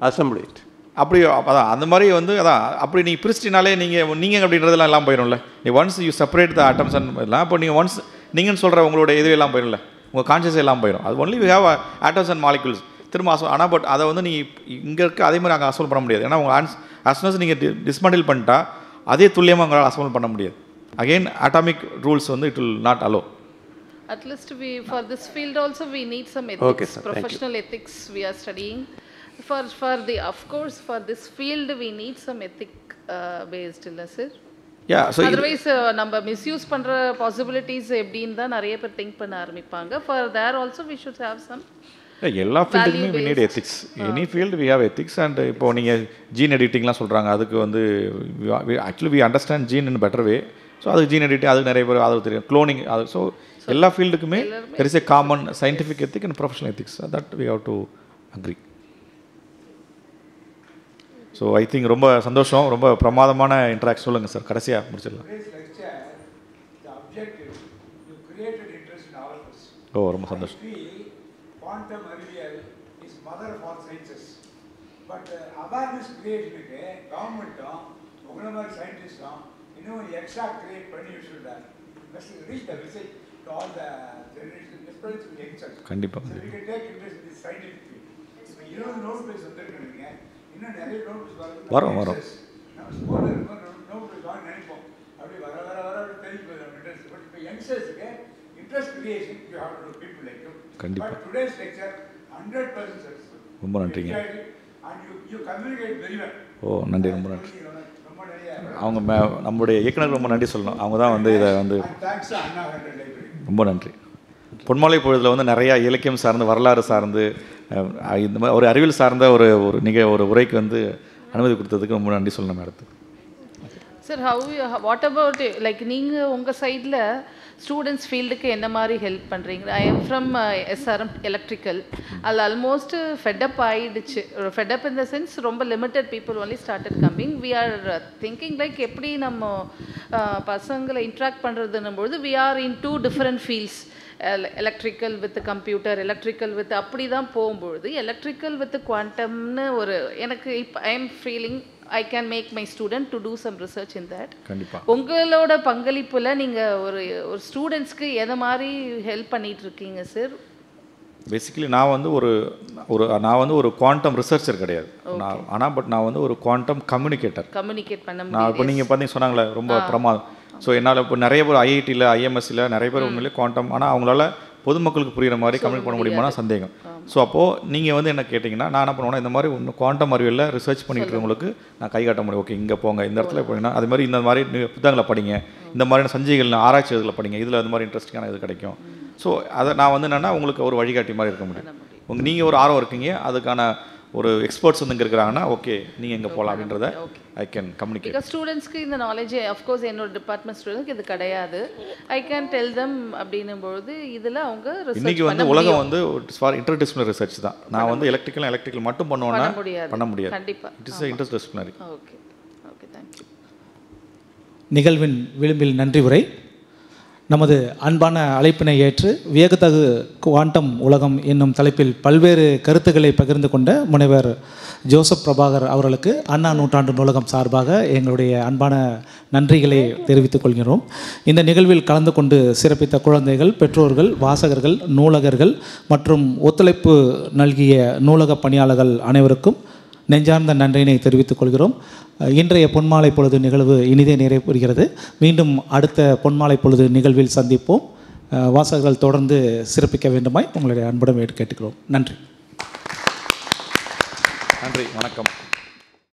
assemble it. அப்படி அதான் அந்த மாதிரி வந்து அதான் அப்படி நீங்கள் பிரிச்சிட்டினாலே நீங்கள் அப்படின்றதெல்லாம் எல்லாம் போயிடும்ல. நீ once you separate the atoms and எல்லாம் இப்போ நீங்கள் ஒன்ஸ் நீங்கள் சொல்கிற உங்களோட இது எல்லாம் போயிடும்ல, உங்கள் கான்ஷியஸ் எல்லாம் போயிடும். அது only we have atoms and molecules திரும்ப ஆனால் பட் அதை வந்து நீங்கள் இங்கே இருக்க அதே மாதிரி அங்கே அசோல் பண்ண முடியாது. ஏன்னா உங்கள் அஸ்னஸ் நீங்கள் டிஸ்மண்டில் பண்ணிட்டா அதே துல்லியமாக உங்களால் அசோல் பண்ண முடியாது. அகெயின் அட்டாமிக் ரூல்ஸ் வந்து it will not allow. At least for this field also we need some ethics. Okay, sir. Professional ethics we are studying. Of course for this field we need some ethic based illa sir. Yeah, so otherwise நம்ம misuse பண்ற possibilities எப்படின்னு தான் நிறைய பேர் think பண்ண ஆரம்பிப்பாங்க. For there also we should have some. எல்லா ஃபீல்டுக்குமே we need ethics. Any field we have ethics. And இப்போ நீங்கள் ஜீன் எடிட்டிங்லாம் சொல்கிறாங்க, அதுக்கு வந்து actually we understand gene in a better way. So அதுக்கு ஜீன் எடிட்டிங் அதுக்கு நிறைய பேர் அது தெரியும், க்ளோனிங் அது. ஸோ எல்லா ஃபீல்டுக்குமே there is a common scientific ethic and professional ethics. That we have to agree. So I think ரொம்ப சந்தோஷம், ரொம்ப பிரமாதமான இன்ட்ராக்ட். சொல்லுங்கள் சார், கடைசியாக முடிச்சிடலாம். ஓ, ரொம்ப சந்தோஷம். குவாண்டம் அறிவியல் is mother of all sciences. But awareness கிரியேஷனுக்கு கவர்மெண்ட்டும் உங்களை மாதிரி சயின்டிஸ்டும் இன்னும் எக்ஸ்ட்ரா கிரியேட் பண்ணி வச்சுருந்தாங்க. Reach the message to all the generation, especially youngsters. கண்டிப்பாக we can take interest in the scientific field. இப்போ 20 நோபல் பிரைஸ் வந்திருக்கீங்க, இன்னும் நிறைய நோபல் பிரைஸ் வரும். நம்ம ஸ்கூலில் இருக்கும் நோபல் பிரைஸ் வாங்க நினைப்போம், அப்படி வர வர வர அப்படி தெரிஞ்சு போயிடும் இன்ட்ரெஸ்ட். பட் இப்போ யங்ஸ்டர்ஸுக்கு interest creation you have to people like you. கண்டிப்பாக. But today's lecture 100% successful. ரொம்ப நன்றிங்க. And you communicate very well. ஓ, நன்றி, ரொம்ப நன்றி. அவங்க நம்முடைய இயக்குனர் ரொம்ப நன்றி சொல்லணும். அவங்க தான் வந்து இதை வந்து ரொம்ப நன்றி. பொன்மாலை பொழுதில் வந்து நிறையா இலக்கியம் சார்ந்து வரலாறு சார்ந்து இந்த மாதிரி ஒரு அறிவியல் சார்ந்த ஒரு உரைக்கு வந்து அனுமதி கொடுத்ததுக்கு ரொம்ப நன்றி சொல்லணும் மேடத்துக்கு. சார் வாட் அபவுட் லைக் நீங்கள் உங்கள் சைடில் ஸ்டூடெண்ட்ஸ் ஃபீல்டுக்கு என்ன மாதிரி ஹெல்ப் பண்ணுறீங்க? I am from SRM electrical. அதில் ஆல்மோஸ்ட் ஃபெட்டப் ஆகிடுச்சு. ஃபெட்டப் இன் த சென்ஸ் ரொம்ப limited people only started coming. We are thinking like எப்படி நம்ம பசங்களை இன்ட்ராக்ட் பண்ணுறதுன்னும் பொழுது we are in 2 different fields. Electrical with computer, electrical with அப்படி தான் போகும்பொழுது எலக்ட்ரிக்கல் வித் குவாண்டம்னு ஒரு எனக்கு இப்போ I am feeling I can make my student to do some research in that. கண்டிப்பா. உங்களோட பங்களிப்புல நீங்க ஒரு ஸ்டூடெண்ட்ஸ்க்கு எதை மாதிரி ஹெல்ப் பண்ணிட்டு இருக்கீங்க சார்? பேசிக்கலி நான் வந்து ஒரு குவாண்டம் ரிசர்ச்சர் கிடையாது. நான் வந்து ஒரு குவாண்டம் கம்யூனிகேட்டர். கம்யூனிகேட் பண்ண நான் இப்போ நீங்கள் பார்த்தீங்க சொன்னாங்களே ரொம்ப பிரமாதம். ஸோ என்னால் இப்போ நிறைய பேர் ஐஐடியில் ஐஎம்எஸ்சியில் நிறைய பேர் உண்மையிலே குவாண்டம், ஆனால் அவங்களால பொதுமக்களுக்கு புரிகிற மாதிரி கம்யூனிகேட் பண்ண முடியுமானா சந்தேகம். ஸோ அப்போது நீங்கள் வந்து என்ன கேட்டிங்கன்னா நான் என்ன பண்ணுவேன்னா இந்த மாதிரி ஒன்று குவாண்டம் அறிவியலில் ரிசர்ச் பண்ணிட்டு இருக்கவங்களுக்கு நான் கை காட்ட முடியும். ஓகே இங்கே போங்க, இந்த இடத்துல போனீங்கன்னா அது மாதிரி இந்த மாதிரி புத்தகங்களை படிங்க, இந்த மாதிரியான சஞ்சிகைகள் ஆராய்ச்சி இதில் படிங்க, இதில் அது மாதிரி இன்ட்ரெஸ்டிங்கான இது கிடைக்கும். ஸோ அதை நான் வந்து என்னென்னா உங்களுக்கு ஒரு வழிகாட்டி மாதிரி இருக்க முடியும். நீங்கள் ஒரு ஆர்வம் இருக்கீங்க, அதுக்கான ஒரு எக்ஸ்பர்ட்ஸ் வந்து இங்கே இருக்கிறாங்கன்னா ஓகே நீங்கள் எங்கே போகலாம் அப்படின்றத ஐ கேன் கம்யூனிகேட். பிகாஸ் ஸ்டூடெண்ட்ஸ்க்கு இந்த நாலேஜ் ஆஃப்கோர்ஸ் என்னோட டிபார்ட்மெண்ட் ஸ்டூடெண்ட்ஸ்க்கு இது கிடையாது. ஐ கேன் டெல் தம் அப்படின்னும்பொழுது இதில் அவங்க இன்றைக்கி வந்து உலகம் வந்து ஃபார் இன்டர்டிசிப்ளினரி ரிசர்ச் தான். நான் வந்து எலக்ட்ரிக்கல் மட்டும் பண்ணுவேன்னா பண்ண முடியாது. கண்டிப்பாக it is interdisciplinary. Okay okay, thank you. நிகழ்வின் விளிம்பில் நன்றி உரை. நமது அன்பான அழைப்பினை ஏற்று வியக்கத்தகு குவாண்டம் உலகம் என்னும் தலைப்பில் பல்வேறு கருத்துக்களை பகிர்ந்து கொண்ட முனைவர் ஜோசப் பிரபாகர் அவர்களுக்கு அண்ணா நூற்றாண்டு நூலகம் சார்பாக எங்களுடைய அன்பான நன்றிகளை தெரிவித்துக் கொள்கிறோம். இந்த நிகழ்வில் கலந்து கொண்டு சிறப்பித்த குழந்தைகள், பெற்றோர்கள், வாசகர்கள், நூலகர்கள் மற்றும் ஒத்துழைப்பு நல்கிய நூலக பணியாளர்கள் அனைவருக்கும் நெஞ்சார்ந்த நன்றியினை தெரிவித்துக் கொள்கிறோம். இன்றைய பொன்மாலை பொழுது நிகழ்வு இனிதே நிறைவுறுகிறது. மீண்டும் அடுத்த பொன்மாலை பொழுது நிகழ்வில் சந்திப்போம். வாசகர்கள் தொடர்ந்து சிறப்பிக்க வேண்டுமாய் உங்களுடைய அன்புடன் கேட்டுக்கிறோம். நன்றி. நன்றி, வணக்கம்.